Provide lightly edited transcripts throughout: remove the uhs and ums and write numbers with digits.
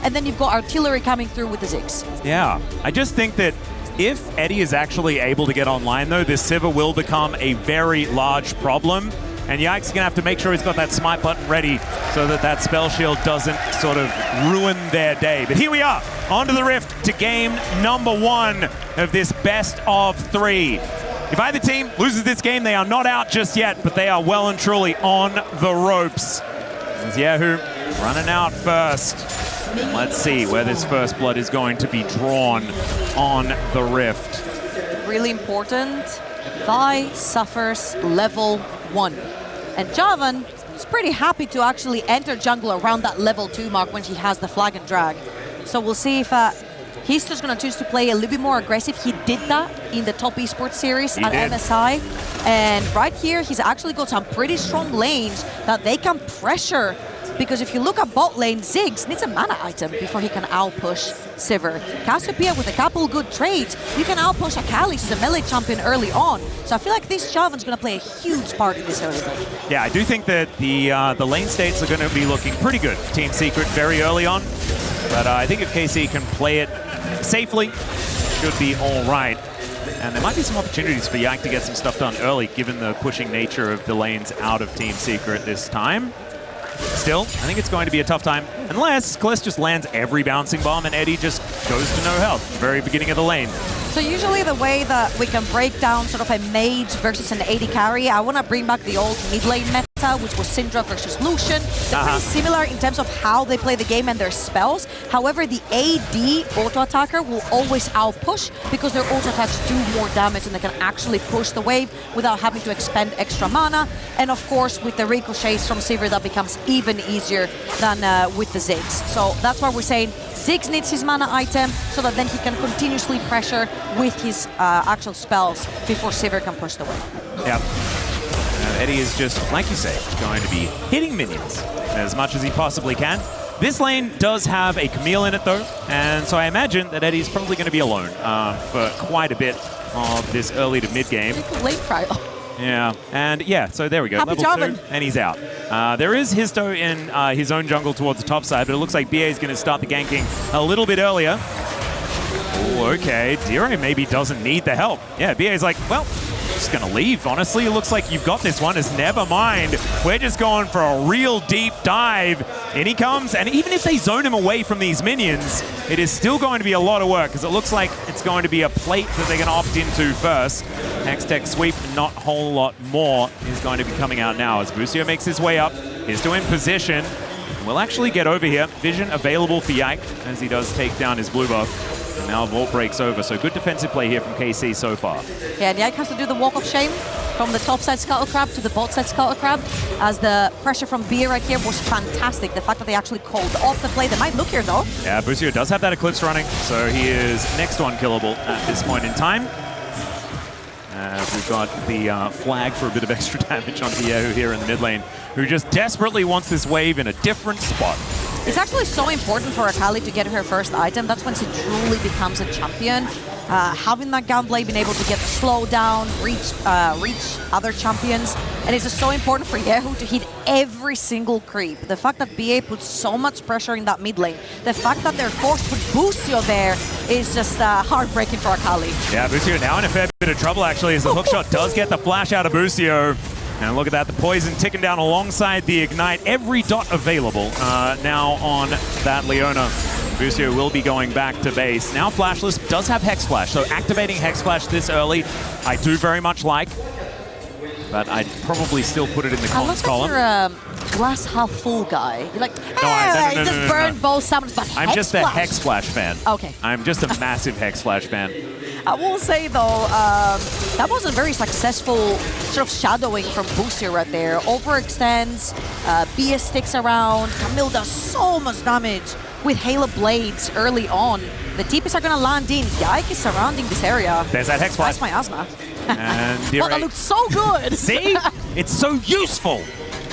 and then you've got artillery coming through with the Ziggs. Yeah, I just think that if Eddie is actually able to get online, though, this Sivir will become a very large problem. And Yike's going to have to make sure he's got that smite button ready so that that spell shield doesn't sort of ruin their day. But here we are, onto the Rift to game number 1 of this best of 3. If either team loses this game, they are not out just yet, but they are well and truly on the ropes. This is Yahoo running out first. Let's see where this first blood is going to be drawn on the Rift. Really important. Vi suffers level 1. And Javan is pretty happy to actually enter jungle around that level 2 mark when he has the flag and drag. So we'll see if he's just going to choose to play a little bit more aggressive. He did that in the top esports series at MSI. And right here, he's actually got some pretty strong lanes that they can pressure. Because if you look at bot lane, Ziggs needs a mana item before he can outpush Sivir. Cassiopeia with a couple good trades, you can outpush Akali, who's a melee champion early on. So I feel like this Javan's going to play a huge part in this early game. Yeah, I do think that the lane states are going to be looking pretty good. Team Secret very early on. But I think if KC can play it safely, should be all right. And there might be some opportunities for Yike to get some stuff done early, given the pushing nature of the lanes out of Team Secret this time. Still, I think it's going to be a tough time, unless Kalist just lands every bouncing bomb and Eddie just goes to no health at the very beginning of the lane. So usually the way that we can break down sort of a mage versus an AD carry, I want to bring back the old mid lane meta, which was Syndra versus Lucian. They're pretty similar in terms of how they play the game and their spells. However, the AD auto-attacker will always outpush because their auto-attacks do more damage and they can actually push the wave without having to expend extra mana. And of course, with the ricochets from Sivir, that becomes even easier than with the Ziggs. So that's why we're saying Ziggs needs his mana item so that then he can continuously pressure with his actual spells before Sivir can push the wave. Yep. Eddie is just, like you say, going to be hitting minions as much as he possibly can. This lane does have a Camille in it, though, and so I imagine that Eddie's probably going to be alone for quite a bit of this early to mid game. Late trial. Yeah, and yeah, so there we go. Happy Level Javan. 2, and he's out. There is Histo in his own jungle towards the top side, but it looks like BA is going to start the ganking a little bit earlier. Oh, okay. Dire maybe doesn't need the help. Yeah, BA's like, well, just going to leave, honestly. It looks like you've got this one. It's never mind. We're just going for a real deep dive. In he comes, and even if they zone him away from these minions, it is still going to be a lot of work, because it looks like it's going to be a plate that they're going to opt into first. Hextech sweep, not a whole lot more, is going to be coming out now as Busio makes his way up. He's still in position. We'll actually get over here. Vision available for Yike as he does take down his blue buff. And now Vault breaks over, so good defensive play here from KC so far. Yeah, and Yike has to do the walk of shame from the top side Scuttle Crab to the bot side Scuttle Crab, as the pressure from BA right here was fantastic. The fact that they actually called off the play, they might look here though. Yeah, Busio does have that Eclipse running, so he is next to unkillable at this point in time. We've got the flag for a bit of extra damage onto Yahoo here in the mid lane, who just desperately wants this wave in a different spot. It's actually so important for Akali to get her first item. That's when she truly becomes a champion. Having that gunblade, being able to get the slowdown, reach other champions. And it's just so important for Yahoo to hit every single creep. The fact that BA puts so much pressure in that mid lane, the fact that they're forced to put Busio there is just heartbreaking for Akali. Yeah, Busio now in a fair bit of trouble, actually, as the hookshot does get the flash out of Busio. And look at that, the poison ticking down alongside the ignite. Every dot available now on that Leona. Busio will be going back to base. Now Flashless does have Hex Flash, so activating Hex Flash this early, I do very much like. But I'd probably still put it in the cons column. You're a glass half full guy. You're like, hey, no, just burn both summons, but I'm Hex just Flash. a Hex Flash fan. Okay. I'm just a massive Hex Flash fan. I will say though, that was a very successful sort of shadowing from Busio right there. Overextends, BS sticks around, Camille does so much damage with Halo Blades early on. The TPs are gonna land in. Yike is surrounding this area. There's that Hex Flash. That's my asthma. And well, that looked so good. See? It's so useful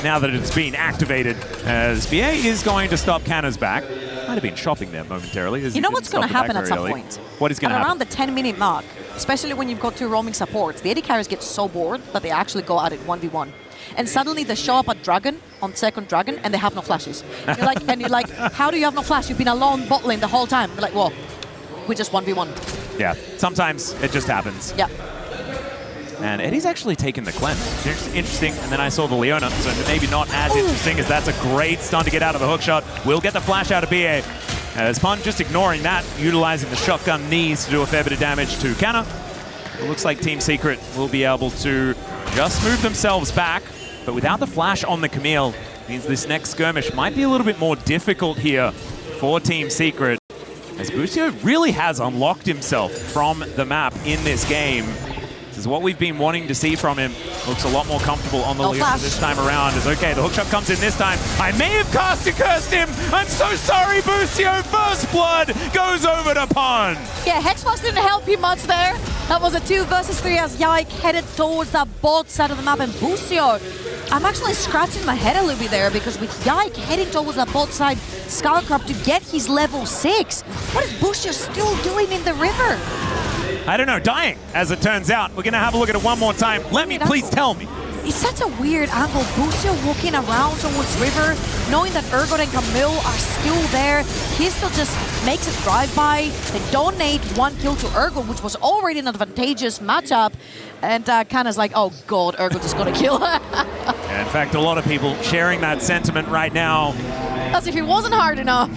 now that it's been activated, as BA is going to stop Canna's back. Might have been shopping there momentarily. You know what's going to happen at some point? What is going to happen? Around the 10-minute mark, especially when you've got two roaming supports, the AD carriers get so bored that they actually go at it 1v1. and suddenly they show up at Dragon, on second Dragon, and they have no flashes. You're like, how do you have no flash? You've been alone bot lane the whole time. They're like, well, we just 1v1. Yeah, sometimes it just happens. Yeah. And Eddie's actually taken the cleanse. It's interesting. And then I saw the Leona, so maybe not as interesting as that's a great stun to get out of the hook shot. We'll get the flash out of BA. As Pun just ignoring that, utilizing the shotgun knees to do a fair bit of damage to Canna. It looks like Team Secret will be able to just move themselves back, but without the flash on the Camille, means this next skirmish might be a little bit more difficult here for Team Secret, as Busio really has unlocked himself from the map in this game. This is what we've been wanting to see from him. Looks a lot more comfortable on the Leona this time around. It's okay, the hookshot comes in this time. I may have cursed him. I'm so sorry, Busio. First blood goes over to Pun. Yeah, Hexbox didn't help you much there. That was a 2 versus 3 as Yike headed towards that bot side of the map, and Busio, I'm actually scratching my head a little bit there, because with Yike heading towards that bot side Skullcrab to get his level 6, what is Busio still doing in the river? I don't know, dying, as it turns out. We're going to have a look at it one more time. Please tell me. It's such a weird angle. Busio walking around towards river, knowing that Urgot and Camille are still there. He still just makes a drive-by. They donate 1 kill to Urgot, which was already an advantageous matchup. And Kanna's like, oh god, Urgot just got a kill. Yeah, in fact, a lot of people sharing that sentiment right now. As if it wasn't hard enough.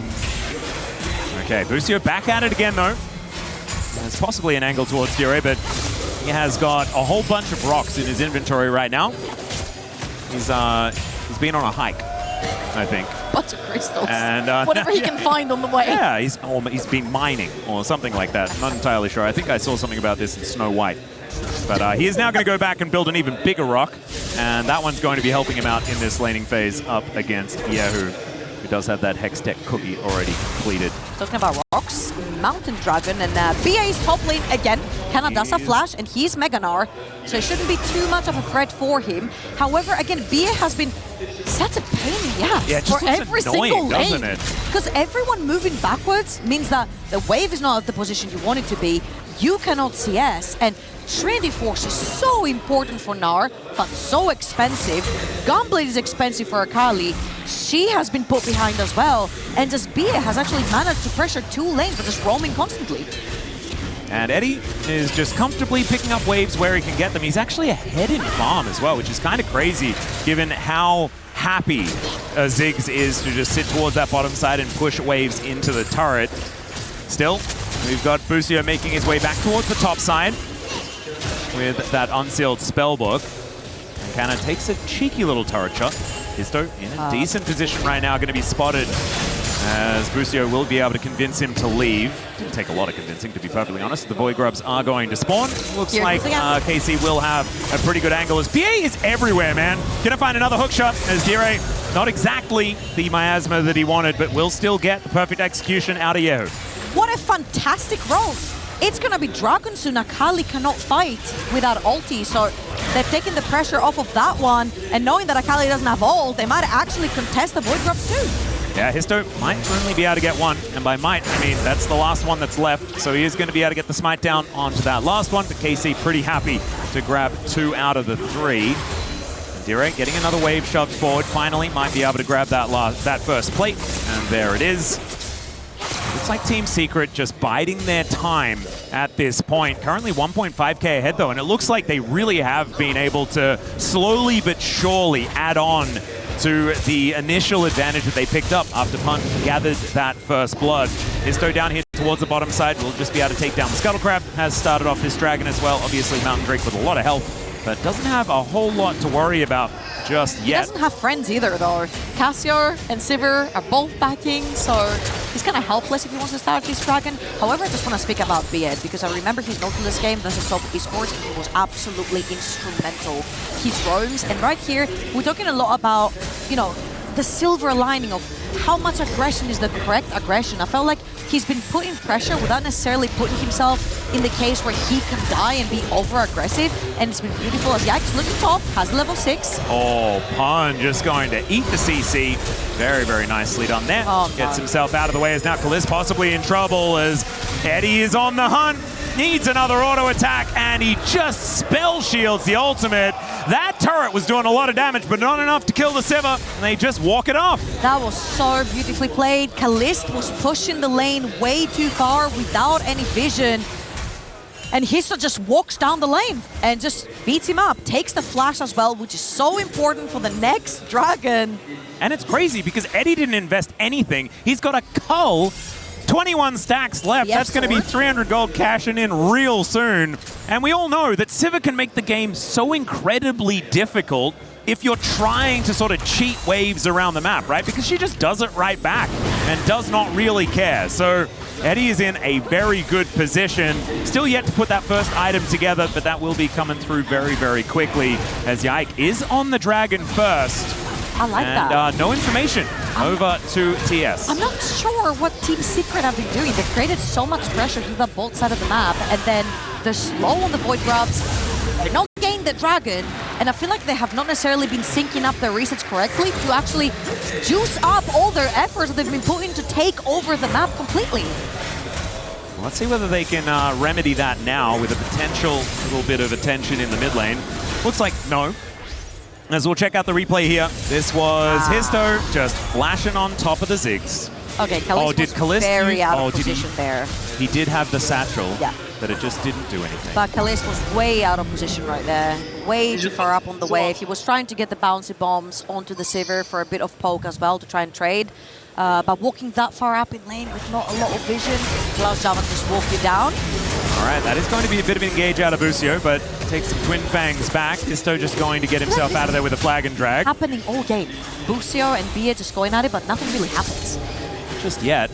Okay, Busio back at it again, though. There's possibly an angle towards Diore, but he has got a whole bunch of rocks in his inventory right now. He's been on a hike, I think. Bunch of crystals. And whatever he can find on the way. Yeah, he's been mining or something like that. I'm not entirely sure. I think I saw something about this in Snow White. But he is now going to go back and build an even bigger rock, and that one's going to be helping him out in this laning phase up against Yahoo, who does have that Hex Tech cookie already completed. Talking about rocks, Mountain Dragon, and BA's top lane again. Kanna does a flash, and he's Meganar, so it shouldn't be too much of a threat for him. However, again, BA has been such a pain in the ass for every single lane. Because everyone moving backwards means that the wave is not at the position you want it to be. You cannot CS, and Trinity Force is so important for Gnar, but so expensive. Gunblade is expensive for Akali. She has been put behind as well, and just BA has actually managed to pressure 2 lanes, but just roaming constantly. And Eddie is just comfortably picking up waves where he can get them. He's actually ahead in farm as well, which is kind of crazy, given how happy Ziggs is to just sit towards that bottom side and push waves into the turret. Still, we've got Busio making his way back towards the top side with that unsealed spellbook. And Kanna takes a cheeky little turret shot. Histo in a decent position right now, going to be spotted, as Busio will be able to convince him to leave. Didn't take a lot of convincing, to be perfectly honest. The Void Grubs are going to spawn. Looks like KC will have a pretty good angle, as BA is everywhere, man. Gonna find another hook shot, as Dire, not exactly the miasma that he wanted, but will still get the perfect execution out of Yahoo. What a fantastic roll. It's going to be Dragon soon. Akali cannot fight without ulti, so they've taken the pressure off of that one, and knowing that Akali doesn't have ult, they might actually contest the Void Grubs too. Yeah, Histo might only be able to get one, and by might, I mean that's the last one that's left, so he is going to be able to get the smite down onto that last one, but KC pretty happy to grab 2 out of the 3. Dire getting another wave shoved forward, finally might be able to grab that first plate, and there it is. Looks like Team Secret just biding their time at this point. Currently 1.5k ahead though, and it looks like they really have been able to slowly but surely add on to the initial advantage that they picked up after Pun gathered that first blood. Histo down here towards the bottom side will just be able to take down the Scuttle Crab. Has started off this dragon as well. Obviously Mountain Drake with a lot of health, but doesn't have a whole lot to worry about just yet. He doesn't have friends either though. Cassio and Sivir are both backing, so he's kind of helpless if he wants to start this dragon. However, I just want to speak about Beard, because I remember his note in this game versus top esports, and he was absolutely instrumental. His roams, and right here, we're talking a lot about, you know, the silver lining of how much aggression is the correct aggression. I felt like he's been putting pressure without necessarily putting himself in the case where he can die and be over-aggressive, and it's been beautiful as Yax looking top, has level 6. Oh, Pun just going to eat the CC. Very, very nicely done there. Gets himself out of the way, as now Kaliz possibly in trouble as Eddie is on the hunt. needs another auto attack, and he just spell shields the ultimate. That turret was doing a lot of damage, but not enough to kill the Sivir, and they just walk it off. That was so beautifully played. Kalist was pushing the lane way too far without any vision. And Histo just walks down the lane and just beats him up. Takes the flash as well, which is so important for the next dragon. And it's crazy because Eddie didn't invest anything. He's got a cull, 21 stacks left. That's going to be 300 gold cashing in real soon. And we all know that Sivir can make the game so incredibly difficult if you're trying to sort of cheat waves around the map, right? Because she just does it right back and does not really care. So Eddie is in a very good position. Still yet to put that first item together, but that will be coming through very, very quickly as Yike is on the dragon first. I like that. And no information over to TS. I'm not sure what Team Secret have been doing. They've created so much pressure to the both side of the map, and then they're slow on the Void Grubs. They're not getting the dragon, and I feel like they have not necessarily been syncing up their resets correctly to actually juice up all their efforts that they've been putting to take over the map completely. Let's see whether they can remedy that now with a potential little bit of attention in the mid lane. Looks like no. As we'll check out the replay here, this was Histo just flashing on top of the Ziggs. Okay, Kalist was very out of position there. He did have the satchel, but it just didn't do anything. But Kalist was way out of position right there. Way too far up on the wave. He was trying to get the bouncy bombs onto the Sivir for a bit of poke as well to try and trade. But walking that far up in lane with not a lot of vision allows Javan to just walk you down. All right, that is going to be a bit of engage out of Busio, but takes some Twin Fangs back. Histo just going to get himself out of there with a flag and drag. Happening all game. Busio and Bia just going at it, but nothing really happens. Just yet.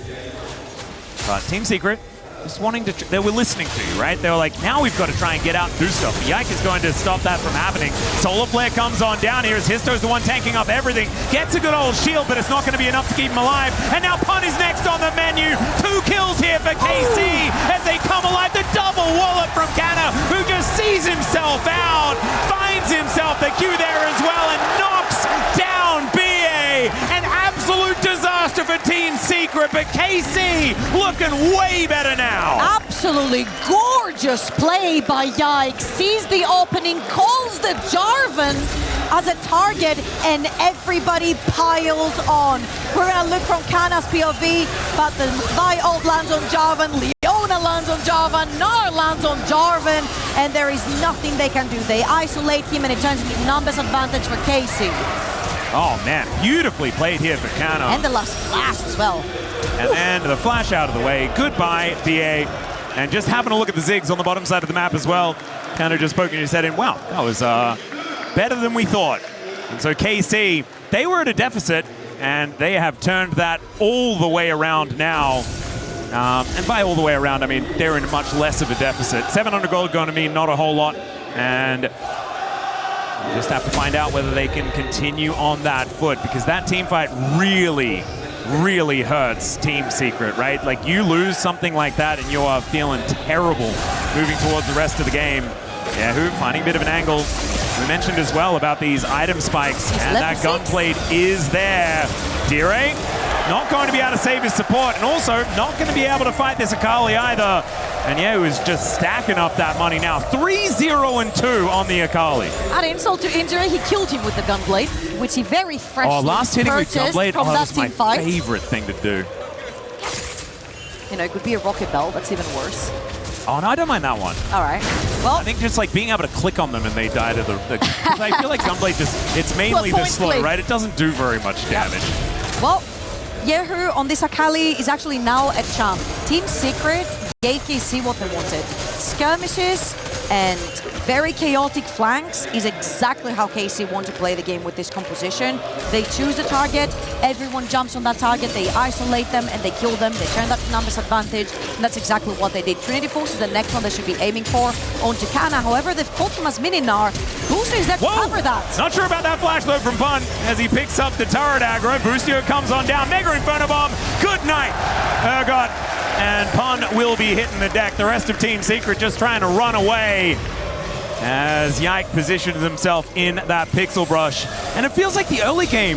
But Team Secret just wanting to, they were listening to you, right? They were like, now we've got to try and get out and do stuff. Yike is going to stop that from happening. Solar Flare comes on down here as Histo's the one tanking up everything. Gets a good old shield, but it's not going to be enough to keep him alive. And now Pun is next on the menu. 2 kills here for KC as they come alive. The double wallop from Kana, who just sees himself out, finds himself the Q there as well, and knocks down BA. An absolute disaster for Team Secret, but KC looking way better now. Absolutely gorgeous play by Yike. Sees the opening, calls the Jarvan as a target, and everybody piles on. We're going to look from Kana's POV, but the Vi ult lands on Jarvan, Leona lands on Jarvan, Gnar lands on Jarvan, and there is nothing they can do. They isolate him, and it turns into numbers advantage for KC. Oh man, beautifully played here for Kana. And the last flash as well. And then the flash out of the way. Goodbye, BA. And just having a look at the Ziggs on the bottom side of the map as well. Kind of just poking his head in. Wow, that was better than we thought. And so KC, they were at a deficit, and they have turned that all the way around now. And by all the way around, I mean they're in much less of a deficit. 700 gold going to mean not a whole lot. And you just have to find out whether they can continue on that foot, because that team fight really, really hurts Team Secret, right? Like, you lose something like that and you are feeling terrible moving towards the rest of the game. Yeah, who finding a bit of an angle. We mentioned as well about these item spikes, and that gunblade is there. Dire not going to be able to save his support, and also not going to be able to fight this Akali either. And yeah, he was just stacking up that money now. 3-0-2 on the Akali. Add insult to injury, he killed him with the gunblade, which he very freshly last hitting with gunblade, from that was my fight. favorite thing to do. You know, it could be a rocket bell, that's even worse. Oh, no, I don't mind that one. All right. Well, I think just like being able to click on them and they die to the because I feel like gunblade just, it's mainly the slow, right? It doesn't do very much damage. Well, Yehu on this Akali is actually now at champ. Team Secret gave KC what they wanted. Skirmishes and very chaotic flanks is exactly how KC want to play the game with this composition. They choose a target, everyone jumps on that target, they isolate them and they kill them. They turn that to numbers advantage, and that's exactly what they did. Trinity Force is the next one they should be aiming for. Onto Kana, however, they've caught him as mini Gnar. Booster is there to cover that. Not sure about that flash though from Pun as he picks up the turret aggro. Busio comes on down, Mega Inferno Bomb. Good night, Urgot. And Pun will be hitting the deck. The rest of Team Secret just trying to run away as Yike positions himself in that pixel brush. And it feels like the early game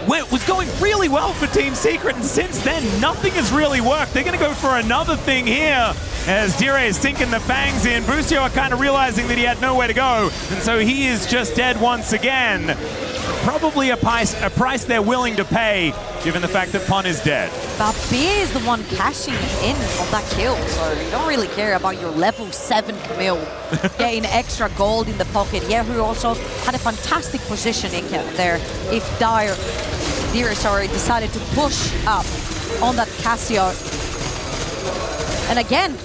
was going really well for Team Secret, and since then, nothing has really worked. They're going to go for another thing here. as Dire is sinking the fangs in. Busio are kind of realizing that he had nowhere to go, and so he is just dead once again. Probably a price they're willing to pay, given the fact that Pon is dead. But BA is the one cashing in on that kill, so you don't really care about your level 7 Camille getting extra gold in the pocket. Yehu also had a fantastic positioning there. If Dire decided to push up on that Casio. And again,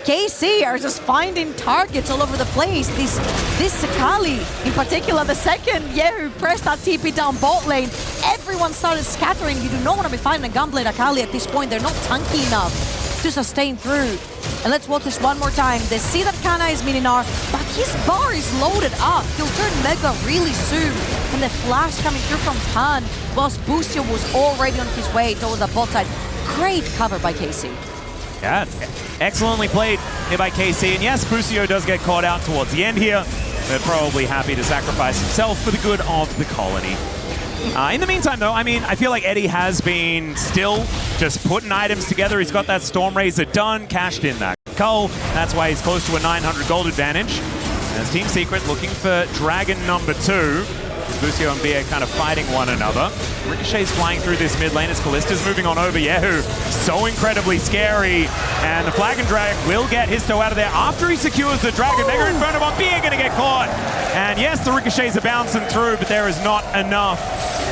KC are just finding targets all over the place. This Akali, in particular, the second Yehu pressed that TP down bot lane, everyone started scattering. You do not want to be fighting a Gunblade Akali at this point. They're not tanky enough to sustain through. And let's watch this one more time. They see that Kana is Mininar, but his bar is loaded up. He'll turn Mega really soon. And the flash coming through from Pan, whilst Busio was already on his way towards the bot side. Great cover by KC. Yeah, excellently played here by KC. And yes, Busio does get caught out towards the end here. They're probably happy to sacrifice himself for the good of the colony. In the meantime, though, I mean, I feel like Eddie has been still just putting items together. He's got that Storm Razor done, cashed in that Cull. That's why he's close to a 900 gold advantage. As Team Secret looking for Dragon number 2. Busio and BA kind of fighting one another. Ricochet's flying through this mid lane as Kallista's moving on over. Yehu, so incredibly scary. And the Flag and Drag will get Histo out of there after he secures the Dragon. Mega Inferno on BA gonna get caught. And yes, the Ricochets are bouncing through, but there is not enough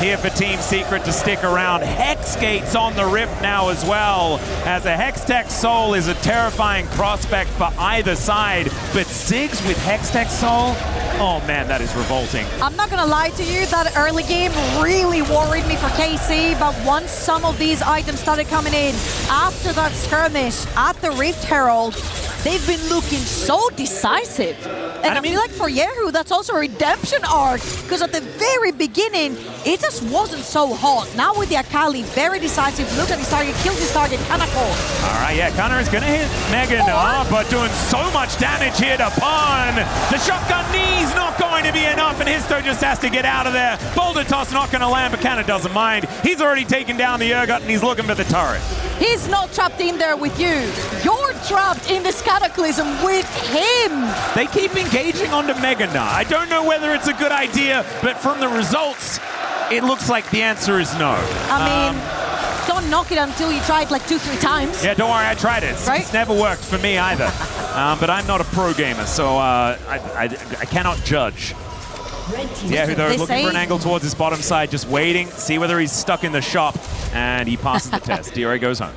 here for Team Secret to stick around. Hexgate's on the Rift now as well, as a Hextech Soul is a terrifying prospect for either side. But Ziggs with Hextech Soul, oh man, that is revolting. I'm not gonna lie to you, that early game really worried me for KC, but once some of these items started coming in, after that skirmish at the Rift Herald, they've been looking so decisive. And I feel like for Yehu, that's also a redemption arc, because at the very beginning, it just wasn't so hot. Now with the Akali, very decisive, look at his target, kills his target, Kanako. All right, yeah, Connor is gonna hit Megan, but doing so much damage here to Pon. The shotgun knee's not going to be enough, and Histo just has to get out of there. Boulder toss not gonna land, but Kana doesn't mind. He's already taken down the Urgot, and he's looking for the turret. He's not trapped in there with you. You're trapped in this Cataclysm with him. They keep engaging onto Megana. I don't know whether it's a good idea, but from the results, it looks like the answer is no. I mean, don't knock it until you try it like 2-3 times. Yeah, don't worry, I tried it. Right? It's never worked for me either. But I'm not a pro gamer, so I cannot judge. Yeah, they're looking for an angle towards his bottom side, just waiting, see whether he's stuck in the shop, and he passes the test. Diore goes home.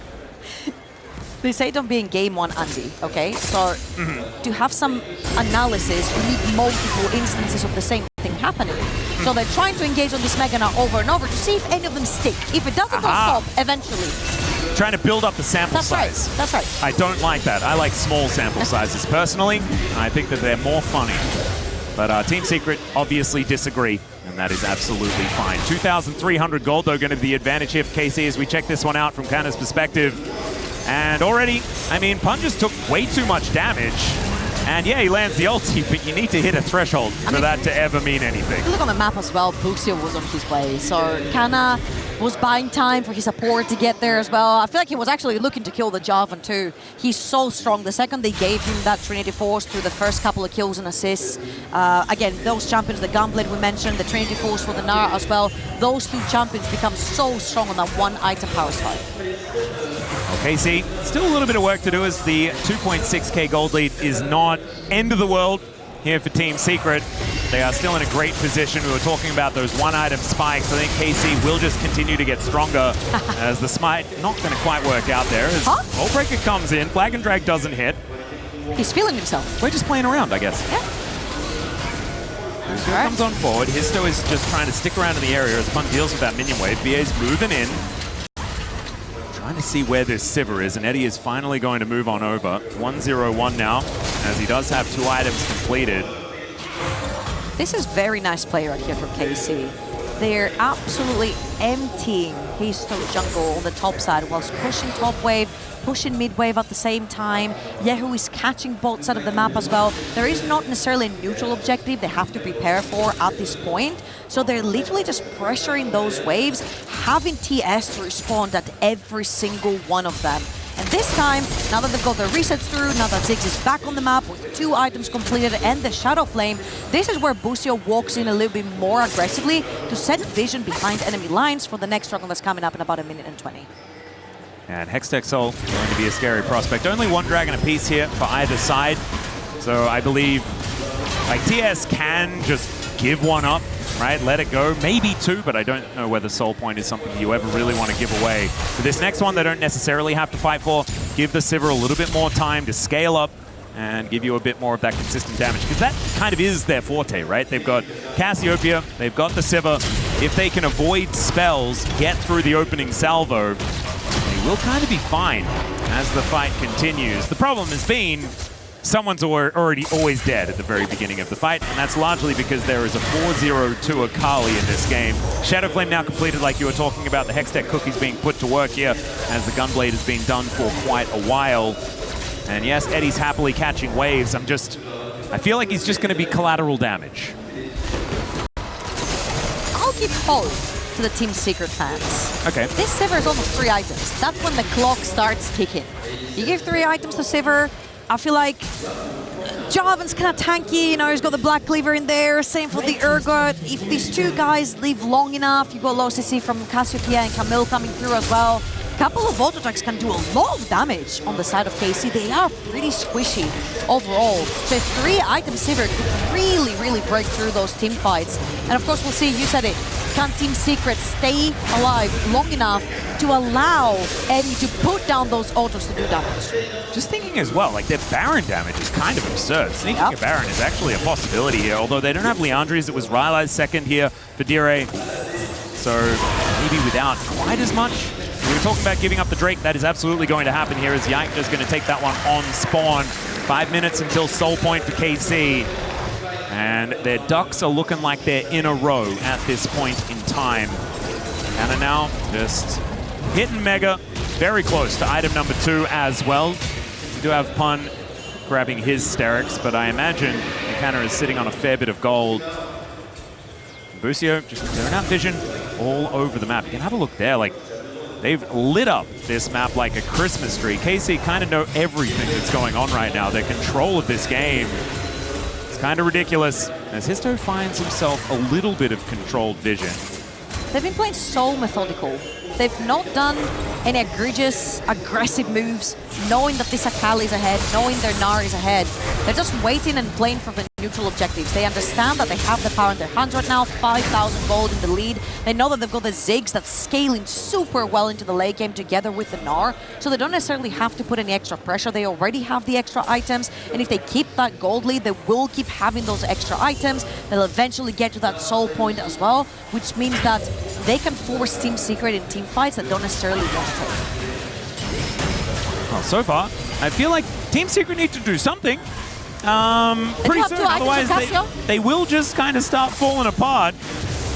They say don't be in game one, Andy, okay? So to have some analysis, you need multiple instances of the same thing happening. So they're trying to engage on this Megana over and over to see if any of them stick. If it doesn't, they'll stop eventually. Trying to build up the sample size. That's right. I don't like that. I like small sample sizes personally, and I think that they're more funny. But Team Secret obviously disagree, and that is absolutely fine. 2,300 gold, though, going to be the advantage here for KC as we check this one out from Kana's perspective. And already, I mean, Pun just took way too much damage. And yeah, he lands the ulti, but you need to hit a threshold for that to ever mean anything. Look on the map as well, Busio was on his way. So Kana was buying time for his support to get there as well. I feel like he was actually looking to kill the Javan too. He's so strong. The second they gave him that Trinity Force through the first couple of kills and assists, again, those champions, the Gunblade we mentioned, the Trinity Force for the Nara as well, those two champions become so strong on that one item power spike. Okay, see, still a little bit of work to do as the 2.6k gold lead is not end of the world here for Team Secret. They are still in a great position. We were talking about those one-item spikes. I think KC will just continue to get stronger as the smite not going to quite work out there. As Hullbreaker comes in, Flag and Drag doesn't hit. He's feeling himself. We're just playing around, I guess. Yeah. Busio comes on forward. Histo is just trying to stick around in the area as Pun deals with that minion wave. BA's moving in. Trying to see where this Sivir is, and Eddie is finally going to move on over. 1-0-1 now, as he does have 2 items completed. This is very nice play right here from KC. They're absolutely emptying Histo jungle on the top side whilst pushing top wave, pushing mid wave at the same time. Yehu is catching both sides of the map as well. There is not necessarily a neutral objective they have to prepare for at this point. So they're literally just pressuring those waves, having TS to respond at every single one of them. And this time, now that they've got their resets through, now that Ziggs is back on the map with 2 items completed and the Shadow Flame, this is where Busio walks in a little bit more aggressively to set vision behind enemy lines for the next struggle that's coming up in about 1 minute and 20. And Hextech Soul going to be a scary prospect. Only 1 dragon apiece here for either side. So I believe like TS can just give 1 up, right? Let it go. Maybe 2, but I don't know whether Soul Point is something you ever really want to give away. For this next one, they don't necessarily have to fight for. Give the Sivir a little bit more time to scale up and give you a bit more of that consistent damage. Because that kind of is their forte, right? They've got Cassiopeia, they've got the Sivir. If they can avoid spells, get through the opening salvo, they will kind of be fine as the fight continues. The problem has been someone's already always dead at the very beginning of the fight, and that's largely because there is a 4-0 to Akali in this game. Shadow Flame now completed, like you were talking about. The Hextech cookies being put to work here as the Gunblade has been done for quite a while. And yes, Eddie's happily catching waves. I feel like he's just going to be collateral damage. I'll give hope to the Team Secret fans. Okay. This Sivir is almost 3 items. That's when the clock starts ticking. You give 3 items to Sivir. I feel like Javan's kind of tanky, you know, he's got the Black Cleaver in there, same for the Urgot. If these 2 guys live long enough, you've got low CC from Cassiopeia and Camille coming through as well. A couple of auto attacks can do a lot of damage on the side of KC. They are pretty squishy overall. So 3 item Sivir could really, really break through those team fights. And of course, we'll see, you said it, can Team Secret stay alive long enough to allow Eddie to put down those autos to do damage? Just thinking as well, like their Baron damage is kind of absurd. Sneaking a Baron is actually a possibility here, although they don't have Leandri's. It was Rylai's second here for Dire. So maybe without quite as much. We were talking about giving up the Drake. That is absolutely going to happen here as Yike just going to take that one on spawn. 5 minutes until Soul Point for KC. And their ducks are looking like they're in a row at this point in time. And now just hitting Mega, very close to item number 2 as well. We do have Pun grabbing his Sterix, but I imagine Mechana is sitting on a fair bit of gold. Busio just clearing out vision all over the map. You can have a look there, like they've lit up this map like a Christmas tree. KC kind of know everything that's going on right now. Their control of this game, it's kind of ridiculous as Histo finds himself a little bit of controlled vision. They've been playing so methodical. They've not done any egregious, aggressive moves, knowing that this Akali is ahead, knowing their Gnar is ahead. They're just waiting and playing for the neutral objectives. They understand that they have the power in their hands right now, 5,000 gold in the lead. They know that they've got the Ziggs that's scaling super well into the late game together with the Gnar, so they don't necessarily have to put any extra pressure. They already have the extra items, and if they keep that gold lead, they will keep having those extra items. They'll eventually get to that Soul Point as well, which means that they can force Team Secret in team fights that don't necessarily want to take. Well, so far, I feel like Team Secret need to do something pretty soon, otherwise they will just kind of start falling apart.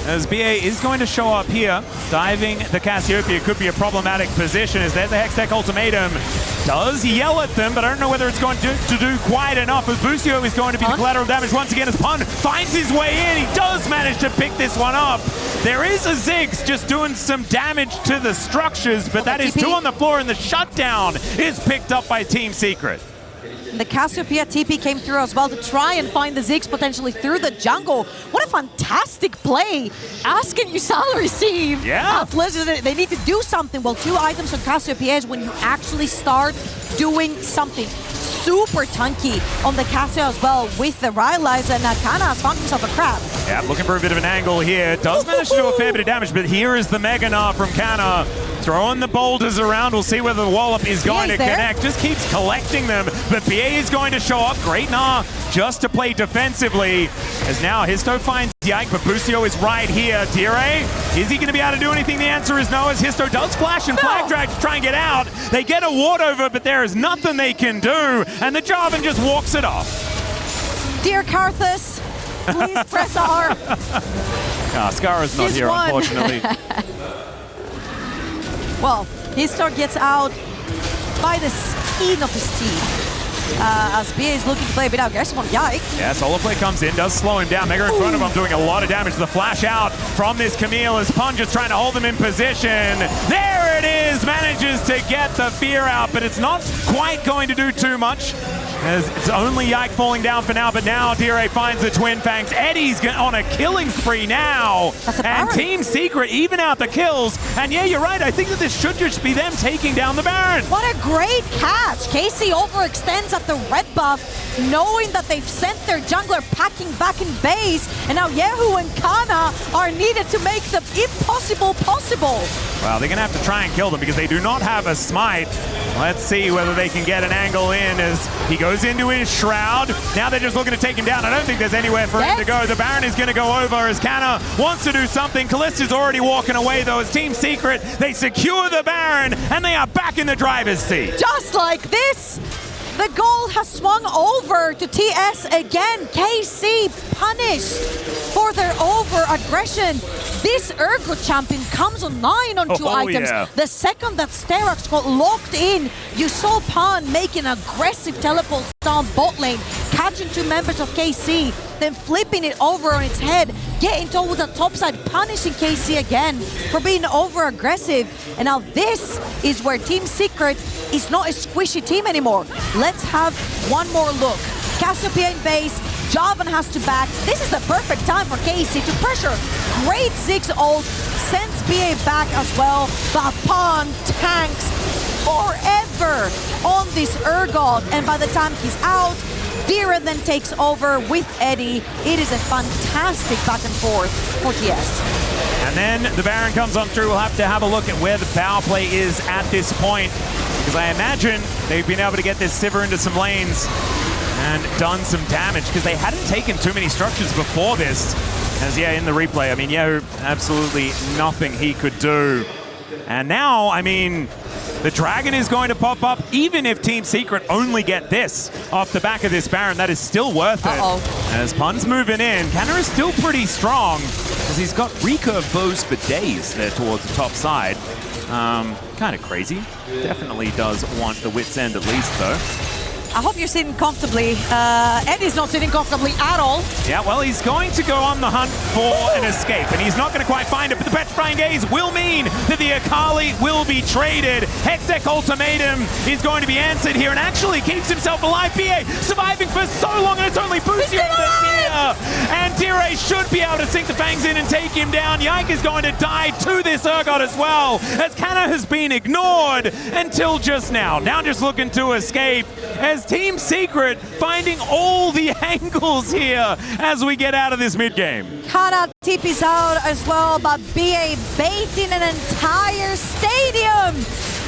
As BA is going to show up here, diving the Cassiopeia could be a problematic position as there's a Hextech ultimatum. Does yell at them, but I don't know whether it's going to do quite enough, as Busio is going to be the collateral damage once again as Pun finds his way in. He does manage to pick this one up. There is a Ziggs just doing some damage to the structures, but that is 2 on the floor, and the shutdown is picked up by Team Secret. The Cassiopeia TP came through as well to try and find the Ziggs potentially through the jungle. What a fantastic play. Ask and you shall receive. Yeah. They need to do something. Well, 2 items on Cassiopeia is when you actually start doing something. Super tanky on the Cassio as well with the Rylai's, and Kana has found himself a crab. Yeah, looking for a bit of an angle here. Does manage to do a fair bit of damage, but here is the Mega Gnar from Kana. Throwing the boulders around. We'll see whether the wallop is going to connect. Just keeps collecting them, but BA is going to show up. Great Gnar just to play defensively. As now Histo finds Yike, but Busio is right here. Dire, is he going to be able to do anything? The answer is no, as Histo does flash and flag drag to try and get out. They get a ward over, but there is nothing they can do, and the Jarvan just walks it off. Dear Karthus, please press R. Skara's not here, unfortunately. Well, Histo gets out by the skin of his teeth. as BA is looking to play a bit aggressive on Yike. Yeah, Solar Flare comes in, does slow him down. Mega in front of him doing a lot of damage. The flash out from this Camille as Pun just trying to hold him in position. There it is, manages to get the fear out, but it's not quite going to do too much. As it's only Yike falling down for now, but now Dire finds the Twin Fangs. Eddie's on a killing spree now. And Team Secret even out the kills. And yeah, you're right. I think that this should just be them taking down the Baron. What a great catch. KC overextends at the red buff, knowing that they've sent their jungler packing back in base. And now Yehu and Kana are needed to make the impossible possible. Well, they're going to have to try and kill them because they do not have a smite. Let's see whether they can get an angle in as he goes into his shroud. Now they're just looking to take him down. I don't think there's anywhere for him to go. The Baron is going to go over as Kana wants to do something. Kallista's already walking away though as Team Secret. They secure the Baron and they are back in the driver's seat. Just like this, the goal has swung over to TS again. KC punished for their over-aggression. This Ergo champion comes online on 2 items. Yeah. The second that Sterak's got locked in, you saw Pan making aggressive teleports down bot lane, catching 2 members of KC, then flipping it over on its head, getting towards the top side, punishing KC again for being over-aggressive. And now this is where Team Secret is not a squishy team anymore. Let's have one more look. Cassiopeia in base, Javan has to back. This is the perfect time for KC to pressure. Great Ziggs ult, sends BA back as well, but Pan tanks forever on this Urgot, and by the time he's out, Dira then takes over with Eddie. It is a fantastic back and forth for TS. And then the Baron comes on through. We'll have to have a look at where the power play is at this point, because I imagine they've been able to get this Sivir into some lanes and done some damage, because they hadn't taken too many structures before this. As yeah, in the replay, I mean, yeah, absolutely nothing he could do. And now, I mean, the Dragon is going to pop up. Even if Team Secret only get this off the back of this Baron, that is still worth it. As Pun's moving in, Kanna is still pretty strong, as he's got recurve bows for days there towards the top side. Kind of crazy. Definitely does want the wit's end at least, though. I hope you're sitting comfortably. Eddie's not sitting comfortably at all. Yeah, well, he's going to go on the hunt for an escape, and he's not going to quite find it, but the Petrifying Gaze will mean that the Akali will be traded. Hextech Ultimatum is going to be answered here, and actually keeps himself alive. BA surviving for so long, and it's only Boostio that's here. And Dire should be able to sink the Fangs in and take him down. Yike is going to die to this Urgot as well, as Kanna has been ignored until just now. Now just looking to escape, as Team Secret finding all the angles here as we get out of this mid-game. Kana TP's out as well, but BA baiting an entire stadium.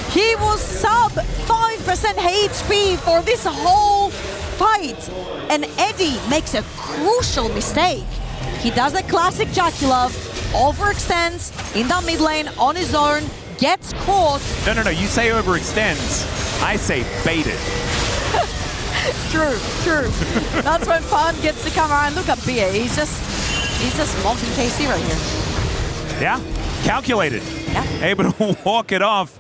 He will sub 5% HP for this whole fight. And Eddie makes a crucial mistake. He does the classic Jackie-Love, overextends in the mid lane on his own, gets caught. No, you say overextends. I say baited. True. That's when Pan gets to come around. Look at BA. He's just mocking KC right here. Yeah, calculated. Yeah. Able to walk it off.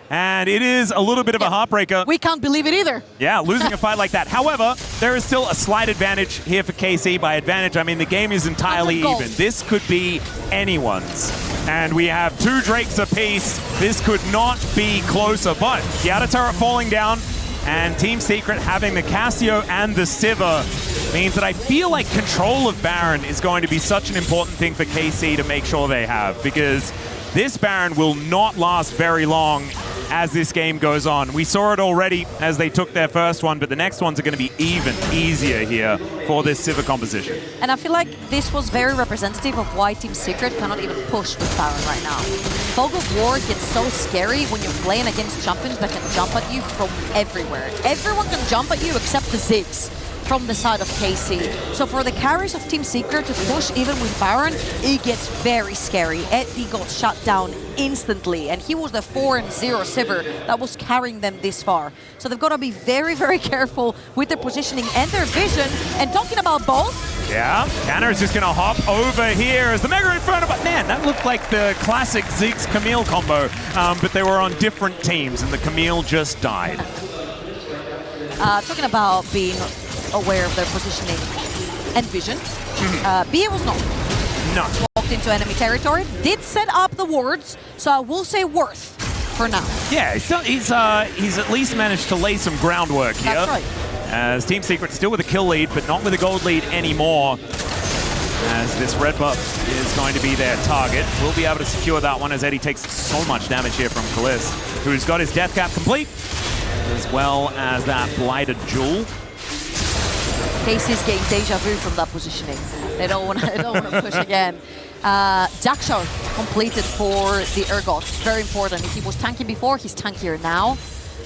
And it is a little bit of a heartbreaker. We can't believe it either. Yeah, losing a fight like that. However, there is still a slight advantage here for KC. By advantage, I mean the game is entirely even. This could be anyone's. And we have 2 Drakes apiece. This could not be closer. But the outer turret falling down, and Team Secret having the Cassio and the Sivir means that I feel like control of Baron is going to be such an important thing for KC to make sure they have, because this Baron will not last very long as this game goes on. We saw it already as they took their first one, but the next ones are going to be even easier here for this Sivir composition. And I feel like this was very representative of why Team Secret cannot even push with Baron right now. Fog of War gets so scary when you're playing against champions that can jump at you from everywhere. Everyone can jump at you except the Ziggs from the side of KC. So for the carries of Team Secret to push even with Baron, it gets very scary. Eddie got shut down instantly, and he was the 4-0 Sivir that was carrying them this far. So they've got to be very, very careful with their positioning and their vision. And talking about both, yeah, Kanna is just going to hop over here as the Mega Inferno, but man, that looked like the classic Ziggs Camille combo, but they were on different teams, and the Camille just died. talking about being aware of their positioning and vision, BA was not. No. Walked into enemy territory, did set up the wards, so I will say worth for now. Yeah, he's at least managed to lay some groundwork here. That's right. As Team Secret still with a kill lead, but not with a gold lead anymore. As this red buff is going to be their target. We'll be able to secure that one as Eddie takes so much damage here from Kalist, who's got his death cap complete, as well as that blighted jewel. KC's getting deja vu from that positioning. They don't want to push again. Jackshaw completed for the Urgot. Very important. If he was tanky before, he's tankier now.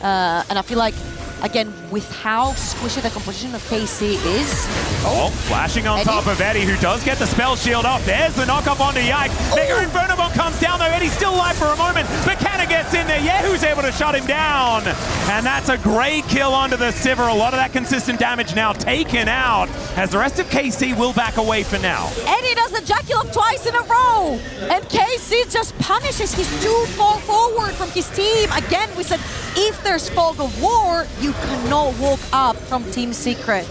And I feel like, again, with how squishy the composition of KC is. Oh, flashing on top of Eddie, who does get the spell shield off. There's the knock-up onto Yike. Mega Inferno Bomb comes down, though. Eddie's still alive for a moment, but Canna gets in there. Yehu's able to shut him down. And that's a great kill onto the Sivir. A lot of that consistent damage now taken out, as the rest of KC will back away for now. Eddie does the Jackalope twice in a row, and KC just punishes his 2 fall forward from his team. Again, we said, if there's fog of war, you cannot walk up from Team Secret.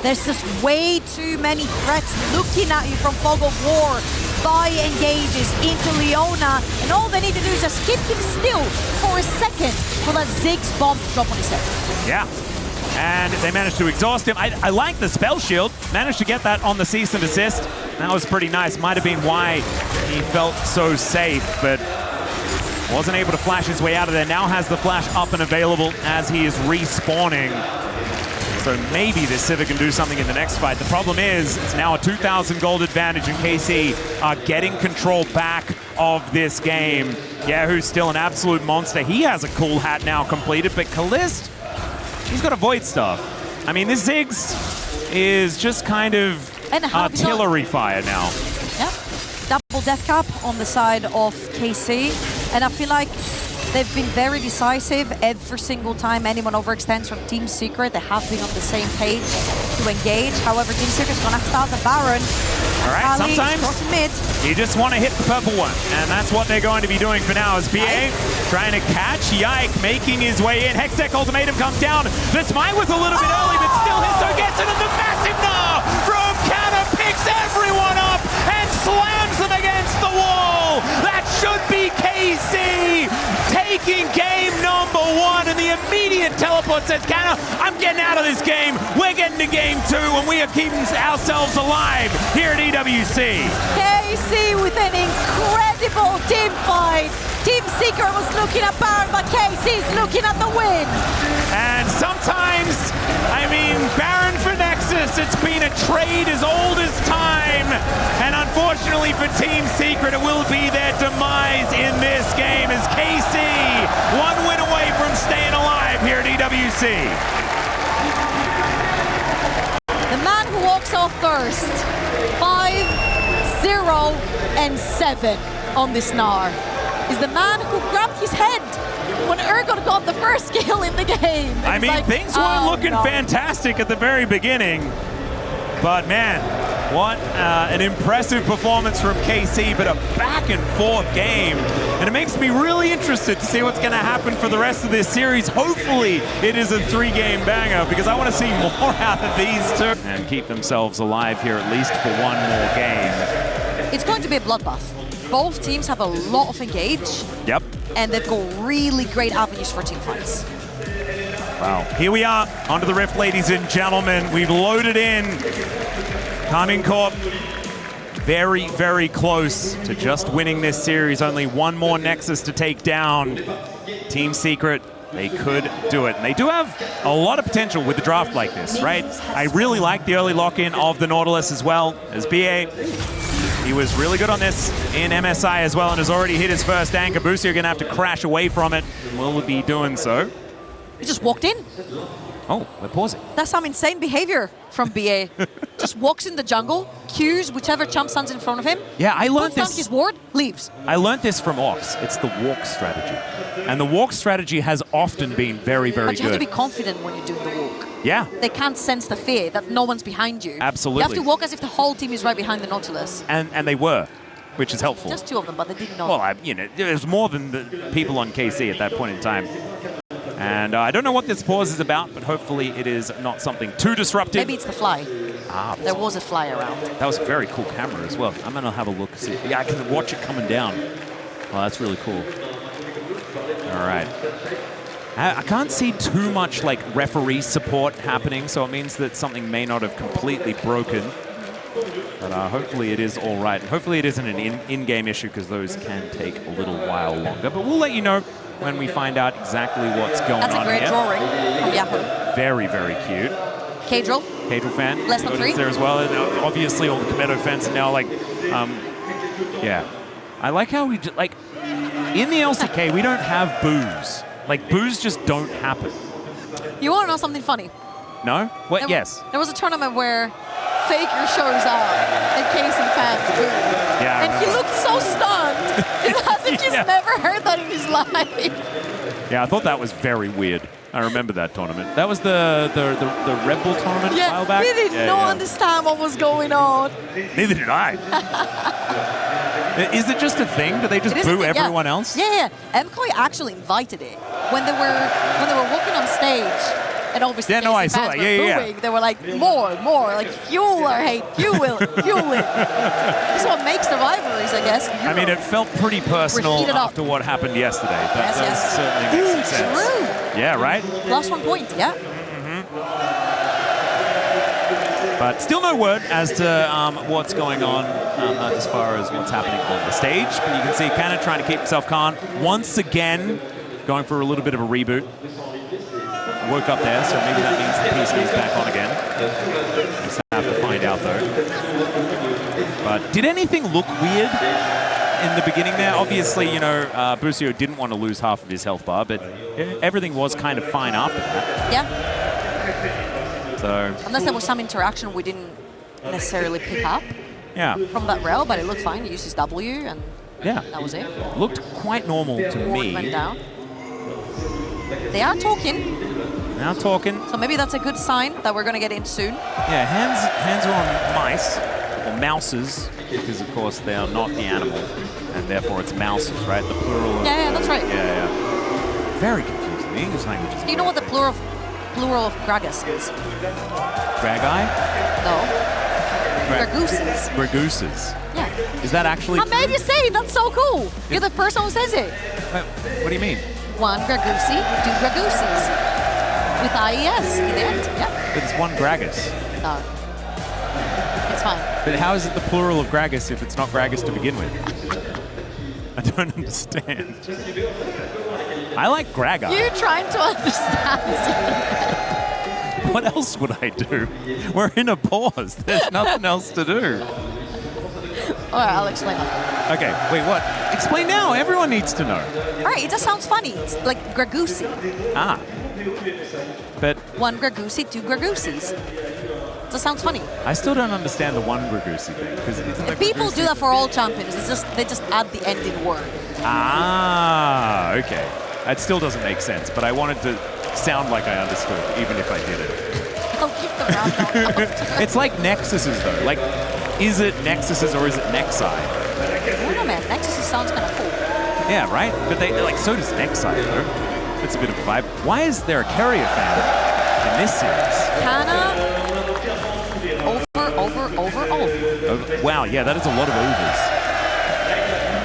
There's just way too many threats looking at you from fog of war. Vi engages into Leona, and all they need to do is just keep him still for a second for that Ziggs bomb to drop on his head. Yeah. And they managed to exhaust him. I like the spell shield. Managed to get that on the cease and desist. That was pretty nice. Might have been why he felt so safe, but wasn't able to flash his way out of there. Now has the flash up and available as he is respawning. So maybe this Sivir can do something in the next fight. The problem is, it's now a 2,000 gold advantage, and KC are getting control back of this game. Yehu's still an absolute monster. He has a cool hat now completed, but Kalist, he's got a Void Staff. I mean, this Ziggs is just kind of artillery fire now. Yep. Double death cap on the side of KC. And I feel like they've been very decisive every single time anyone overextends from Team Secret. They have been on the same page to engage. However, Team Secret's gonna start the Baron. All right, sometimes mid. You just want to hit the purple one, and that's what they're going to be doing for now. As BA trying to catch Yike, making his way in. Hextech Ultimatum comes down. The smite was a little bit early, but still Histo gets it, and the massive gnaw from Canna picks everyone up and slams them against the wall. That should be KC taking game number 1, and the immediate teleport says, Canna, I'm getting out of this game. We're getting to game 2, and we are keeping ourselves alive here at EWC. KC with an incredible team fight. Team Secret was looking at Baron, but KC's looking at the win. And sometimes, I mean, Baron for Nexus, it's been a trade as old as time. And unfortunately for Team Secret, it will be their demise in this game as KC, 1 win away from staying alive here at EWC. The man who walks off first, 5-0-7 on this Gnar, is the man who grabbed his head when Urgot got the first kill in the game. I mean, things weren't looking fantastic at the very beginning, but man, what an impressive performance from KC, but a back and forth game. And it makes me really interested to see what's going to happen for the rest of this series. Hopefully it is a 3-game banger, because I want to see more out of these two and keep themselves alive here at least for 1 more game. It's going to be a bloodbath. Both teams have a lot of engage. Yep. And they've got really great avenues for team fights. Wow. Here we are, onto the Rift, ladies and gentlemen. We've loaded in. Karmine Corp, very, very close to just winning this series. Only 1 more Nexus to take down. Team Secret, they could do it. And they do have a lot of potential with the draft like this, right? I really like the early lock-in of the Nautilus as well. As BA, he was really good on this in MSI as well, and has already hit his first anchor boost. You're going to have to crash away from it. Will be doing so. He just walked in. Oh, we're pausing. That's some insane behavior from BA. Just walks in the jungle, queues whichever chump stands in front of him. Yeah, I learned puts down his ward, leaves. I learned this from Ox. It's the walk strategy. And the walk strategy has often been very, very good. But you have to be confident when you're doing the walk. Yeah. They can't sense the fear that no one's behind you. Absolutely. You have to walk as if the whole team is right behind the Nautilus. And they were, which is helpful. Just 2 of them, but they didn't know. Well, you know, there's more than the people on KC at that point in time. And I don't know what this pause is about, but hopefully it is not something too disruptive. Maybe it's the fly. There was a fly around. That was a very cool camera as well. I'm going to have a look. See. Yeah, I can watch it coming down. Oh, that's really cool. All right. I can't see too much like referee support happening, so it means that something may not have completely broken. But hopefully it is all right. Hopefully it isn't an in-game issue, because those can take a little while longer. But we'll let you know when we find out exactly what's going on here. That's a great drawing from Yahoo. Very, very cute. K-Drill. K-Drill fan. Less than 3. There as well. And obviously all the Kometo fans are now like, yeah. I like how we, like, in the LCK, we don't have boos. Like, boos just don't happen. You want to know something funny? No? What? Yes. There was a tournament where Faker shows up and KC fans boo. Yeah. And he looked so stunned. As if he's never heard that in his life. Yeah, I thought that was very weird. I remember that tournament. That was the Red Bull tournament a while back. We did not understand what was going on. Neither did I. Is it just a thing? Do they just boo everyone else? Yeah. MCOI actually invited it. When they were walking on stage, and obviously I saw that. Booing, they were like, more, like, fuel our hate, fuel it. This is what makes the rivalries, I guess. I mean, it felt pretty personal after what happened yesterday. That certainly makes some sense. True. Yeah, right? Plus 1 point, yeah. But still no word as to what's going on as far as what's happening on the stage. But you can see Canna trying to keep himself calm. Once again, going for a little bit of a reboot. Woke up there, so maybe that means the PC is back on again. Just have to find out, though. But did anything look weird in the beginning there? Obviously, you know, Busio didn't want to lose half of his health bar, but everything was kind of fine after that. Yeah. So unless there was some interaction we didn't necessarily pick up from that rail, but it looked fine. He used his W, and that was it. Looked quite normal to me. Went down. They are talking. Now talking. So maybe that's a good sign that we're going to get in soon. Yeah, hands are on mice, or mouses, because of course they are not the animal, and therefore it's mouses, right? The plural. Yeah, that's right. Yeah. Very confusing. The English language is. Do you know what the plural of Gragas is? Gragi? No. Gragooses. Gragooses. Yeah. Is that actually? I made you say it. That's so cool. You're the first one who says it. What do you mean? 1 Gragoosie, 2 Gragooses. With IES in it, yeah. But it's 1 Gragas. No. It's fine. But how is it the plural of Gragas if it's not Gragas to begin with? I don't understand. I like Graga. You're trying to understand. What else would I do? We're in a pause. There's nothing else to do. All right, I'll explain that. Okay, wait, what? Explain now. Everyone needs to know. All right, it just sounds funny. It's like Gragoosie. Ah. But 1 Gragoosie, 2 Gragoosies. It just sounds funny. I still don't understand the 1 Gragoosie thing. Because people do that for all champions. They just add the ending word. Ah, okay. That still doesn't make sense, but I wanted to sound like I understood, even if I didn't. I'll keep the round on. It's like Nexuses, though. Like, is it Nexuses or is it Nexi? I don't know, man. Nexuses sounds kind of cool. Yeah, right? But they like so does Nexi, though. It's a bit of a vibe. Why is there a carrier fan in this series? Kana, over. Wow, yeah, that is a lot of overs.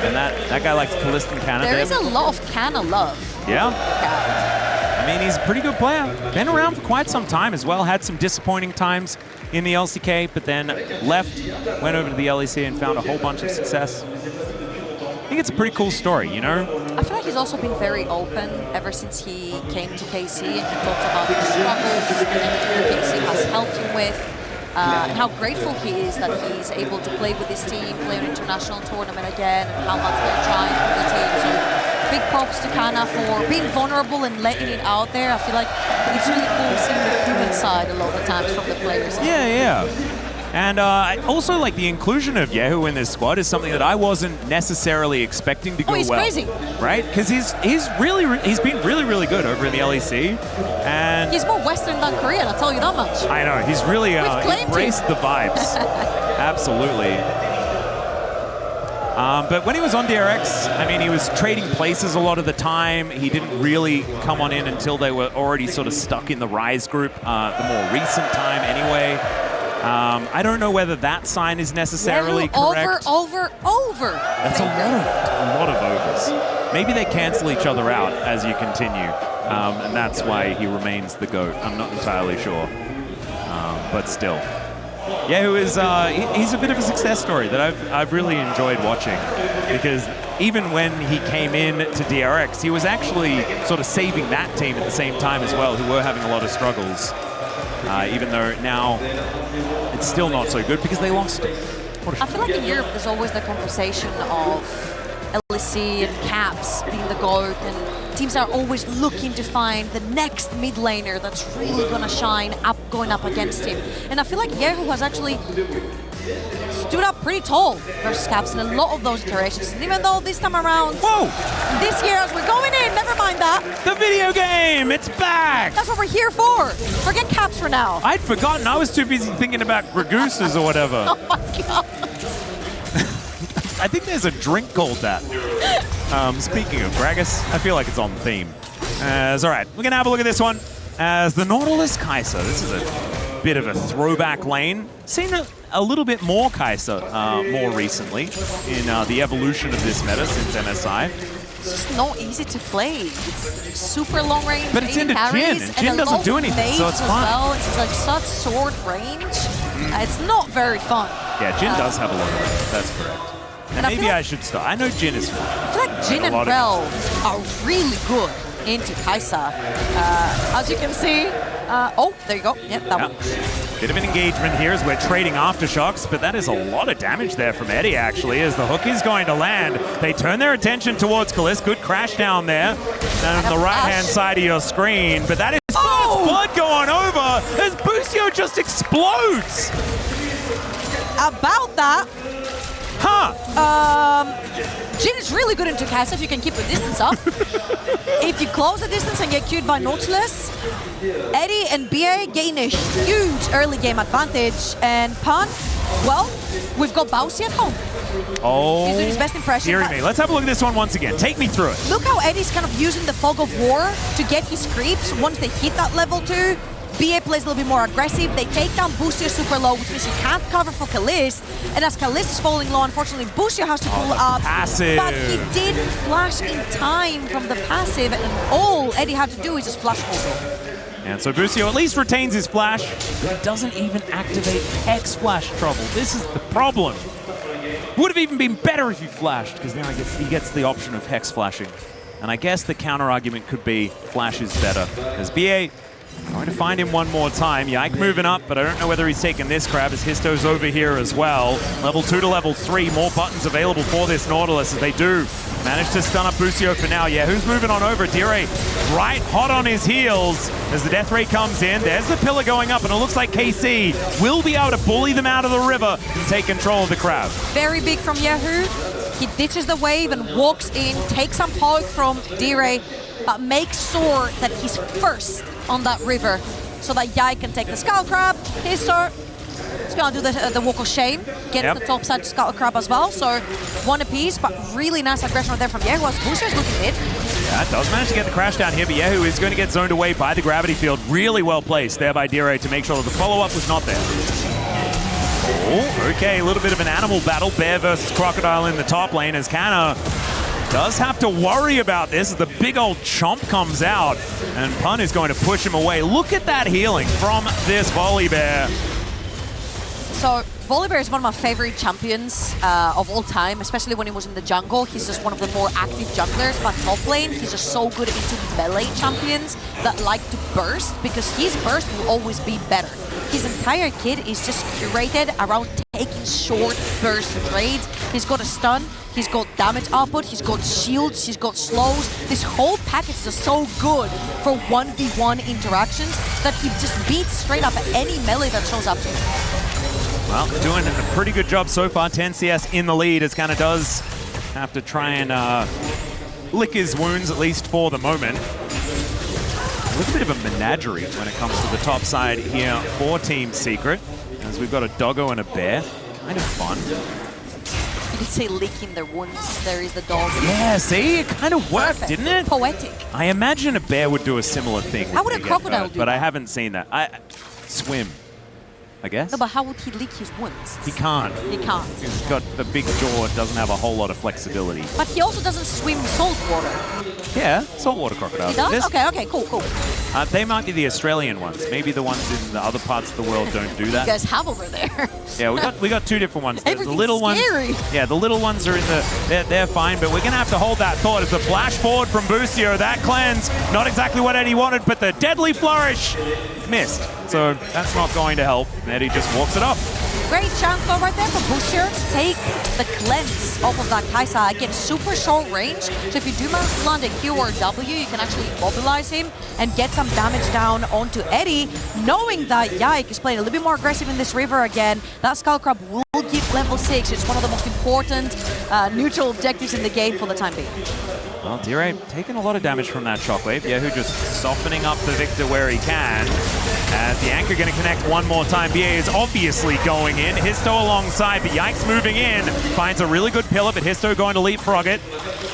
And that guy likes Kallistan Kana. There is a lot of Kana love. Yeah? I mean, he's a pretty good player. Been around for quite some time as well. Had some disappointing times in the LCK, but then left, went over to the LEC and found a whole bunch of success. I think it's a pretty cool story, you know? I feel like he's also been very open ever since he came to KC, and he talked about the struggles that KC has helped him with, and how grateful he is that he's able to play with his team, play an international tournament again, and how much they're trying for the team. So big props to Kana for being vulnerable and letting it out there. I feel like it's really cool seeing the human side a lot of the times from the players. Yeah. And also, like, the inclusion of Yehu in this squad is something that I wasn't necessarily expecting to go well. He's crazy. Right? Because he's been really good over in the LEC. And he's more Western than Korean, I'll tell you that much. I know. He's really embraced the vibes. Absolutely. But when he was on DRX, I mean, he was trading places a lot of the time. He didn't really come on in until they were already sort of stuck in the Rise group, the more recent time anyway. I don't know whether that sign is necessarily correct. Over. That's a lot of overs. Maybe they cancel each other out as you continue, and that's why he remains the GOAT. I'm not entirely sure, but still. Yehu is he's a bit of a success story that I've really enjoyed watching, because even when he came in to DRX, he was actually sort of saving that team at the same time as well, who were having a lot of struggles. Even though now it's still not so good because they lost. I feel like in Europe there's always the conversation of LEC and Caps being the GOAT, and teams are always looking to find the next mid laner that's really gonna shine up going up against him. And I feel like Yehu has actually stood up pretty tall versus Caps in a lot of those iterations. And even though this time around, this year as we're going in, never mind that. The video game, it's back! That's what we're here for. Forget Caps for now. I'd forgotten, I was too busy thinking about Gragooses or whatever. Oh my god. I think there's a drink called that. Speaking of Gragas, I feel like it's on theme. All right, we're gonna have a look at this one. As the Nautilus Kai'Sa, this is a bit of a throwback lane. Seen a little bit more Kai'Sa more recently in the evolution of this meta since MSI. It's just not easy to play. It's super long range. But it's into Jin, and Jin doesn't do anything, so it's fun. Well. It's like such short range. It's not very fun. Yeah, Jin does have a lot of range, that's correct. And maybe I should start. I know Jin is fun. I feel like Jin and Rel are really good into Kai'Sa. As you can see, oh, there you go. Yep, that one. Bit of an engagement here as we're trading aftershocks, but that is a lot of damage there from Eddie, actually, as the hook is going to land. They turn their attention towards Kalist. Good crash down there. And on the right-hand side of your screen, but that is blood going over as Busio just explodes. About that, huh? Jin is really good into Kai'Sa if you can keep the distance up. If you close the distance and get queued by Nautilus, Eddie and BA gain a huge early game advantage. And Pan, well, we've got Bowsy at home. Oh, he's doing his best impression. Hear me. Let's have a look at this one once again. Take me through it. Look how Eddie's kind of using the fog of war to get his creeps. Once they hit that level 2, BA plays a little bit more aggressive. They take down Busio super low, which means he can't cover for Kalist. And as Kalist is falling low, unfortunately, Busio has to pull up. Passive. But he didn't flash in time from the passive, and all Eddie had to do is just flash pull. And so Busio at least retains his flash, but he doesn't even activate Hex Flash trouble. This is the problem. Would have even been better if he flashed, because now he gets the option of Hex flashing. And I guess the counter argument could be Flash is better. As BA going to find him one more time. Yike moving up, but I don't know whether he's taking this grab as Histo's over here as well. Level 2 to level 3, more buttons available for this Nautilus as they do manage to stun up Busio for now. Yeah, who's moving on over? Dire right hot on his heels as the death ray comes in. There's the pillar going up, and it looks like KC will be able to bully them out of the river and take control of the crowd. Very big from Yehu. He ditches the wave and walks in, takes some poke from Dire, but makes sure that he's first on that river so that Yai can take the Skull Crab. Histo is going to do the Walk of Shame, gets the top side Skull Crab as well, so one apiece, but really nice aggression right there from Yehu as Busio's looking mid. Yeah, does manage to get the crash down here, but Yehu is going to get zoned away by the gravity field. Really well placed there by Dire to make sure that the follow-up was not there. Oh, okay, a little bit of an animal battle. Bear versus Crocodile in the top lane as Kana does have to worry about this as the big old chomp comes out, and Pun is going to push him away. Look at that healing from this Volibear. So Volibear is one of my favorite champions of all time, especially when he was in the jungle. He's just one of the more active junglers, but top lane, he's just so good into melee champions that like to burst, because his burst will always be better. His entire kit is just curated around taking short burst trades. He's got a stun, he's got damage output, he's got shields, he's got slows. This whole package is just so good for 1v1 interactions that he just beats straight up any melee that shows up to him. Well, doing a pretty good job so far. 10 CS in the lead as Kana does have to try and lick his wounds, at least for the moment. A little bit of a menagerie when it comes to the top side here for Team Secret, as we've got a doggo and a bear. Kind of fun. You could say licking their wounds. There is the dog. Yeah, see? It kind of worked, Perfect. didn't it? Poetic. I imagine a bear would do a similar thing. How would a crocodile do but that? I haven't seen that. Swim, I guess? No, but how would he lick his wounds? He can't. He can't. He's got the big jaw, doesn't have a whole lot of flexibility. But he also doesn't swim salt water. Yeah, saltwater crocodiles. He does? This- Okay, cool. They might be the Australian ones. Maybe the ones in the other parts of the world don't do You that. guys have over there. Yeah, we got two different ones. The Everything's little scary. ones. Yeah, the little ones are in the. They're fine, but we're gonna have to hold that thought as the flash forward from Busio. That cleanse, not exactly what Eddie wanted, but the deadly flourish missed. So that's not going to help. Eddie just walks it off. Great chance though right there for Busio to take the cleanse off of that Kaisa. Again, super short range. So if you do manage to land a Q or a W, you can actually mobilize him and get some damage down onto Eddie, knowing that Yike is playing a little bit more aggressive in this river again. That Skull Crab will give level 6. It's one of the most important neutral objectives in the game for the time being. Well, Dire taking a lot of damage from that shockwave. Yahoo just softening up the Victor where he can. As the anchor going to connect one more time. BA is obviously going in. Histo alongside, but Yike's moving in. Finds a really good pillar, but Histo going to leapfrog it.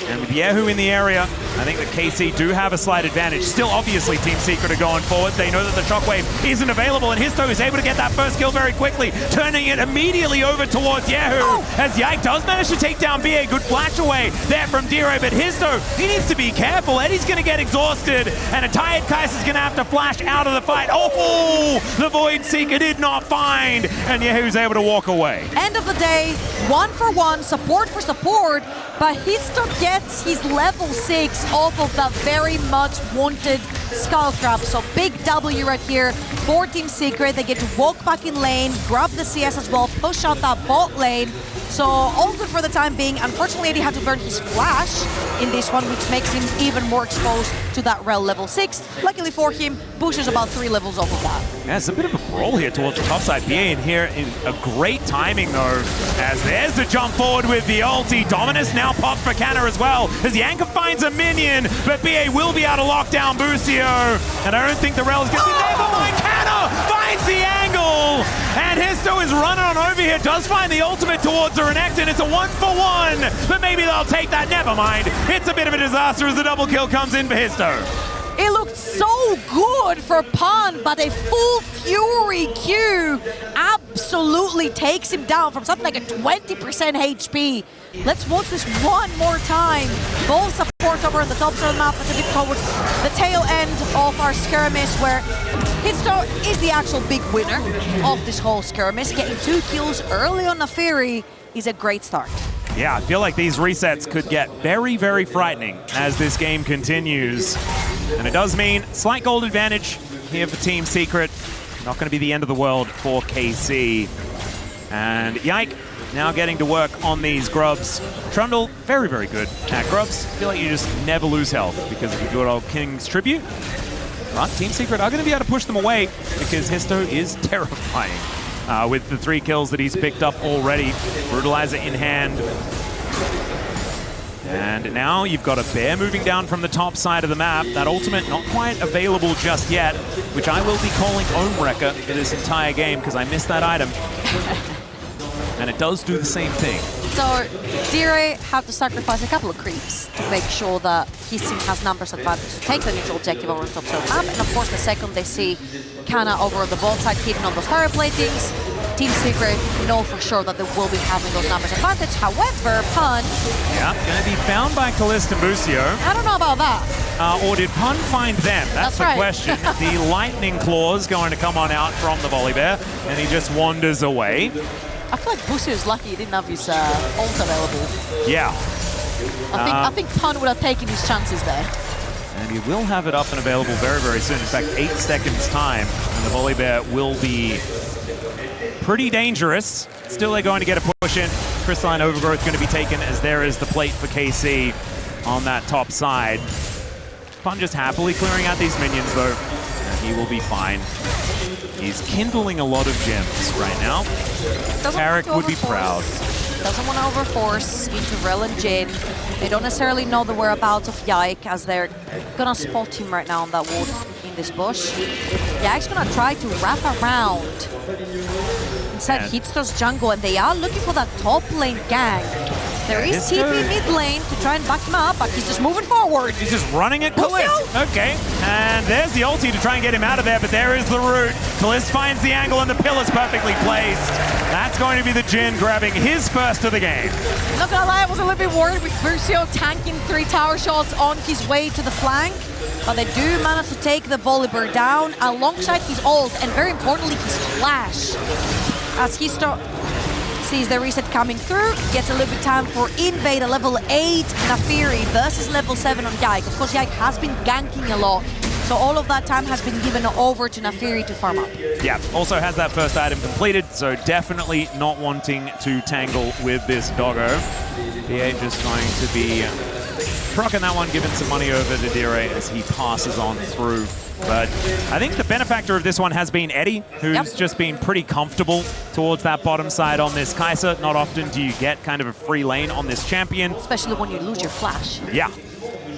And with Yahoo in the area, I think that KC do have a slight advantage. Still, obviously, Team Secret are going forward. They know that the shockwave isn't available, and Histo is able to get that first kill very quickly, turning it immediately over towards Yahoo. As Yike does manage to take down BA. Good flash away there from Dire, but Histo, he needs to be careful. Eddie's going to get exhausted, and a tired Kaiser's going to have to flash out of the fight. Oh, the Void Seeker did not find, and Yahoo's able to walk away. End of the day, 1 for 1, support for support, but Histo gets his level 6 off of that very much wanted Skull Crab. So big W right here for Team Secret. They get to walk back in lane, grab the CS as well, push out that bot lane. So all good for the time being. Unfortunately, Eddie had to burn his flash in this one, which makes him even more exposed to that rel level 6. Luckily for him, Bush is about 3 levels off of that. Yeah, it's a bit of a brawl here towards the top side. BA in here in a great timing though, as there's the jump forward with the ulti. Dominus now popped for Canna as well, as the anchor finds a minion, but BA will be able to lock down Busio. And I don't think the rel is going to be there, but my Canna finds the angle! And Histo is running on over here, does find the ultimate towards the Renekton. It's a 1-for-1, but maybe they'll take that. Never mind. It's a bit of a disaster as the double kill comes in for Histo. It looked so good for Pun, but a full Fury Q absolutely takes him down from something like a 20% HP. Let's watch this one more time. Both support over on the top side of the map, but a bit towards the tail end of our skirmish, where Histo is the actual big winner of this whole skirmish. Getting 2 kills early on the Fury is a great start. Yeah, I feel like these resets could get very, very frightening as this game continues. And it does mean slight gold advantage here for Team Secret. Not going to be the end of the world for KC. And Yike now getting to work on these grubs. Trundle, very, very good at grubs. I feel like you just never lose health because of the good old King's Tribute. But Team Secret are going to be able to push them away because Histo is terrifying. With the 3 kills that he's picked up already. Brutalizer in hand. And now you've got a bear moving down from the top side of the map. That ultimate not quite available just yet, which I will be calling Ohmwrecker for this entire game because I missed that item. And it does do the same thing. So Dire have to sacrifice a couple of creeps to make sure that his team has numbers advantage to take the neutral objective over the top side of the map. And of course, the second they see Canna over on the bot side hidden on those fire platings, Team Secret know for sure that they will be having those numbers advantage. However, Pun... Yeah, going to be found by Kalista and Busio. I don't know about that. Or did Pun find them? That's the right. question. The Lightning Claw's going to come on out from the Volley Bear, and he just wanders away. I feel like Busio is lucky he didn't have his ult available. Yeah. I think Pun would have taken his chances there. And he will have it up and available very, very soon. In fact, 8 seconds time, and the Volley Bear will be pretty dangerous. Still, they're going to get a push in. Crystalline Overgrowth going to be taken as there is the plate for KC on that top side. Pun just happily clearing out these minions, though, and he will be fine. He's kindling a lot of gems right now. Tarek would be proud. Doesn't want to overforce into Rel and Jin. They don't necessarily know the whereabouts of Yike, as they're gonna spot him right now on that wall in this bush. Yike's gonna try to wrap around instead hits those jungle, and they are looking for that top lane gank. There is TP mid lane to try and back him up, but he's just moving forward. He's just running at Kalist. Okay, and there's the ulti to try and get him out of there, but there is the root. Kalist finds the angle, and the pillar's perfectly placed. That's going to be the Jin grabbing his first of the game. Not gonna lie, I was a little bit worried with Versailles tanking 3 tower shots on his way to the flank, but they do manage to take the Volibear down alongside his ult, and very importantly, his flash. As he sees the reset coming through, gets a little bit time for invade, a level 8 Naafiri versus level 7 on Yike. Of course, Yike has been ganking a lot, so all of that time has been given over to Naafiri to farm up. Yeah, also has that first item completed, so definitely not wanting to tangle with this doggo. VA just going to be trucking that one, giving some money over to Dire as he passes on through. But I think the benefactor of this one has been Eddie, who's just been pretty comfortable towards that bottom side on this Kai'Sa. Not often do you get kind of a free lane on this champion. Especially when you lose your flash. Yeah.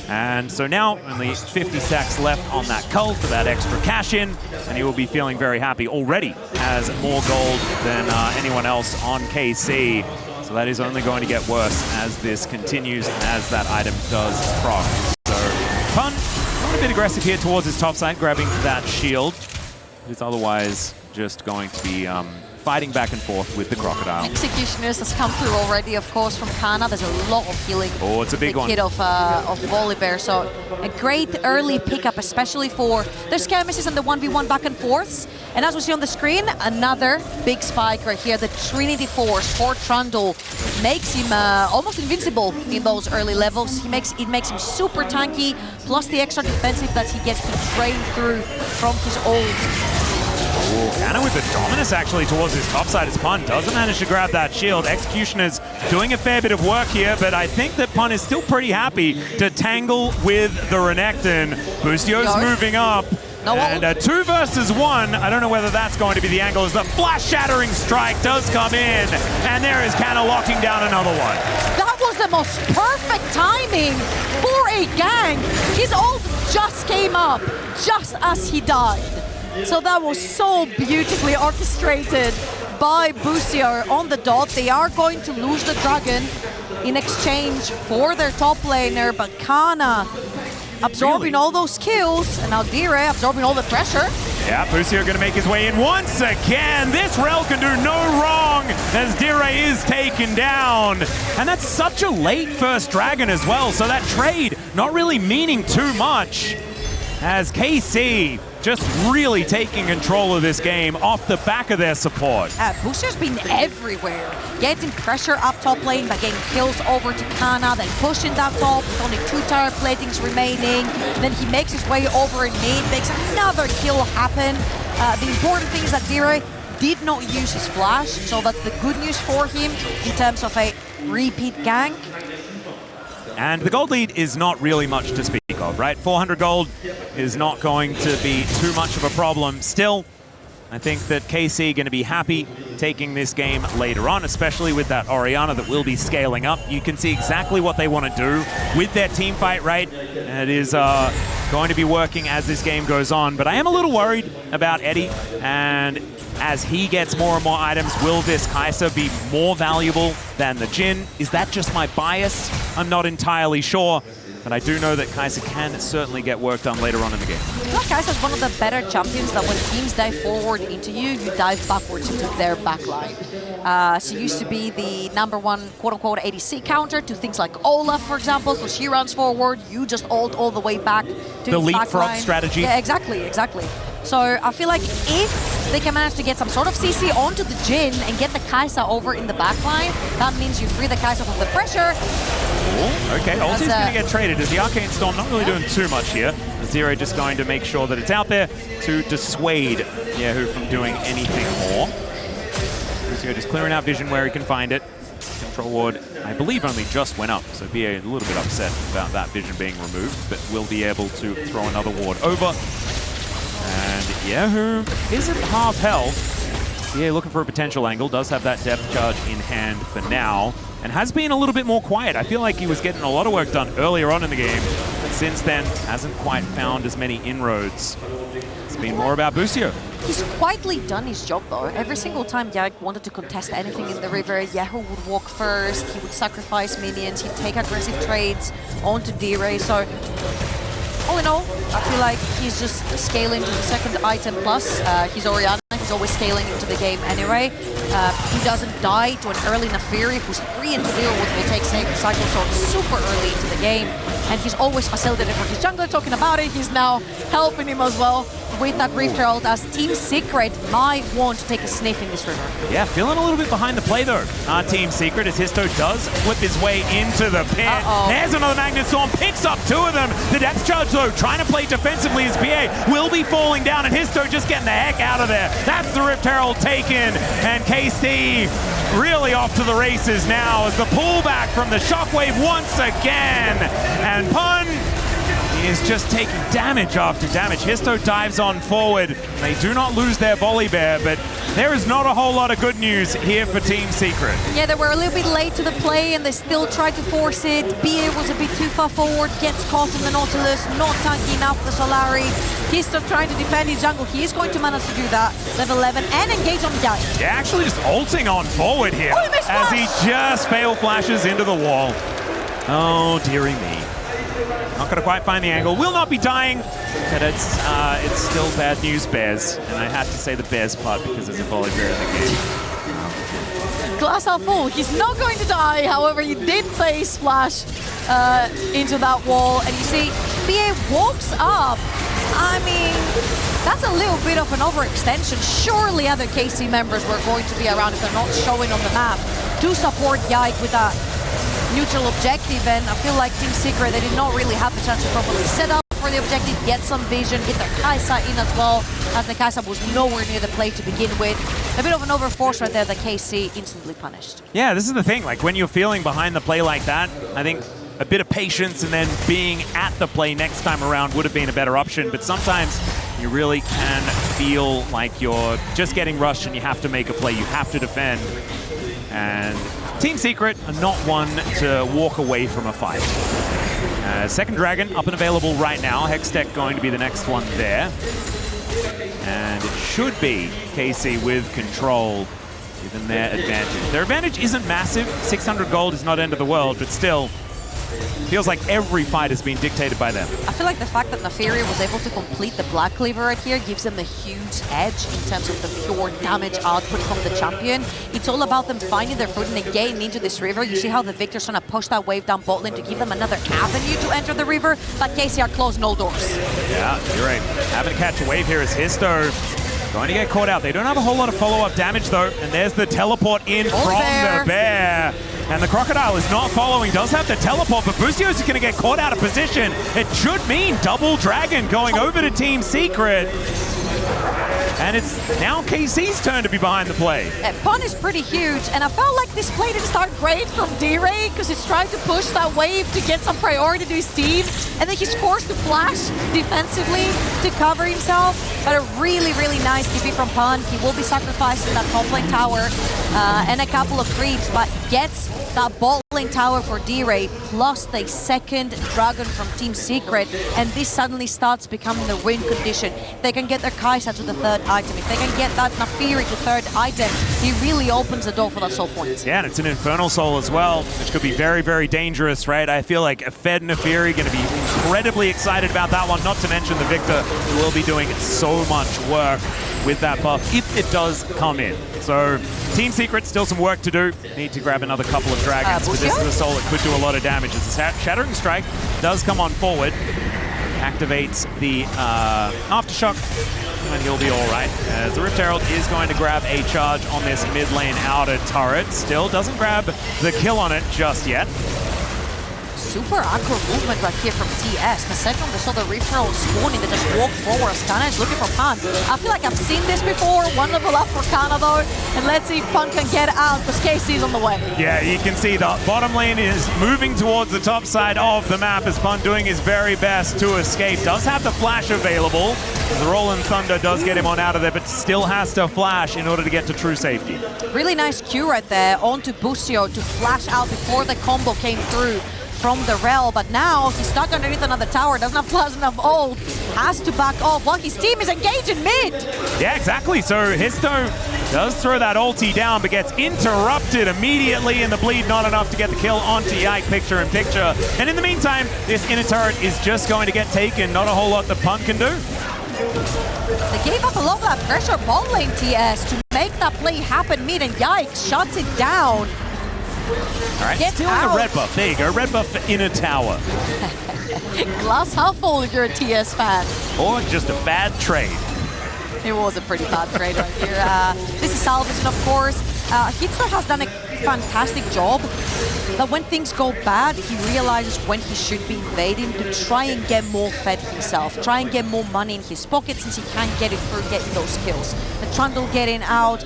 And so now only 50 stacks left on that cull for that extra cash in, and he will be feeling very happy. Already has more gold than anyone else on KC. So that is only going to get worse as this continues and as that item does proc. So Pun, a bit aggressive here towards his top side, grabbing that shield. It's otherwise just going to be fighting back and forth with the Crocodile. Executioners has come through already, of course, from Kana. There's a lot of healing. Oh, it's a big one. The kid of Volibear. So a great early pickup, especially for the skirmishes and the 1v1 back and forths. And as we see on the screen, another big spike right here. The Trinity Force for Trundle makes him almost invincible in those early levels. It makes him super tanky, plus the extra defensive that he gets to drain through from his ult. Kana with the dominance actually towards his top side as Pun doesn't manage to grab that shield. Executioner's doing a fair bit of work here, but I think that Pun is still pretty happy to tangle with the Renekton. Boostio's moving up. And 2 versus 1. I don't know whether that's going to be the angle as the flash-shattering strike does come in. And there is Kana locking down another one. That was the most perfect timing for a gank. His ult just came up just as he died. So that was so beautifully orchestrated by Boostio on the dot. They are going to lose the dragon in exchange for their top laner, but Kana absorbing all those kills, and now Dire absorbing all the pressure. Yeah, Boostio going to make his way in once again. This Rel can do no wrong as Dire is taken down. And that's such a late first dragon as well, so that trade not really meaning too much as KC just really taking control of this game off the back of their support. Boostio's been everywhere, getting pressure up top lane by getting kills over to Kana, then pushing that top with only 2 tower platings remaining. Then he makes his way over in mid, makes another kill happen. The important thing is that Dire did not use his flash, so that's the good news for him in terms of a repeat gank. And the gold lead is not really much to speak of, right? 400 gold is not going to be too much of a problem. Still, I think that KC going to be happy taking this game later on, especially with that Orianna that will be scaling up. You can see exactly what they want to do with their team fight, right? And it is going to be working as this game goes on. But I am a little worried about Eddie, and as he gets more and more items, will this Kai'Sa be more valuable than the Jin? Is that just my bias? I'm not entirely sure. But I do know that Kai'Sa can certainly get work done later on in the game. I feel like Kai'Sa is one of the better champions that when teams dive forward into you, you dive backwards into their backline. She used to be the #1 quote-unquote ADC counter to things like Olaf, for example, because she runs forward, you just ult all the way back to the leapfrog strategy. Yeah, exactly. So I feel like if they can manage to get some sort of CC onto the Jin and get the Kai'Sa over in the backline, that means you free the Kai'Sa from the pressure. Ooh, okay, ulti's going to get traded as the Arcane Storm not really doing too much here. Zero just going to make sure that it's out there to dissuade Yehu from doing anything more. Zero just clearing out vision where he can find it. Control ward, I believe, only just went up, so BA a little bit upset about that vision being removed, but will be able to throw another ward over. And Yehu isn't half health. Yeah, looking for a potential angle, does have that depth charge in hand for now, and has been a little bit more quiet. I feel like he was getting a lot of work done earlier on in the game, but since then hasn't quite found as many inroads. It's been more about Boostio. He's quietly done his job though. Every single time Yag wanted to contest anything in the river, Yahoo would walk first, he would sacrifice minions, he'd take aggressive trades onto D-Ray. So all in all, I feel like he's just scaling to the second item plus. He's Orianna, he's always scaling into the game anyway. He doesn't die to an early Nafiri who's 3-0 will take Cycle Sword super early into the game. And he's always facilitated for his jungler. Talking about it, he's now helping him as well with that Rift Herald, as Team Secret might want to take a sniff in this river. Yeah, feeling a little bit behind the play though. Team Secret, as Histo does flip his way into the pit. There's another Magnet Storm, picks up 2 of them. The depth charge though, trying to play defensively as BA will be falling down, and Histo just getting the heck out of there. That's the Rift Herald taken, and KC really off to the races now as the pullback from the Shockwave once again. And Pun is just taking damage after damage. Histo dives on forward. They do not lose their volley bear, but there is not a whole lot of good news here for Team Secret. Yeah, they were a little bit late to the play and they still tried to force it. BA was a bit too far forward, gets caught in the Nautilus, not tanky enough the Solari. Histo trying to defend his jungle. He is going to manage to do that. Level 11 and engage on Yai. Yeah, actually just ulting on forward here as he just fail flashes into the wall. Oh, dearie me. Not going to quite find the angle. Will not be dying, but it's still bad news, Bears. And I had to say the Bears part because there's a volley bear in the game. Glass half full. He's not going to die. However, he did face splash into that wall. And you see, BA walks up. I mean, that's a little bit of an overextension. Surely other KC members were going to be around if they're not showing on the map to support Yike with that neutral objective, and I feel like Team Secret, they did not really have the chance to properly set up for the objective, get some vision, get their Kai'Sa in as well, as the Kai'Sa was nowhere near the play to begin with. A bit of an overforce right there that KC instantly punished. Yeah, this is the thing, like when you're feeling behind the play like that, I think a bit of patience and then being at the play next time around would have been a better option, but sometimes you really can feel like you're just getting rushed and you have to make a play, you have to defend. And Team Secret are not one to walk away from a fight. Second Dragon up and available right now. Hextech going to be the next one there. And it should be KC with control, given their advantage. Their advantage isn't massive. 600 gold is not end of the world, but still, feels like every fight has been dictated by them. I feel like the fact that Nafiri was able to complete the Black Cleaver right here gives them a huge edge in terms of the pure damage output from the champion. It's all about them finding their footing and getting into this river. You see how the Victor's trying to push that wave down bot lane to give them another avenue to enter the river, but KC are closing all doors. Yeah, you're right. Having to catch a wave here is Histo. Going to get caught out. They don't have a whole lot of follow-up damage though, and there's the teleport in from the bear. And the Crocodile is not following, does have to teleport, but Busio's going to get caught out of position. It should mean double Dragon going over to Team Secret. And it's now KC's turn to be behind the play. Pun is pretty huge, and I felt like this play didn't start great from D-Ray because he's trying to push that wave to get some priority to his team, and then he's forced to flash defensively to cover himself. But a really, really nice TP from Pun. He will be sacrificing that top lane tower and a couple of creeps, but gets that bot lane tower for D-Ray, plus the second Dragon from Team Secret, and this suddenly starts becoming the win condition. They can get their Kai'Sa to the third item. If they can get that Nafiri to third item, he really opens the door for that soul point. Yeah, and it's an Infernal Soul as well, which could be very, very dangerous, right? I feel like a fed Nafiri going to be incredibly excited about that one, not to mention the Victor will be doing so much work with that buff if it does come in. So Team Secret, still some work to do. Need to grab another couple of dragons, but this is a soul that could do a lot of damage. As the Shattering Strike does come on forward, activates the Aftershock, and he'll be all right. As the Rift Herald is going to grab a charge on this mid lane outer turret. Still doesn't grab the kill on it just yet. Super aggro movement right here from TS. The second they saw the Rift Herald spawning, they just walked forward. Kana is looking for Pan. I feel like I've seen this before. One level up for Kana though. And let's see if Pan can get out because KC's on the way. Yeah, you can see the bottom lane is moving towards the top side of the map as Pan doing his very best to escape. Does have the flash available. The Rolling Thunder does get him on out of there, but still has to flash in order to get to true safety. Really nice Q right there onto Busio to flash out before the combo came through from the rail, but now he's stuck underneath another tower, doesn't have flash enough ult, has to back off while his team is engaged in mid. Yeah, exactly. So Histo does throw that ulti down, but gets interrupted immediately, and the bleed not enough to get the kill onto Yike picture in picture. And in the meantime, this inner turret is just going to get taken. Not a whole lot the Pun can do. They gave up a lot of that pressure bot lane, TS, to make that play happen mid, and Yike shuts it down. All right, stealing a red buff. There you go, red buff for inner tower. Glass half full if you're a TS fan. Or just a bad trade. It was a pretty bad trade right here. This is Salvation, of course. Hitler has done a fantastic job, but when things go bad, he realizes when he should be invading to try and get more fed himself, try and get more money in his pocket since he can't get it through getting those kills. The Trundle getting out,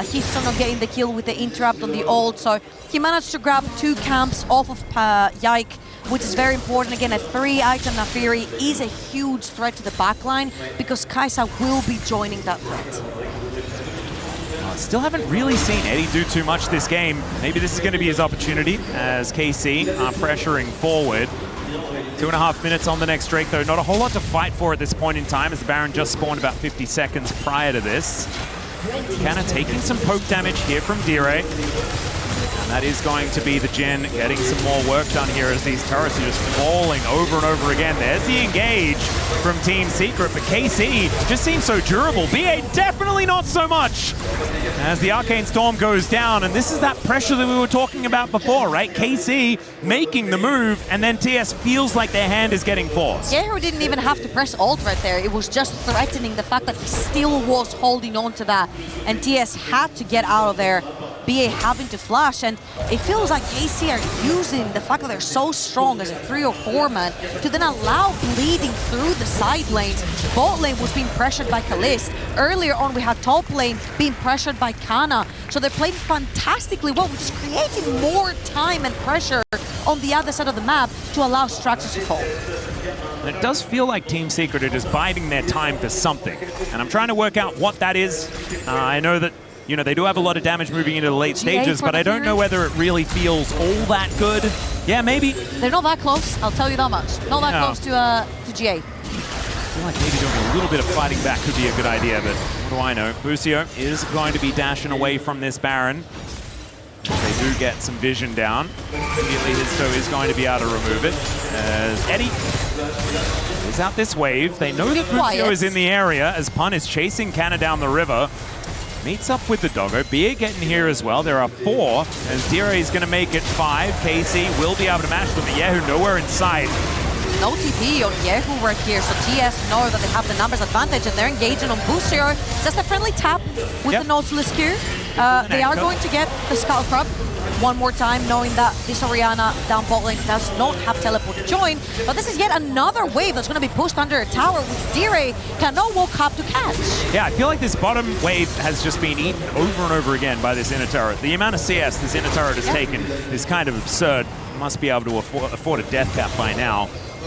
he's not getting the kill with the interrupt on the ult, so he managed to grab 2 camps off of Yike, which is very important. Again, a 3-item Nafiri is a huge threat to the backline because Kai'Sa will be joining that threat. Still haven't really seen Eddie do too much this game. Maybe this is going to be his opportunity as KC are pressuring forward. 2.5 minutes on the next Drake, though. Not a whole lot to fight for at this point in time, as the Baron just spawned about 50 seconds prior to this. Kana taking some poke damage here from Dire. And that is going to be the Gen getting some more work done here as these turrets are just falling over and over again. There's the engage from Team Secret, but KC just seems so durable. BA definitely not so much as the Arcane Storm goes down, and this is that pressure that we were talking about before, right? KC making the move, and then TS feels like their hand is getting forced. Yehu didn't even have to press ult right there. It was just threatening the fact that he still was holding on to that, and TS had to get out of there. BA having to flash, and it feels like KC are using the fact that they're so strong as a 3 or 4 man to then allow bleeding through the side lanes. Bot lane was being pressured by Kalist. Earlier on we had top lane being pressured by Kana. So they're playing fantastically well, which is creating more time and pressure on the other side of the map to allow Straxus to fall. It does feel like Team Secret are just biding their time for something, and I'm trying to work out what that is. I know that they do have a lot of damage moving into the late stages, but I don't know whether it really feels all that good. Yeah, maybe. They're not that close, I'll tell you that much. Not that close to GA. I feel like maybe doing a little bit of fighting back could be a good idea, but what do I know? Busio is going to be dashing away from this Baron. They do get some vision down. Immediately Histo is going to be able to remove it. As Eddie is out this wave. They know that Busio is in the area as Pun is chasing Kana down the river. Meets up with the Doggo. BA getting here as well. There are 4, as Dire is going to make it 5. KC will be able to match them, but Yehu nowhere in sight. No TP on Yehu right here, so TS know that they have the numbers advantage, and they're engaging on Busio. Just a friendly tap with the Nautilus Q. They are going to get the Skull Crab one more time, knowing that this Orianna down bot lane does not have teleport to join. But this is yet another wave that's going to be pushed under a tower, which Dire cannot walk up to catch. Yeah, I feel like this bottom wave has just been eaten over and over again by this inner turret. The amount of CS this inner turret has taken is kind of absurd. Must be able to afford a death cap by now,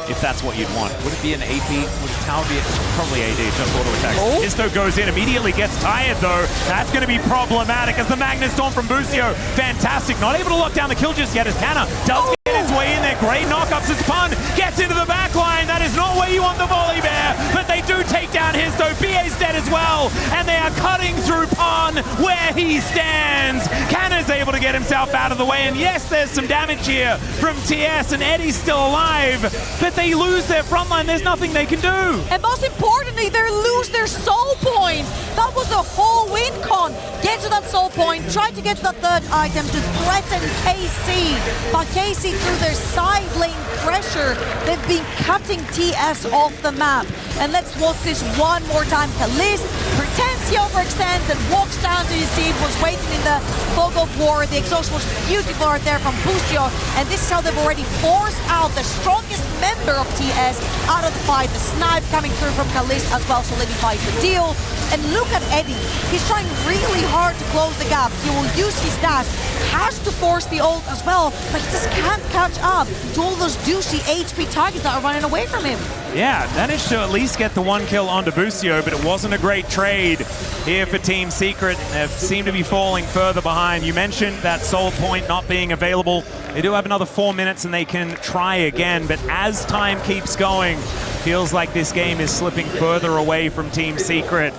if that's what you'd want. Would it be an AP? Would the tower be probably AD, just auto attacks? Histo goes in, immediately gets tired though. That's going to be problematic as the Magnus Storm from Busio. Fantastic, not able to lock down the kill just yet as Kana does get his way in there. Great knockups as Pun gets into the back line. That is not where you want the volley bear, but they do take down Histo. BA's dead as well, and they are cutting through Pun where he stands. Kana's able to get himself out of the way, and yes, there's some damage here from TS, and Eddie's still alive, but they lose their front line. There's nothing they can do. And most importantly, they lose their soul point. That was the whole win con. Get to that soul point, try to get to that 3rd item to threaten KC. But KC, through their side lane pressure, they've been cutting TS off the map. And let's watch this one more time. Kalist pretends he overextends and walks down to his team, was waiting in the fog of war. The exhaust was beautiful right there from Busio. And this is how they've already forced out the strongest member of TS out of the fight. The snipe coming through from Kalist as well, solidifies the deal. And look at Eddie. He's trying really hard to close the gap. He will use his dash, has to force the ult as well, but he just can't catch up to all those juicy HP targets that are running away from him. Yeah, managed to at least get the 1 kill onto Busio, but it wasn't a great trade here for Team Secret. They seem to be falling further behind. You mentioned that soul point not being available. They do have another 4 minutes and they can try again, but as time keeps going, feels like this game is slipping further away from Team Secret.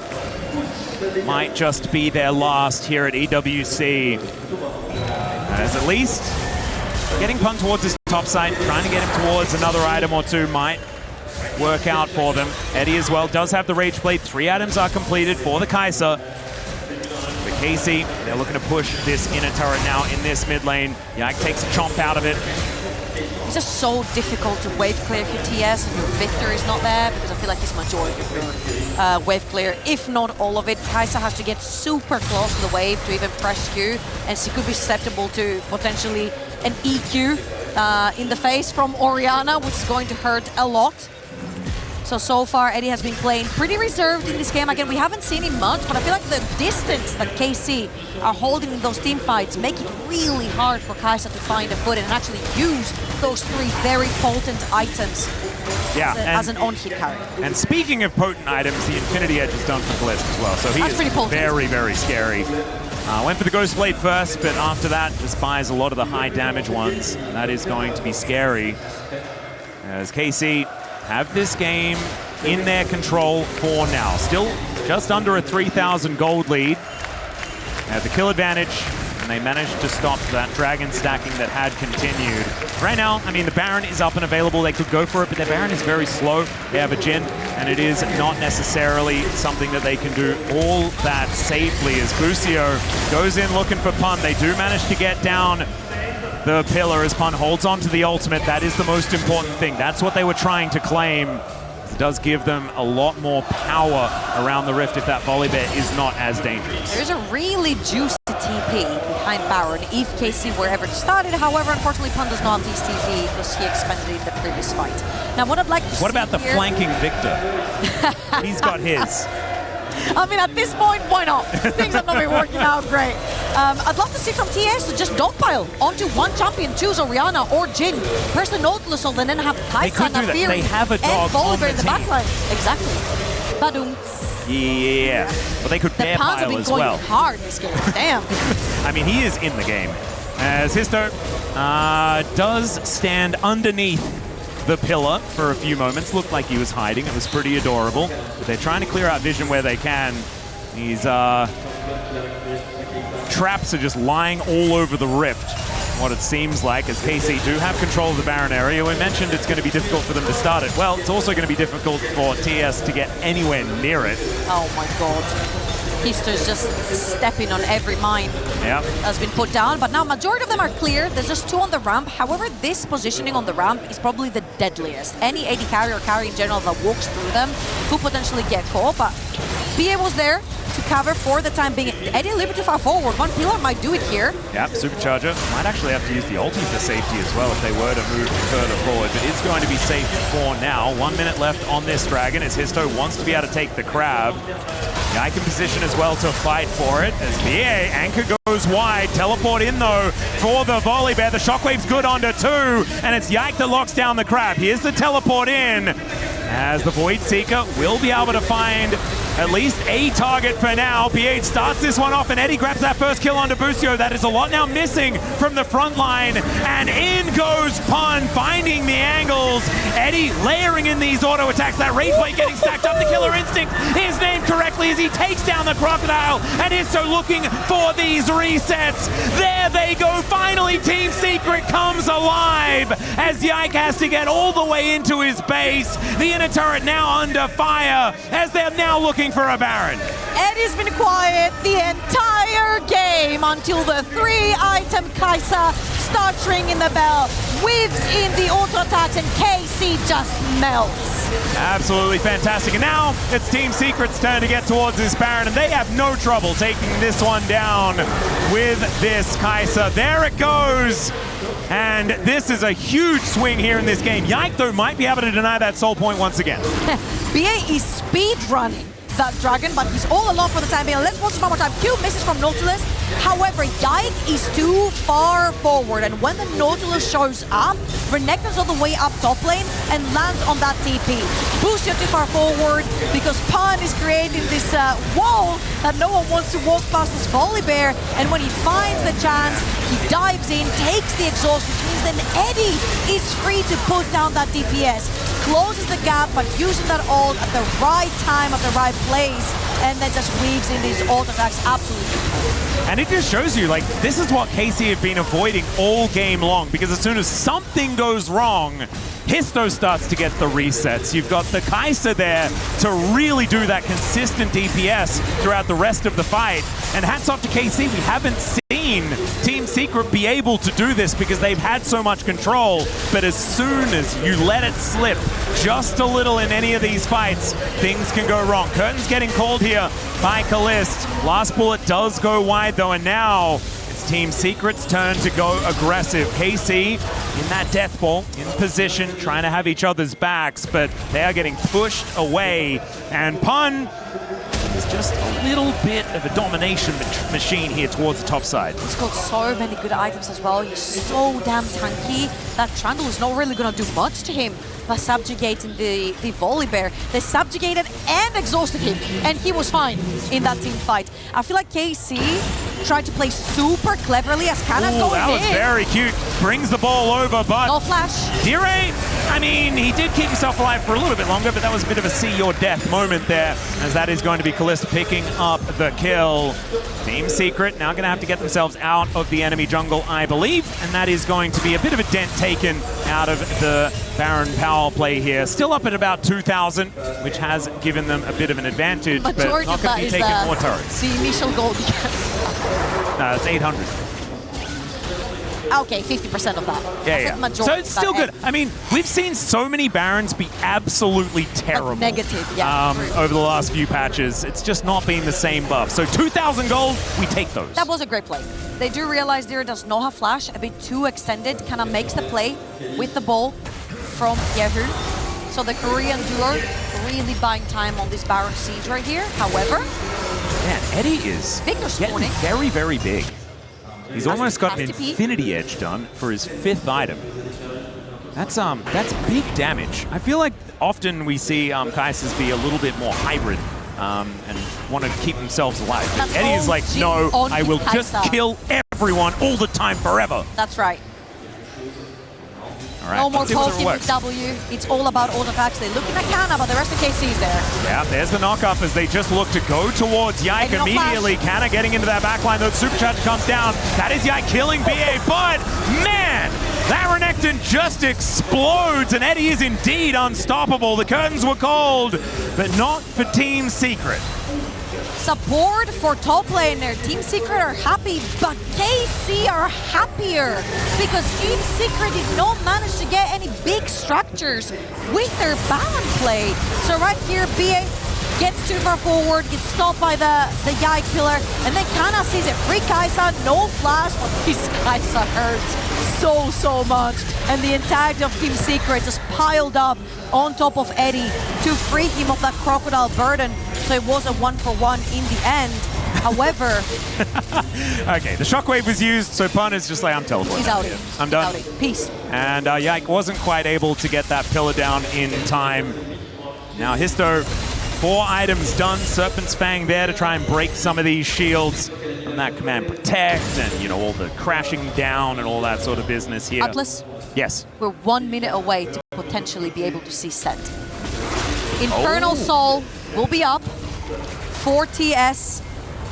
Might just be their last here at EWC. As at least getting Pun towards his top side, trying to get him towards another item or two might work out for them. Eddie as well does have the Rage Blade. 3 items are completed for the Kai'Sa. For KC, they're looking to push this inner turret now in this mid lane. Yike takes a chomp out of it. It's just so difficult to wave clear if your TS and your Victor is not there, because I feel like it's majority of your wave clear, if not all of it. Kai'Sa has to get super close to the wave to even press Q, and she could be susceptible to potentially an EQ in the face from Orianna, which is going to hurt a lot. So far, Eddie has been playing pretty reserved in this game. Again, we haven't seen him much, but I feel like the distance that KC are holding in those team fights make it really hard for Kai'Sa to find a foot and actually use those 3 very potent items as an on-hit carry. And speaking of potent items, the Infinity Edge is done for Blitz as well, so he is very, very scary. Went for the Ghost Blade first, but after that, just buys a lot of the high damage ones. That is going to be scary. As KC have this game in their control for now. Still just under a 3,000 gold lead. They have the kill advantage, and they managed to stop that dragon stacking that had continued. Right now, I mean, the Baron is up and available. They could go for it, but their Baron is very slow. They have a Jhin, and it is not necessarily something that they can do all that safely as Busio goes in looking for Pun. They do manage to get down the pillar as Pun holds on to the ultimate. That is the most important thing. That's what they were trying to claim. It does give them a lot more power around the rift if that volley bear is not as dangerous. There's a really juicy TP behind Baron if KC were ever started. However, unfortunately, Pun does not have his TP because he expended it in the previous fight. Now, what I'd like to see What about the flanking Victor? He's got his. I mean, at this point, why not? Things have not been working out great. I'd love to see from TS to just dogpile onto one champion, choose Orianna or Jhin, press the Nautilus and then have Kai'Sa, Nafiri, they have a dog and Volibear in the team. backline. Exactly. Badum. Yeah, but they could bear Pounds have pile been as going well. hard this game. Damn. I mean, he is in the game. As Histo does stand underneath the pillar for a few moments. Looked like he was hiding. It was pretty adorable. But they're trying to clear out vision where they can. These traps are just lying all over the rift. What it seems like, as KC do have control of the Baron area. We mentioned it's going to be difficult for them to start it. Well, it's also going to be difficult for TS to get anywhere near it. Oh my god. Histo's just stepping on every mine that's been put down, but now majority of them are clear. There's just 2 on the ramp. However, this positioning on the ramp is probably the deadliest. Any AD carry or carry in general that walks through them could potentially get caught, but BA was there to cover for the time being. Eddie a little bit too far forward. One pillar might do it here. Yep, Supercharger might actually have to use the ulti for safety as well if they were to move further forward, but it's going to be safe for now. 1 minute left on this dragon as Histo wants to be able to take the crab. Yike in position as well to fight for it as BA anchor goes wide. Teleport in though for the volley bear. The shockwave's good onto 2, and it's Yike that locks down the crab. Here's the teleport in as the Void Seeker will be able to find at least a target for now. PH starts this one off, and Eddie grabs that first kill onto Busio. That is a lot now missing from the front line, and in goes Pun, finding the angles. Eddie layering in these auto attacks. That Rage Blade getting stacked up. The Killer Instinct is named correctly as he takes down the Crocodile, and is so looking for these resets. There they go. Finally, Team Secret comes alive as Yike has to get all the way into his base. The inner turret now under fire as they're now looking for a Baron. Eddie's been quiet the entire game until the 3-item Kai'Sa starts ringing the bell, weaves in the auto attacks, and KC just melts. Absolutely fantastic. And now it's Team Secret's turn to get towards this Baron, and they have no trouble taking this one down with this Kai'Sa. There it goes. And this is a huge swing here in this game. Yike, though, might be able to deny that soul point once again. BA is speed running that dragon, but he's all alone for the time being. Let's watch one more time. Q misses from Nautilus. However, Yike is too far forward, and when the Nautilus shows up, Renekton's all the way up top lane and lands on that TP. Boostio too far forward because Pun is creating this wall that no one wants to walk past this Volibear, and when he finds the chance, he dives in, takes the exhaust, which means then Eddie is free to put down that DPS, closes the gap, but using that ult at the right time, at the right place, and then just weaves in these ult attacks absolutely. And it just shows you, like, this is what KC have been avoiding all game long, because as soon as something goes wrong, Histo starts to get the resets. You've got the Kai'Sa there to really do that consistent DPS throughout the rest of the fight. And hats off to KC, we haven't seen Team Secret be able to do this because they've had so much control. But as soon as you let it slip just a little in any of these fights, things can go wrong. Curtain's getting called here by Kalist. Last bullet does go wide though, and now it's Team Secret's turn to go aggressive. KC in that death ball, in position, trying to have each other's backs, but they are getting pushed away. And Pun is just a little bit of a domination machine here towards the top side. He's got so many good items as well. He's so damn tanky that Trundle is not really going to do much to him by subjugating the Volibear. They subjugated and exhausted him, and he was fine in that team fight. I feel like KC tried to play super cleverly as Kana's going in. That was very cute. Brings the ball over, but no flash. Dire, I mean, he did keep himself alive for a little bit longer, but that was a bit of a see your death moment there, as that is going to be Kalista picking up the kill. Team Secret now going to have to get themselves out of the enemy jungle, I believe, and that is going to be a bit of a dent taken out of the Baron power play here. Still up at about 2,000, which has given them a bit of an advantage, but not going to be taking more turrets. The initial goal. No, it's 800. Okay, 50% of that. Yeah. So it's still good. I mean, we've seen so many Barons be absolutely terrible. Like negative, yeah. Over the last few patches. It's just not been the same buff. So 2,000 gold, we take those. That was a great play. They do realize Dire does not have flash, a bit too extended, kind of makes the play with the ball from Yehu. So the Korean duo really buying time on this Baron siege right here. However, man, Eddie is getting very, very big. He's almost got an Infinity Edge done for his 5th item. That's big damage. I feel like often we see Kai'Sas be a little bit more hybrid and want to keep themselves alive. But Eddie is like, no, I will just kill everyone all the time forever. That's right. All right, no more talking with W. It's all about ult attacks. They're looking at Kana, but the rest of KC is there. Yeah, there's the knock-up as they just look to go towards Yike immediately. Kana getting into that backline, though Supercharge comes down. That is Yike killing BA, but man, that Renekton just explodes, and Eddie is indeed unstoppable. The curtains were called, but not for Team Secret. Support for top laner. Team Secret are happy, but KC are happier because Team Secret did not manage to get any big structures with their Baron play. So right here, BA gets too far forward, gets stopped by the Yike killer, and then Kana sees it. Free Kai'Sa, no flash, but this Kai'Sa hurts so much. And the entirety of Team Secret just piled up on top of Eddie to free him of that crocodile burden. So it was a 1-for-1 in the end. However... okay, the shockwave was used, so Pun is just like, I'm teleporting. He's out here. I'm done. Peace. And Yike wasn't quite able to get that pillar down in time. Now Histo, 4 items done. Serpent's Fang there to try and break some of these shields. And that command protect and, you know, all the crashing down and all that sort of business here. Atlas? Yes. We're 1 minute away to potentially be able to see Set. Infernal Soul will be up. 4 TS.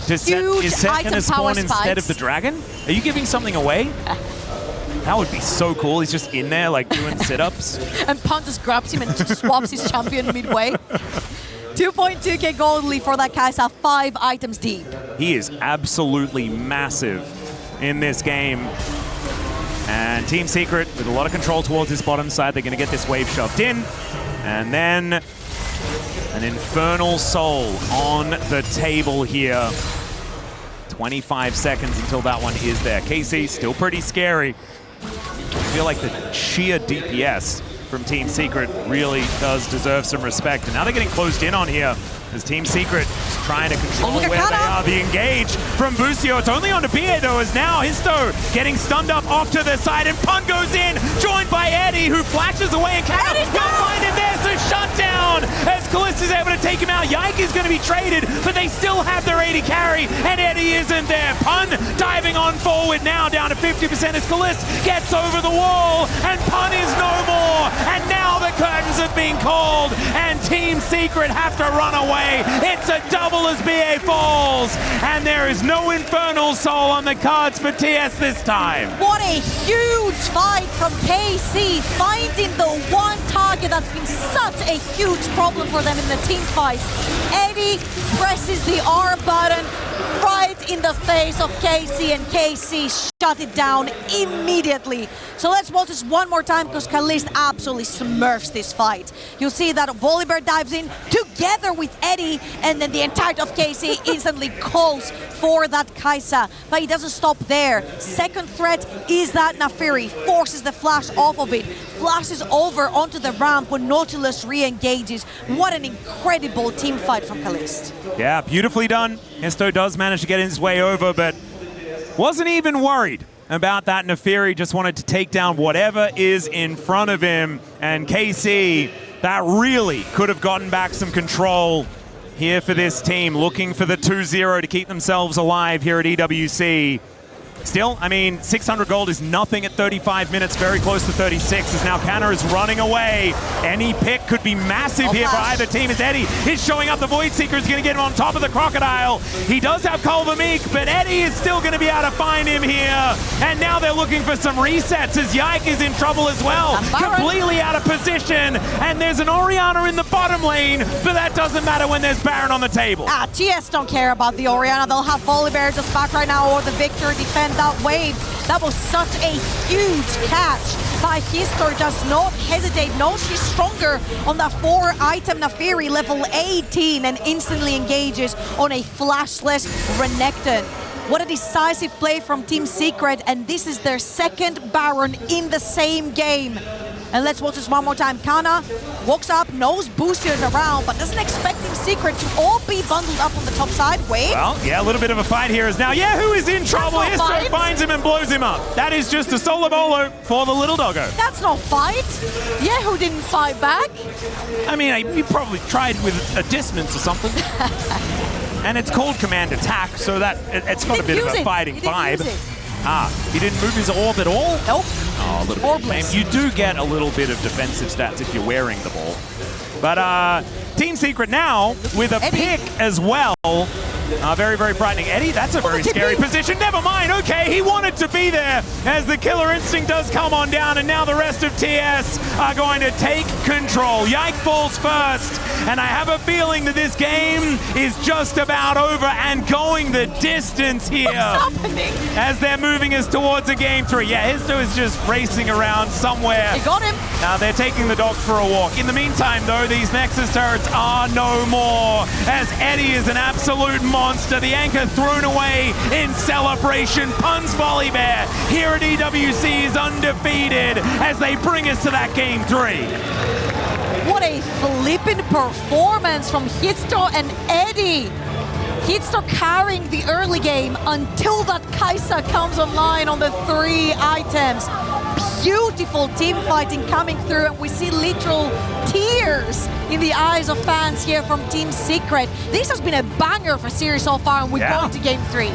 Is Set going to spawn instead of the dragon? Are you giving something away? That would be so cool. He's just in there, like, doing sit-ups. And Pun just grabs him and just swaps his champion midway. 2.2k gold lead for that Kai'Sa, 5 items deep. He is absolutely massive in this game. And Team Secret, with a lot of control towards this bottom side, they're going to get this wave shoved in. And then an Infernal Soul on the table here. 25 seconds until that one is there. KC, still pretty scary. I feel like the sheer DPS from Team Secret really does deserve some respect. And now they're getting closed in on here as Team Secret is trying to control where they are. The engage from Busio. It's only on to BA though, as now Histo getting stunned up off to the side, and Pun goes in, joined by Eddie, who flashes away, and Kana will find him there, so shut down as Callista's able to take him out. Yike is going to be traded, but they still have their 80 carry, and Eddie isn't there. Pun diving on forward now, down to 50% as Callista gets over the wall, and Pun is no more, and now the curtains have been called, and Team Secret have to run away. It's a double as BA falls, and there is no Infernal Soul on the cards for TS this time. What a huge fight from KC, finding the one target that's been such a huge problem for them in the team fights. Eddie presses the R button right in the face of KC, and KC shut it down immediately. So let's watch this one more time, because Kalist absolutely smurfs this fight. You'll see that Volibear dives in together with Eddie, and then the entirety of KC instantly calls for that Kaisa, but he doesn't stop there. Second threat is that Nafiri forces the flash off of it, flashes over onto the ramp when Nautilus re-engages. What an incredible team fight from Kalist. Yeah, beautifully done. Histo does manage to get his way over, but wasn't even worried about that. Nafiri just wanted to take down whatever is in front of him, and KC, that really could have gotten back some control here for this team, looking for the 2-0 to keep themselves alive here at EWC. Still, I mean, 600 gold is nothing at 35 minutes, very close to 36, as now Kana is running away. Any pick could be massive here for either team, as Eddie is showing up. The Void Seeker is going to get him on top of the Crocodile. He does have Culvermeek, but Eddie is still going to be able to find him here. And now they're looking for some resets, as Yike is in trouble as well. Completely out of position, and there's an Orianna in the bottom lane, but that doesn't matter when there's Baron on the table. TS don't care about the Orianna. They'll have Volibear just back right now, or the Victor defend that wave. That was such a huge catch by Histo. Does not hesitate. Knows she's stronger on that 4-item Nafiri, level 18, and instantly engages on a flashless Renekton. What a decisive play from Team Secret, and this is their second Baron in the same game. And let's watch this one more time. Kana walks up, knows Boostier's around, but doesn't expect Team Secret to all be bundled up on the top side. Wait. Well, yeah, a little bit of a fight here is now Yahoo is in trouble. Histo finds him and blows him up. That is just a solo bolo for the little doggo. That's no fight. Yahoo didn't fight back. I mean, he probably tried with a dissonance or something. And it's called command attack, so that it's got a bit of a fighting vibe. He didn't move his orb at all? Nope. Oh, a little bit. You do get a little bit of defensive stats if you're wearing the ball. But Team Secret now with a pick as well. Very, very frightening. Eddie, that's a very scary position. Never mind. Okay, he wanted to be there as the killer instinct does come on down, and now the rest of TS are going to take control. Yike falls first, and I have a feeling that this game is just about over and going the distance here. What's happening? As they're moving us towards a game 3. Yeah, Histo is just racing around somewhere. You got him. Now they're taking the dog for a walk. In the meantime, though, these Nexus turrets are no more, as Eddie is an absolute monster. The anchor thrown away in celebration. Pun's Volibear here at EWC is undefeated as they bring us to that game 3. What a flippin' performance from Histo and Eddie. Histo carrying the early game until that Kaisa comes online on the 3 items. Beautiful team fighting coming through, and we see literal tears in the eyes of fans here from Team Secret. This has been a banger for series so far, and we're going to game 3.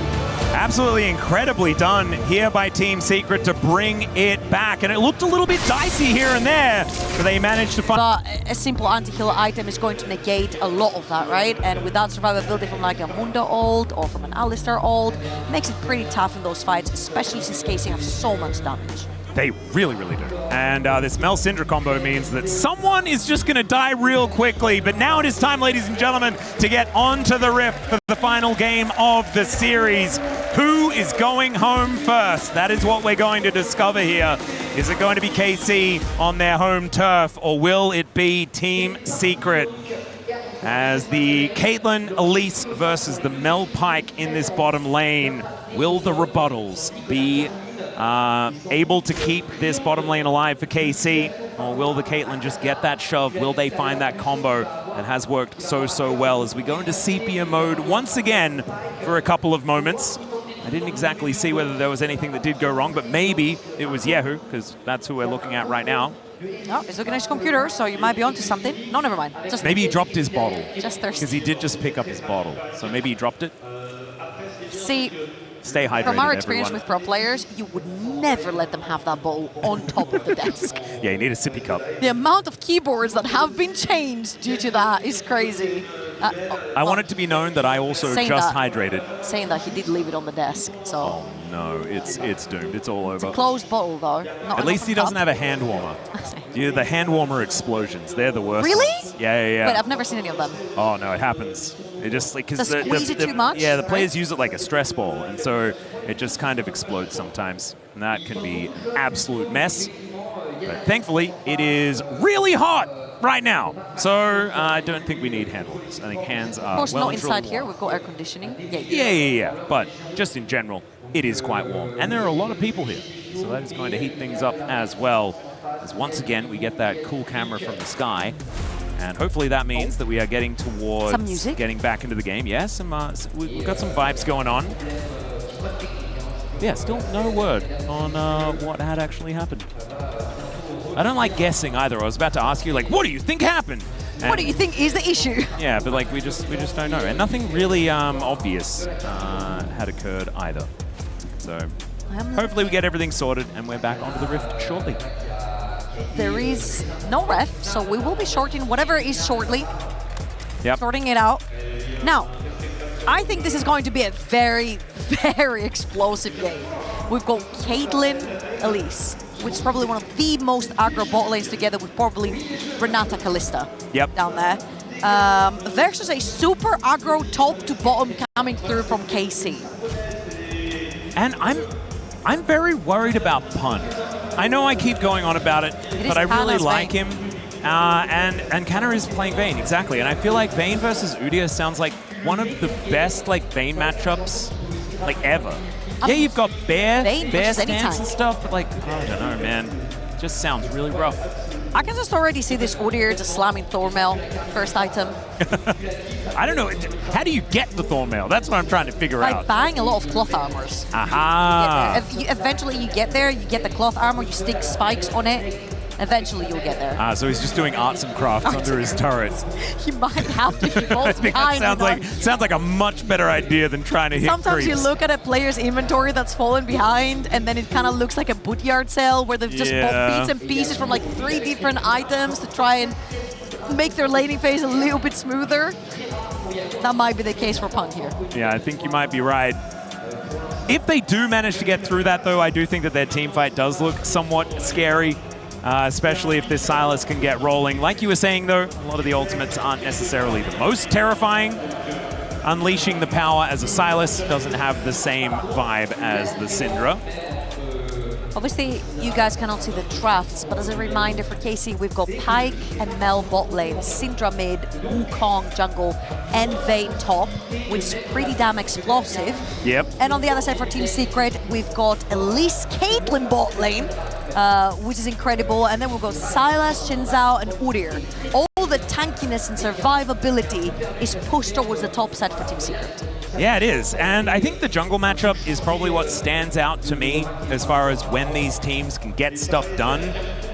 Absolutely incredibly done here by Team Secret to bring it back. And it looked a little bit dicey here and there, but they managed to find... But a simple anti-heal item is going to negate a lot of that, right? And without survivability from like a Mundo ult or from an Alistar ult, makes it pretty tough in those fights, especially since KC have so much damage. They really, really do. And this Mel Syndra combo means that someone is just going to die real quickly. But now it is time, ladies and gentlemen, to get onto the Rift for the final game of the series. Who is going home first? That is what we're going to discover here. Is it going to be KC on their home turf, or will it be Team Secret? As the Caitlyn Elise versus the Mel Pike in this bottom lane, will the rebuttals be able to keep this bottom lane alive for KC, or will the Caitlyn just get that shove? Will they find that combo? and has worked so well as we go into sepia mode once again for a couple of moments. I didn't exactly see whether there was anything that did go wrong, but maybe it was Yehu, because that's who we're looking at right now. No, he's looking at his computer, so you might be onto something. No, never mind. Just maybe he dropped his bottle. Just thirsty. Because he did just pick up his bottle. So maybe he dropped it. See, stay hydrated, from our experience everyone. with pro players, you would never let them have that bottle on top of the desk. Yeah, you need a sippy cup. The amount of keyboards that have been changed due to that is crazy. I want it to be known that I also just hydrated. Saying that he did leave it on the desk, so... Oh no, it's doomed. It's all over. It's a closed bottle, though. At least he doesn't have a hand warmer. Yeah, the hand warmer explosions, they're the worst. Really? Ones. Yeah. Wait, I've never seen any of them. Oh no, it happens. It just like because squeeze it too much. Yeah, the players use it like a stress ball, and so it just kind of explodes sometimes, and that can be an absolute mess. But thankfully, it is really hot right now, so I don't think we need hand warmers. I think hands are of course, well not and truly inside here. warm. We've got air conditioning. Yeah. But just in general, it is quite warm, and there are a lot of people here, so that is going to heat things up as well. As once again, we get that cool camera from the sky. And hopefully that means that we are getting towards getting back into the game. Yes, we've got some vibes going on. Yeah, still no word on what had actually happened. I don't like guessing either. I was about to ask you, like, what do you think happened? And what do you think is the issue? Yeah, but like we just don't know, and nothing really obvious had occurred either. So hopefully we get everything sorted and we're back onto the Rift shortly. There is no ref, so we will be shorting whatever is shortly. Yep. Sorting it out. Now, I think this is going to be a very, very explosive game. We've got Caitlyn, Elise, which is probably one of the most aggro bot lanes together with probably Renata Kalista down there. Versus a super aggro top to bottom coming through from KC. And I'm very worried about Pun. I know I keep going on about it, but I really like him. And Kanna is playing Vayne, exactly. And I feel like Vayne versus Udyr sounds like one of the best like Vayne matchups like ever. Yeah, you've got Bear stance and stuff, but like, I don't know, man. It just sounds really rough. I can just already see this Udyr just slamming Thornmail, first item. I don't know. How do you get the Thornmail? That's what I'm trying to figure out. By buying a lot of cloth armors. Aha! Eventually you get there, you get the cloth armor, you stick spikes on it. Eventually you'll get there. So he's just doing arts and crafts under his turret. He might have to. He falls behind. Sounds like a much better idea than trying to hit Sometimes creeps. you look at a player's inventory that's fallen behind, and then it kind of looks like a bootyard sale where they've just bought bits and pieces from like 3 different items to try and make their laning phase a little bit smoother. That might be the case for Pun here. Yeah, I think you might be right. If they do manage to get through that, though, I do think that their team fight does look somewhat scary. Especially if this Sylas can get rolling. Like you were saying, though, a lot of the ultimates aren't necessarily the most terrifying. Unleashing the power as a Sylas doesn't have the same vibe as the Syndra. Obviously, you guys cannot see the drafts, but as a reminder for KC, we've got Pyke and Mel bot lane, Syndra mid, Wukong jungle, and Vayne top, which is pretty damn explosive. Yep. And on the other side for Team Secret, we've got Elise Caitlyn bot lane, which is incredible. And then we've got Sylas, Shinzao, and Udyr. All the tankiness and survivability is pushed towards the top side for Team Secret. Yeah, it is. And I think the jungle matchup is probably what stands out to me as far as when these teams can get stuff done.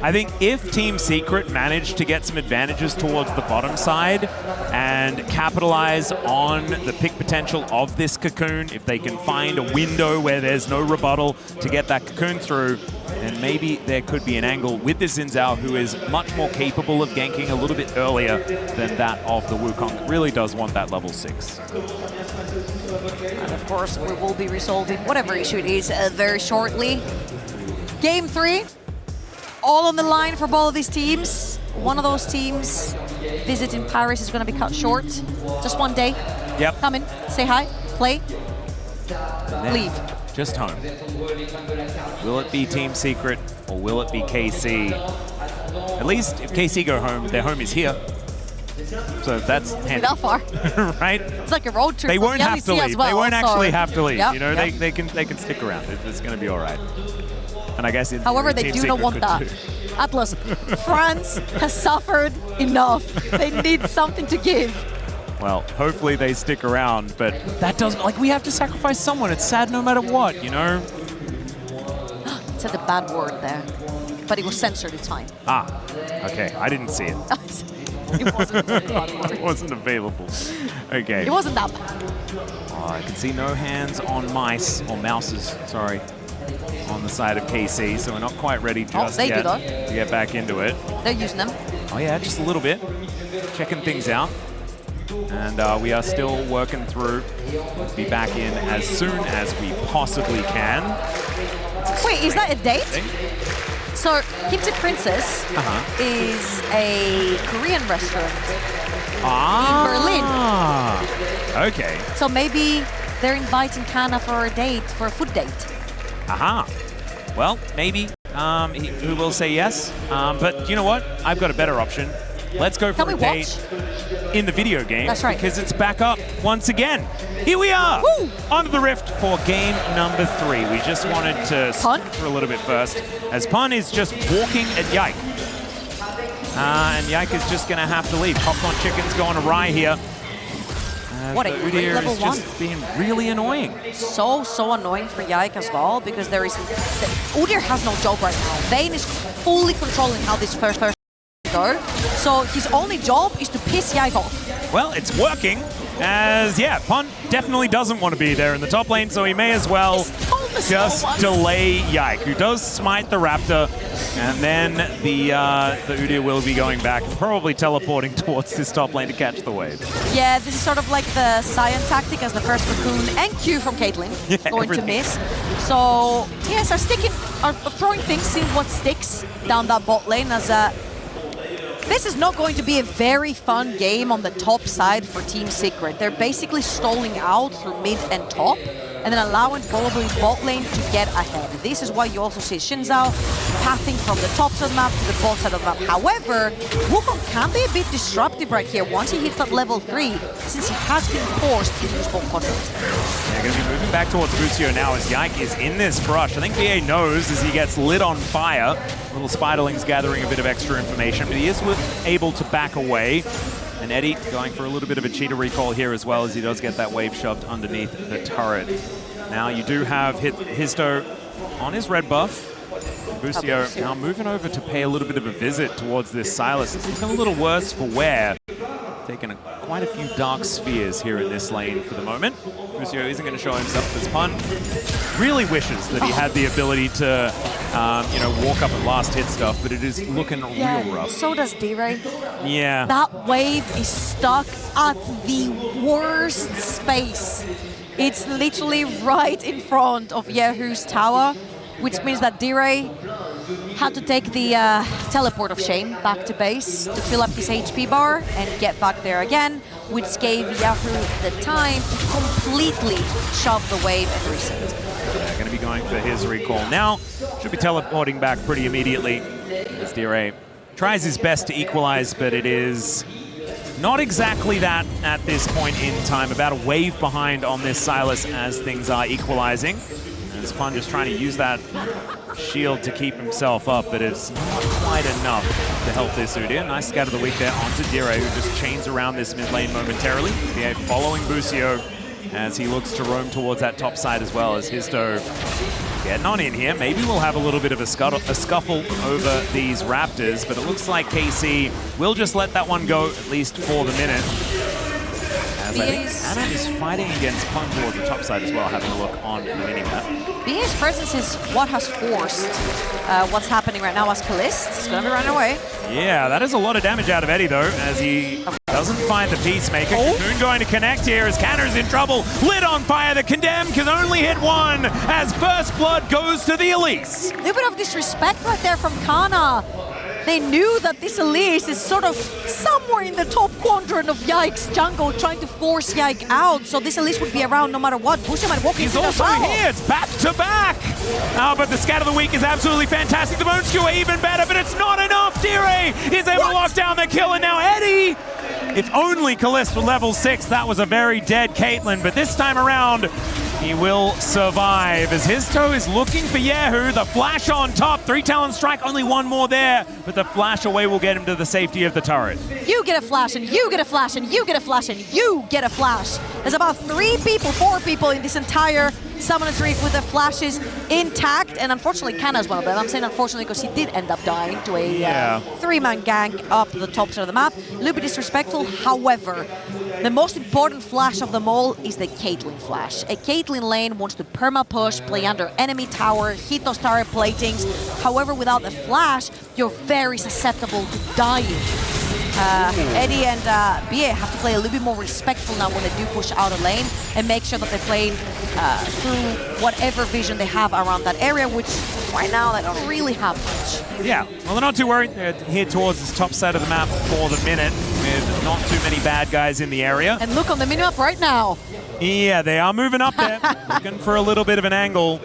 I think if Team Secret manage to get some advantages towards the bottom side and capitalize on the pick potential of this cocoon, if they can find a window where there's no rebuttal to get that cocoon through, then maybe there could be an angle with the Xin Zhao, who is much more capable of ganking a little bit earlier than that of the Wukong. It really does want that level 6. And of course, we will be resolving whatever issue it is very shortly. Game 3, all on the line for both of these teams. One of those teams' visit in Paris is going to be cut short. Just one day. Yep. Come in, say hi, play, leave. Just home. Will it be Team Secret or will it be KC? At least if KC go home, their home is here. So that's handy. Not far. Right? It's like a road trip. They won't have to leave. Well, they won't actually have to leave. Yep, you know, yep. they can stick around. It's going to be all right. And I guess in However, theory, they Team do not Secret want could that. too. Atlas, France has suffered enough. They need something to give. Well, hopefully they stick around, but that doesn't, like, we have to sacrifice someone. It's sad no matter what, you know? Said a bad word there, but it was censored, it's fine. Ah, okay, I didn't see it. It wasn't a bad word. It wasn't available. Okay. It wasn't that bad. Oh, I can see no hands on mice, or mouses, sorry, on the side of KC, so we're not quite ready just they yet do though. to get back into it. They're using them. Oh yeah, just a little bit. Checking things out. And we are still working through. We'll be back in as soon as we possibly can. Wait, is that a date? So, Kimchi Princess is a Korean restaurant in Berlin. Okay. So maybe they're inviting Kana for a date, for a food date. Aha. Well, maybe. Who will say yes? But you know what? I've got a better option. Let's go for a date in the video game. That's right. Because it's back up once again. Here we are, Woo! Onto the Rift for game number 3. We just wanted to Pun? skip for a little bit first, as Pun is just walking at Yike. And Yike is just going to have to leave. Popcorn Chicken's going awry here. What a great Udyr level is just being really annoying. So annoying for Yike as well, because there is... Udyr has no job right now. Vayne is fully controlling how this first go. So his only job is to piss Yike off. Well, it's working, as, yeah, Pun definitely doesn't want to be there in the top lane, so he may as well just delay Yike, who does smite the Raptor, and then the Udyr will be going back and probably teleporting towards this top lane to catch the wave. Yeah, this is sort of like the Sion tactic as the first Cocoon and Q from Caitlyn going to miss. So, yes, are throwing things, seeing what sticks down that bot lane as this is not going to be a very fun game on the top side for Team Secret. They're basically stalling out through mid and top, and then allowing probably bot lane to get ahead. This is why you also see Shinzao pathing from the top side of the map to the bot side of the map. However, Wukong can be a bit disruptive right here once he hits that level 3, since he has been forced to use bot contract. They're going to be moving back towards Busio now as Yike is in this brush. I think BA knows as he gets lit on fire. Little Spiderling's gathering a bit of extra information, but he is able to back away. And Eddie going for a little bit of a cheater recall here as well, as he does get that wave shoved underneath the turret. Now you do have Histo on his red buff. Busio now moving over to pay a little bit of a visit towards this Sylas. It's looking a little worse for wear. Taking quite a few dark spheres here in this lane for the moment. Busio isn't going to show himself as Pun. Really wishes that he had the ability to, you know, walk up and last hit stuff, but it is looking real rough. So does D-Ray. Yeah. That wave is stuck at the worst space. It's literally right in front of Yehu's tower, which means that D-Ray had to take the teleport of shame back to base to fill up his HP bar and get back there again, which gave Yehu the time to completely shove the wave and reset. Yeah, going to be going for his recall now. Should be teleporting back pretty immediately as D-Ray tries his best to equalize, but it is not exactly that at this point in time. About a wave behind on this Sylas as things are equalizing. And Pun just trying to use that shield to keep himself up, but it's not quite enough to help this Udyr. Nice scout of the week there onto D-Ray, who just chains around this mid lane momentarily. BA following Busio as he looks to roam towards that top side as well, as Histo getting on in here. Maybe we'll have a little bit of a scuffle over these Raptors, but it looks like KC will just let that one go, at least for the minute. As I think Anna is fighting against Pun towards the top side as well, having a look on the minimap. BA's presence is what has forced what's happening right now as Kalist is going to be running away. Yeah, that is a lot of damage out of Eddie though, as he doesn't find the Peacemaker. Cocoon going to connect here as Canner's in trouble. Lit on fire, the Condemn can only hit one as First Blood goes to the Elise. A little bit of disrespect right there from Kana. They knew that this Elise is sort of somewhere in the top quadrant of Yike's jungle, trying to force Yike out, so this Elise would be around no matter what. Busio might walk into He's also here, it's back to back! But the scat of the week is absolutely fantastic. The Bone Skewer even better, but it's not enough! D-Ray is able to lock down the kill, and now Eddie! If only Kalist were level 6, that was a very dead Caitlyn, but this time around, he will survive as his toe is looking for Yahoo. The flash on top, 3 Talon Strike, only one more there, but the flash away will get him to the safety of the turret. You get a flash, and you get a flash, and you get a flash, and you get a flash. There's about 4 people in this entire Summoner's Reef with the flashes intact, and unfortunately Kana is one of them. I'm saying unfortunately because he did end up dying to a 3-man gank up the top side of the map. A little bit disrespectful, however, the most important flash of them all is the Caitlyn flash. A Caitlyn lane wants to perma-push, play under enemy tower, hit those turret platings. However, without the flash, you're very susceptible to dying. Eddie and BA have to play a little bit more respectful now when they do push out a lane and make sure that they play through whatever vision they have around that area, which right now they don't really have much. Yeah, well, they're not too worried. They're here towards this top side of the map for the minute with not too many bad guys in the area. And look on the minimap right now. Yeah, they are moving up there, looking for a little bit of an angle.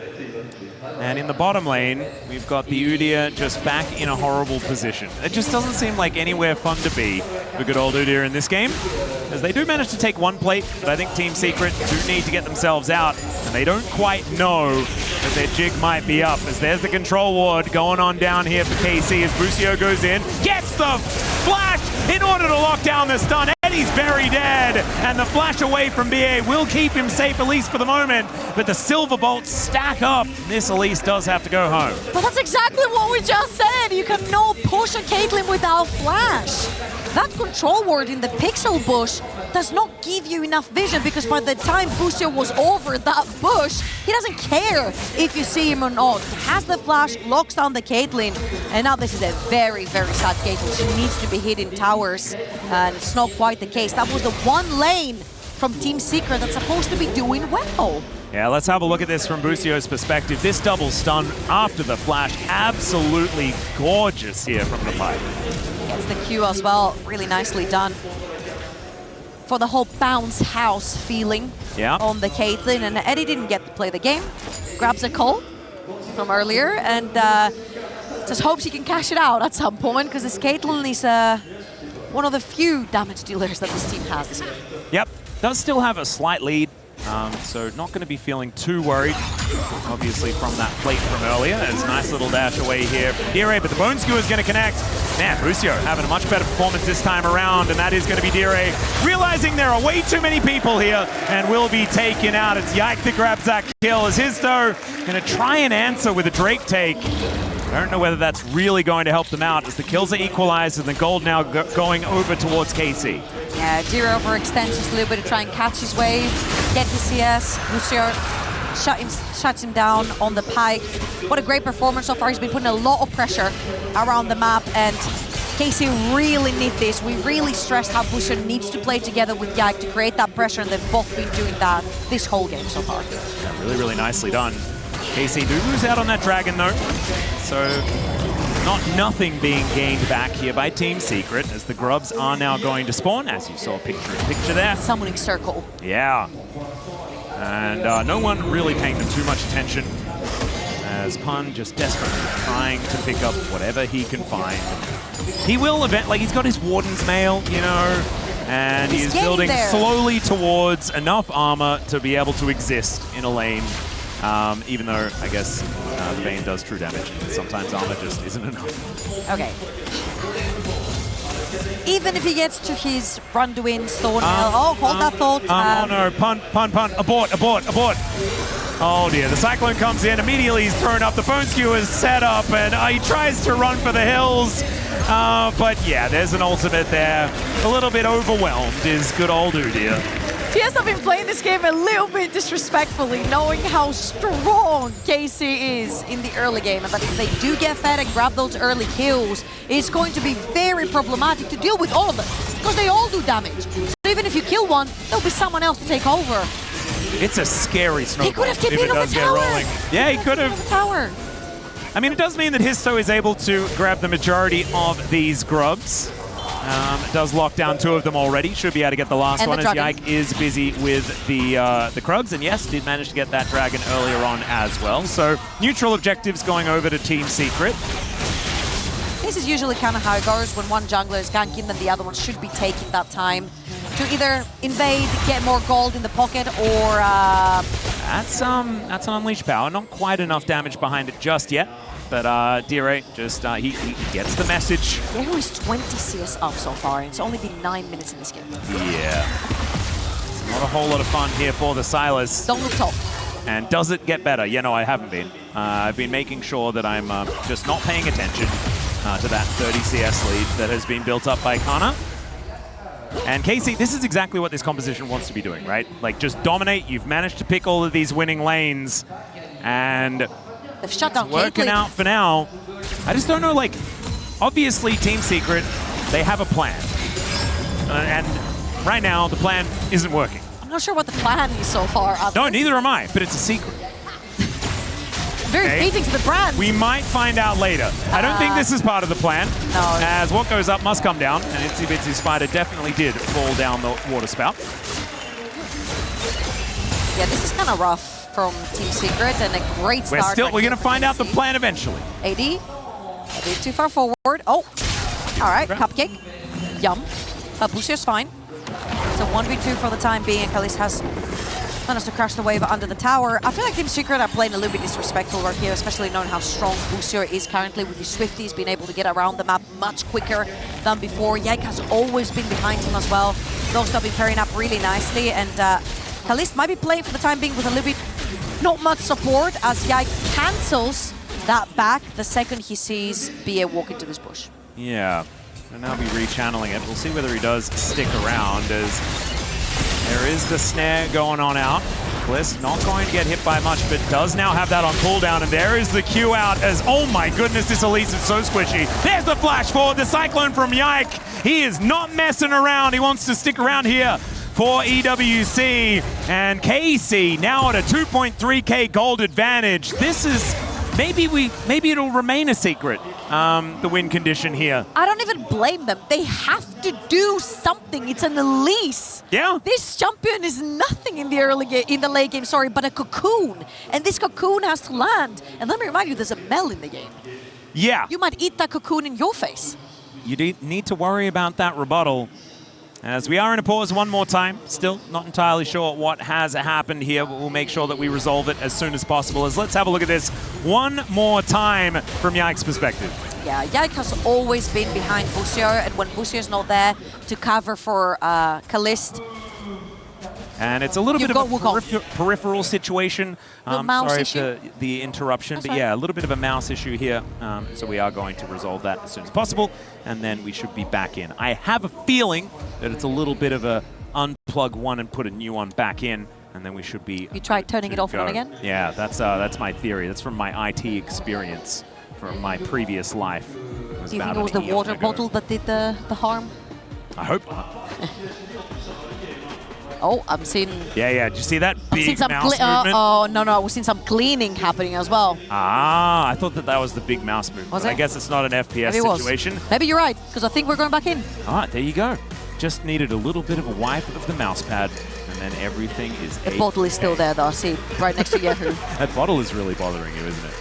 And in the bottom lane, we've got the Udyr just back in a horrible position. It just doesn't seem like anywhere fun to be for good old Udyr in this game, as they do manage to take 1 plate, but I think Team Secret do need to get themselves out, and they don't quite know that their jig might be up, as there's the control ward going on down here for KC as Busio goes in, gets the flash in order to lock down the stun. Eddie's very dead, and the flash away from BA will keep him safe, at least for the moment, but the Silver Bolts stack up. This Elise does have to go home. But that's exactly what we just said. You cannot push a Caitlyn without flash. That control ward in the pixel bush does not give you enough vision, because by the time Busio was over that bush, he doesn't care if you see him or not. He has the flash, locks down the Caitlyn, and now this is a very, very sad Caitlyn. She needs to be hit in towers, and it's not quite the case. That was the one lane from Team Secret that's supposed to be doing well. Yeah, let's have a look at this from Busio's perspective. This double stun after the flash, absolutely gorgeous here from the pipe. Gets the Q as well, really nicely done. For the whole bounce house feeling on the Caitlyn, and Eddie didn't get to play the game. Grabs a call from earlier and just hopes he can cash it out at some point, because this Caitlyn is one of the few damage dealers that this team has this game. Yep, does still have a slight lead. So not going to be feeling too worried, obviously, from that plate from earlier. It's a nice little dash away here from Dire, but the Bone Skewer is going to connect. Man, Busio having a much better performance this time around, and that is going to be Dire realizing there are way too many people here and will be taken out. It's Yike that grabs that kill as Histo going to try and answer with a Drake take. I don't know whether that's really going to help them out, as the kills are equalized and the gold now going over towards KC. Yeah, Dire overextends just a little bit to try and catch his wave, get the CS. Busio shuts him down on the pike. What a great performance so far. He's been putting a lot of pressure around the map, and KC really need this. We really stressed how Busio needs to play together with Yike to create that pressure, and they've both been doing that this whole game so far. Yeah, really, really nicely done. KC do lose out on that dragon though, so nothing being gained back here by Team Secret, as the Grubs are now going to spawn, as you saw picture there. Summoning circle. Yeah. And no one really paying them too much attention, as Pun just desperately trying to pick up whatever he can find. He will he's got his Warden's Mail, you know, and he is building slowly towards enough armor to be able to exist in a lane. Even though, I guess, the Bane does true damage. Sometimes armor just isn't enough. Okay. Even if he gets to his run to win Stone hold that thought. Oh no, Pun, abort. Oh dear, the Cyclone comes in, immediately he's thrown up, the Bone Skewer's set up, and he tries to run for the hills. But yeah, there's an ultimate there. A little bit overwhelmed is good old Udyr. TS have been playing this game a little bit disrespectfully, knowing how strong KC is in the early game, and that if they do get fed and grab those early kills, it's going to be very problematic to deal with all of them, because they all do damage. So even if you kill one, there'll be someone else to take over. It's a scary snowball. He could have TP'd on the tower. Yeah, he could have. Tower. I mean, it does mean that Histo is able to grab the majority of these Grubs. Does lock down 2 of them already. Should be able to get the last one, as Yike is busy with the Krugs. And yes, did manage to get that dragon earlier on as well. So neutral objectives going over to Team Secret. This is usually kind of how it goes when one jungler is ganking, then the other one should be taking that time to either invade, get more gold in the pocket, or That's an unleashed power. Not quite enough damage behind it just yet. But Dire just, he gets the message. There is 20 CS up so far, and it's only been 9 minutes in this game. Yeah. It's not a whole lot of fun here for the Silas. Don't look top. And does it get better? Yeah, no, I haven't been. I've been making sure that I'm just not paying attention to that 30 CS lead that has been built up by Kana. And Casey, this is exactly what this composition wants to be doing, right? Like, just dominate. You've managed to pick all of these winning lanes, and they've shut down working out for now. I just don't know, like, obviously Team Secret, they have a plan. And right now, the plan isn't working. I'm not sure what the plan is so far. No, neither am I, but it's a secret. Very fitting to the brand. We might find out later. I don't think this is part of the plan. No. As what goes up must come down, and Itsy Bitsy Spider definitely did fall down the water spout. Yeah, this is kind of rough from Team Secret, and a great start. We're going to find out the plan eventually. AD, a bit too far forward. Oh, all right, Cupcake. Yum. Busier's fine. It's a 1v2 for the time being, and Kalist has managed to crash the wave under the tower. I feel like Team Secret are playing a little bit disrespectful right here, especially knowing how strong Busier is currently with his Swifties, being able to get around the map much quicker than before. Yike has always been behind him as well. Those have been pairing up really nicely, and Kalist might be playing for the time being with a little bit not much support, as Yike cancels that back the second he sees BA walk into this bush. Yeah, and now be rechanneling it. We'll see whether he does stick around, as there is the snare going on out. Bliss not going to get hit by much, but does now have that on cooldown, and there is the Q out as, oh my goodness, this Elise is so squishy. There's the flash forward, the Cyclone from Yike. He is not messing around. He wants to stick around here for EWC, and KC now at a 2.3k gold advantage. This is, maybe it'll remain a secret, the win condition here. I don't even blame them. They have to do something. It's an Elise. Yeah. This champion is nothing in the late game, sorry, but a cocoon. And this cocoon has to land. And let me remind you, there's a Mel in the game. Yeah. You might eat that cocoon in your face. You need to worry about that rebuttal. As we are in a pause one more time, still not entirely sure what has happened here, but we'll make sure that we resolve it as soon as possible. As let's have a look at this one more time from Yike's perspective. Yeah, Yike has always been behind Busier, and when Busier's not there to cover for Kalist. And it's a little bit of a peripheral situation. Sorry for the interruption, That's but yeah, a little bit of a mouse issue here. So we are going to resolve that as soon as possible, and then we should be back in. I have a feeling that it's a little bit of a unplug one and put a new one back in, and then we should be. You tried turning it off and on again? Yeah, that's my theory. That's from my IT experience from my previous life. Do you think it was the water bottle that did the harm? I hope not. Oh, I'm seeing... Yeah, did you see that big mouse movement? Oh, no, we've seen some cleaning happening as well. Ah, I thought that was the big mouse movement. Was it? I guess it's not an FPS situation. Maybe you're right, because I think we're going back in. All right, there you go. Just needed a little bit of a wipe of the mouse pad, and then everything is The bottle is still there, though. See, right next to Yahoo. That bottle is really bothering you, isn't it?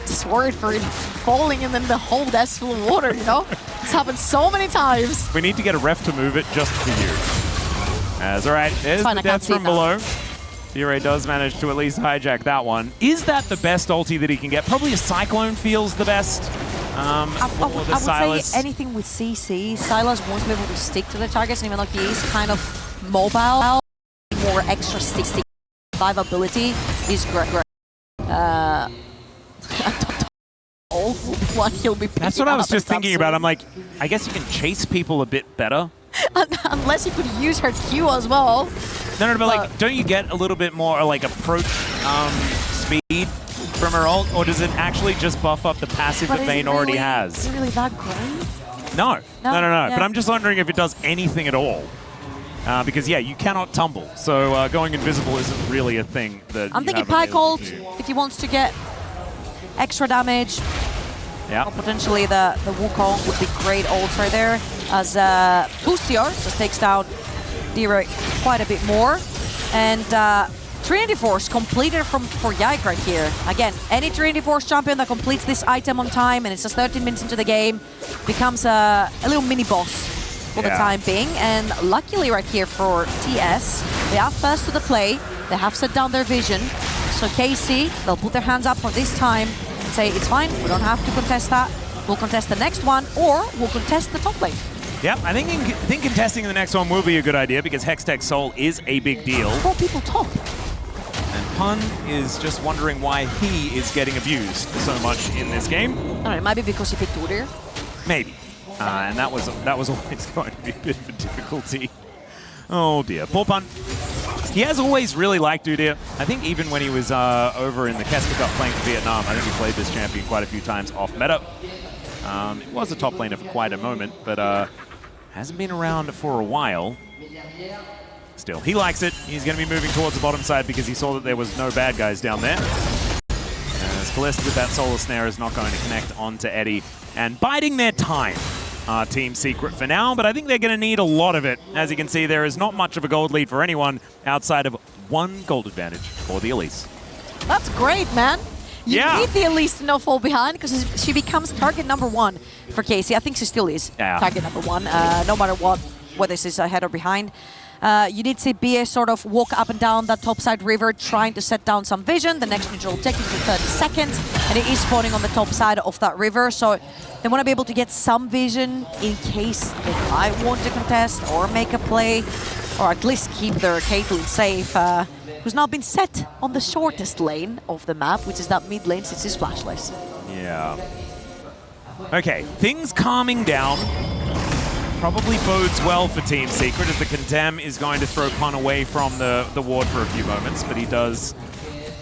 Just worried for it falling and then the whole desk full of water, you know? It's happened so many times. We need to get a ref to move it just for you. As all right, there's the death from below. Dire does manage to at least hijack that one. Is that the best ulti that he can get? Probably a Cyclone feels the best. I would say anything with CC. Silas wants to be able to stick to the targets, and even though he is kind of mobile, more extra stick survivability is great. That's what I was just thinking about. I'm like, I guess you can chase people a bit better. Unless you could use her Q as well. No, but like, don't you get a little bit more like approach speed from her ult, or does it actually just buff up the passive that Vayne already has? Is it really that great? No. Yeah. But I'm just wondering if it does anything at all. Because yeah, you cannot tumble, so going invisible isn't really a thing that I'm thinking Pike ult, if he wants to get extra damage. Yeah. Or potentially the Wukong would be great ults right there, as Busier just takes down Dire quite a bit more. And Trinity Force completed for Yike right here. Again, any Trinity Force champion that completes this item on time, and it's just 13 minutes into the game, becomes a little mini boss for the time being. And luckily right here for TS, they are first to the play. They have set down their vision. So KC, they'll put their hands up for this time and say, it's fine, we don't have to contest that. We'll contest the next one, or we'll contest the top lane. Yep, I think contesting the next one will be a good idea because Hextech Soul is a big deal. 4 people top. And Pun is just wondering why he is getting abused so much in this game. I don't know, it might be because he picked Udyr. Maybe. And that was always going to be a bit of a difficulty. Oh dear. Poor Pun. He has always really liked Udyr. I think even when he was over in the Kester Cup playing for Vietnam, I think he played this champion quite a few times off meta. It was a top laner for quite a moment, but hasn't been around for a while. Still, he likes it. He's going to be moving towards the bottom side because he saw that there was no bad guys down there. As Kalista with that Solar Snare is not going to connect onto Eddie. And biding their time, Team Secret for now, but I think they're going to need a lot of it. As you can see, there is not much of a gold lead for anyone outside of 1 gold advantage for the Elise. That's great, man. You need the Elise to not fall behind because she becomes target number 1 for KC. I think she still is target number 1, no matter what, whether this is ahead or behind. You did see BA sort of walk up and down that topside river trying to set down some vision. The next neutral will take it for 30 seconds, and it is spawning on the top side of that river. So they want to be able to get some vision in case they might want to contest or make a play, or at least keep their Caitlyn safe, who's now been set on the shortest lane of the map, which is that mid lane since it's flashless. Yeah. Okay, things calming down. Probably bodes well for Team Secret as the Condemn is going to throw Pun away from the ward for a few moments, but he does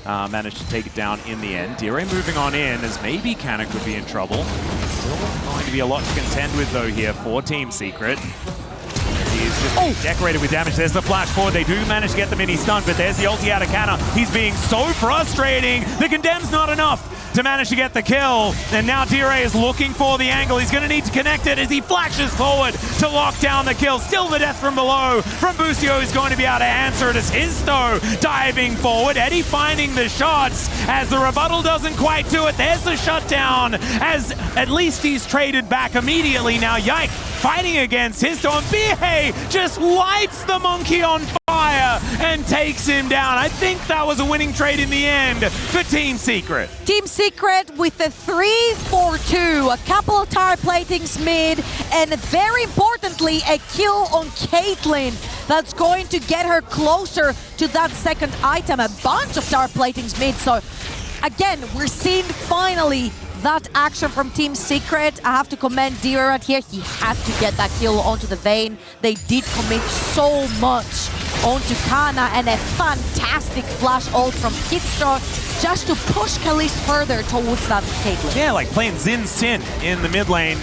manage to take it down in the end. Dire moving on in as maybe Canna could be in trouble. Still going to be a lot to contend with though here for Team Secret. He's just decorated with damage. There's the flash forward. They do manage to get the mini stun, but there's the ulti out of Canna. He's being so frustrating. The Condemn's not enough to manage to get the kill. And now Dire is looking for the angle. He's going to need to connect it as he flashes forward to lock down the kill. Still the death from below. From Busio is going to be able to answer it as Histo diving forward. Eddie finding the shots as the rebuttal doesn't quite do it. There's the shutdown as at least he's traded back immediately. Now Yike fighting against Histo, and BA just lights the monkey on fire and takes him down. I think that was a winning trade in the end for Team Secret. Team Secret with the 3-4-2, a couple of tire platings mid, and very importantly, a kill on Caitlyn that's going to get her closer to that second item. A bunch of tire platings mid, so again, we're seeing finally that action from Team Secret. I have to commend Dire right here. He had to get that kill onto the Vayne. They did commit so much onto Kana, and a fantastic flash ult from Kitstro just to push Kalist further towards that Caitlyn. Yeah, like playing Xin Sin in the mid lane,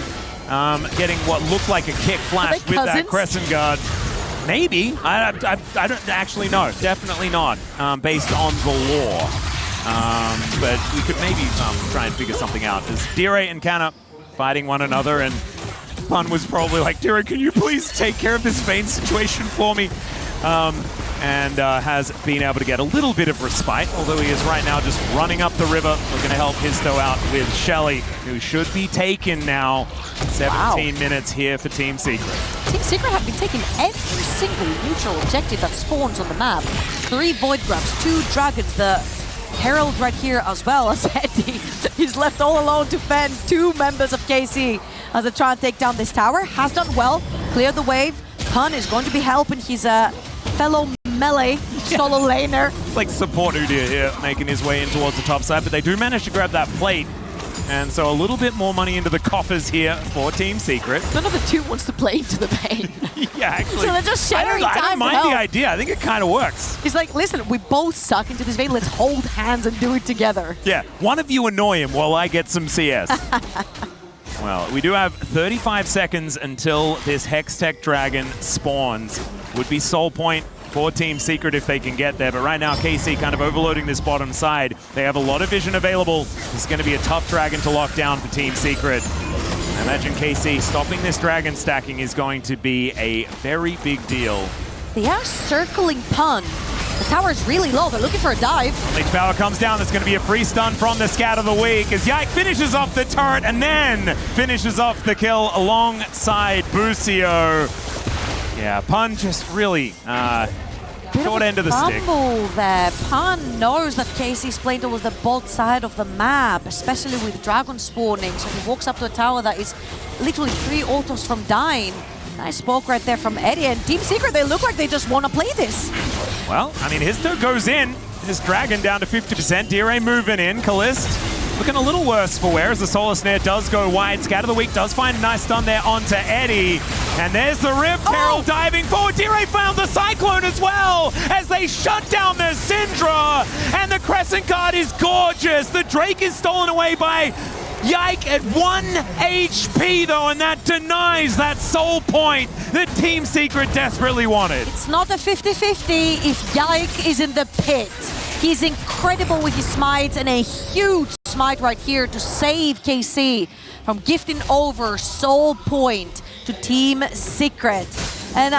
getting what looked like a kick flash with that Crescent Guard. Maybe. I don't actually know. Definitely not, based on the lore. But we could maybe try and figure something out. As Dire and Canna fighting one another, and Pun was probably like, Dire, can you please take care of this Vayne situation for me? And has been able to get a little bit of respite, although he is right now just running up the river, looking to help Histo out with Shelly, who should be taken now. 17 minutes here for Team Secret. Team Secret have been taking every single neutral objective that spawns on the map. 3 Void Grabs, 2 Dragons, the Herald right here as well as Eddie. He's left all alone to fend 2 members of KC as they try and take down this tower. Has done well, cleared the wave. Pun is going to be helping his fellow melee solo laner. It's like support Udyr here, making his way in towards the top side, but they do manage to grab that plate. And so a little bit more money into the coffers here for Team Secret. None of the 2 wants to play into the Vayne. Yeah, actually. So they're just sharing time. I don't mind the idea. I think it kind of works. He's like, listen, we both suck into this Vayne. Let's hold hands and do it together. Yeah, one of you annoy him while I get some CS. Well, we do have 35 seconds until this Hextech Dragon spawns. Would be soul point for Team Secret if they can get there, but right now KC kind of overloading this bottom side. They have a lot of vision available. It's going to be a tough dragon to lock down for Team Secret. I imagine KC stopping this dragon stacking is going to be a very big deal. They are circling Pun. The tower is really low. They're looking for a dive. Unleash Power comes down. There's going to be a free stun from the Scat of the Week as Yike finishes off the turret and then finishes off the kill alongside Busio. Yeah, Pun just really Short end of the stick. Fumble there. Pan knows that KC's playing towards the bot side of the map, especially with Dragon spawning. So he walks up to a tower that is literally 3 autos from dying. Nice poke right there from Eddie. And Team Secret, they look like they just want to play this. Well, I mean, his turret goes in. This Dragon down to 50%. Dire moving in. Callist looking a little worse for wear as the Solar Snare does go wide. Scatter the Weak does find a nice stun there onto Eddie. And there's the Rip. Carol diving forward. Dire found the Cyclone as well as they shut down their Syndra. And the Crescent Guard is gorgeous. The Drake is stolen away by Yike at 1 HP though, and that denies that soul point that Team Secret desperately wanted. It's not a 50-50 if Yike is in the pit. He's incredible with his smites and a huge smite right here to save KC from gifting over soul point to Team Secret. And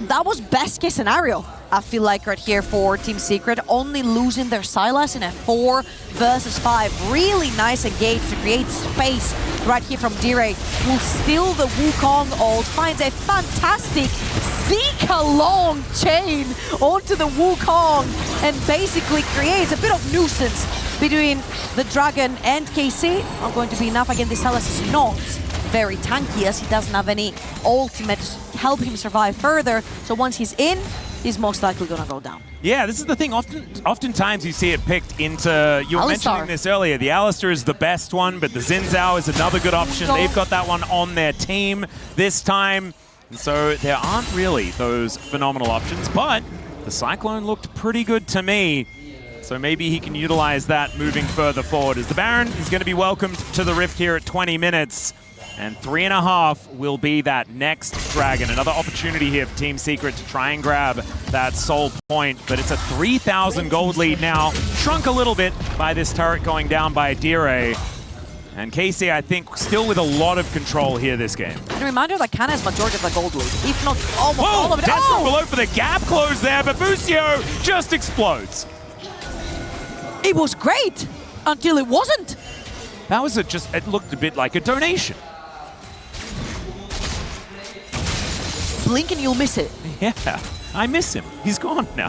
that was best case scenario, I feel like, right here for Team Secret, only losing their Sylas in a 4 versus 5. Really nice engage to create space right here from Dire. Will steal the Wukong ult, finds a fantastic Zika long chain onto the Wukong, and basically creates a bit of nuisance between the Dragon and KC. Not going to be enough. Again, this Sylas is not very tanky as he doesn't have any ultimate to help him survive further. So once he's in, he's most likely going to go down. Yeah, this is the thing. Oftentimes you see it picked into, you were mentioning this earlier, the Alistar is the best one, but the Xin Zhao is another good option. They've got that one on their team this time. And so there aren't really those phenomenal options, but the Cyclone looked pretty good to me. So maybe he can utilize that moving further forward, as the Baron is going to be welcomed to the Rift here at 20 minutes. And 3.5 will be that next Dragon. Another opportunity here for Team Secret to try and grab that soul point. But it's a 3,000 gold lead now. Shrunk a little bit by this turret going down by Dire. And KC, I think, still with a lot of control here this game. And a reminder that Kana has majority of the gold lead, if not almost all of it. Desperate below for the gap close there, but Busio just explodes. It was great until it wasn't. That was it looked a bit like a donation. Blink and you'll miss it. Yeah, I miss him. He's gone now.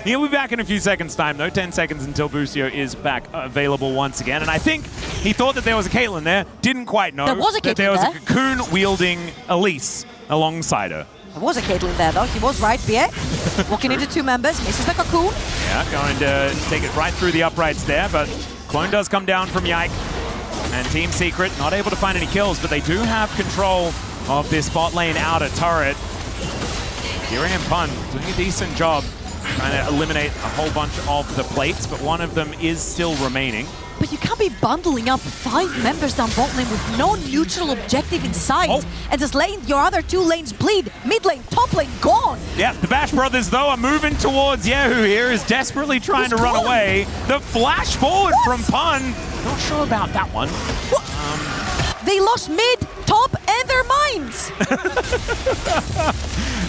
He'll be back in a few seconds' time, though. 10 seconds until Busio is back available once again. And I think he thought that there was a Caitlyn there. Didn't quite know there was a that there was a Cocoon-wielding Elise alongside her. There was a Caitlyn there, though. He was right, BA. Walking into 2 members, misses the Cocoon. Yeah, going to take it right through the uprights there, but Clone does come down from Yike. And Team Secret not able to find any kills, but they do have control of this bot lane outer turret. Dire and Pun doing a decent job trying to eliminate a whole bunch of the plates, but one of them is still remaining. But you can't be bundling up 5 members down bot lane with no neutral objective in sight and just letting your other 2 lanes bleed. Mid lane, top lane, gone. Yeah, the Bash brothers, though, are moving towards Yehu here, is desperately trying to run away. The flash forward from Pun. Not sure about that one. They lost mid, top, and their minds.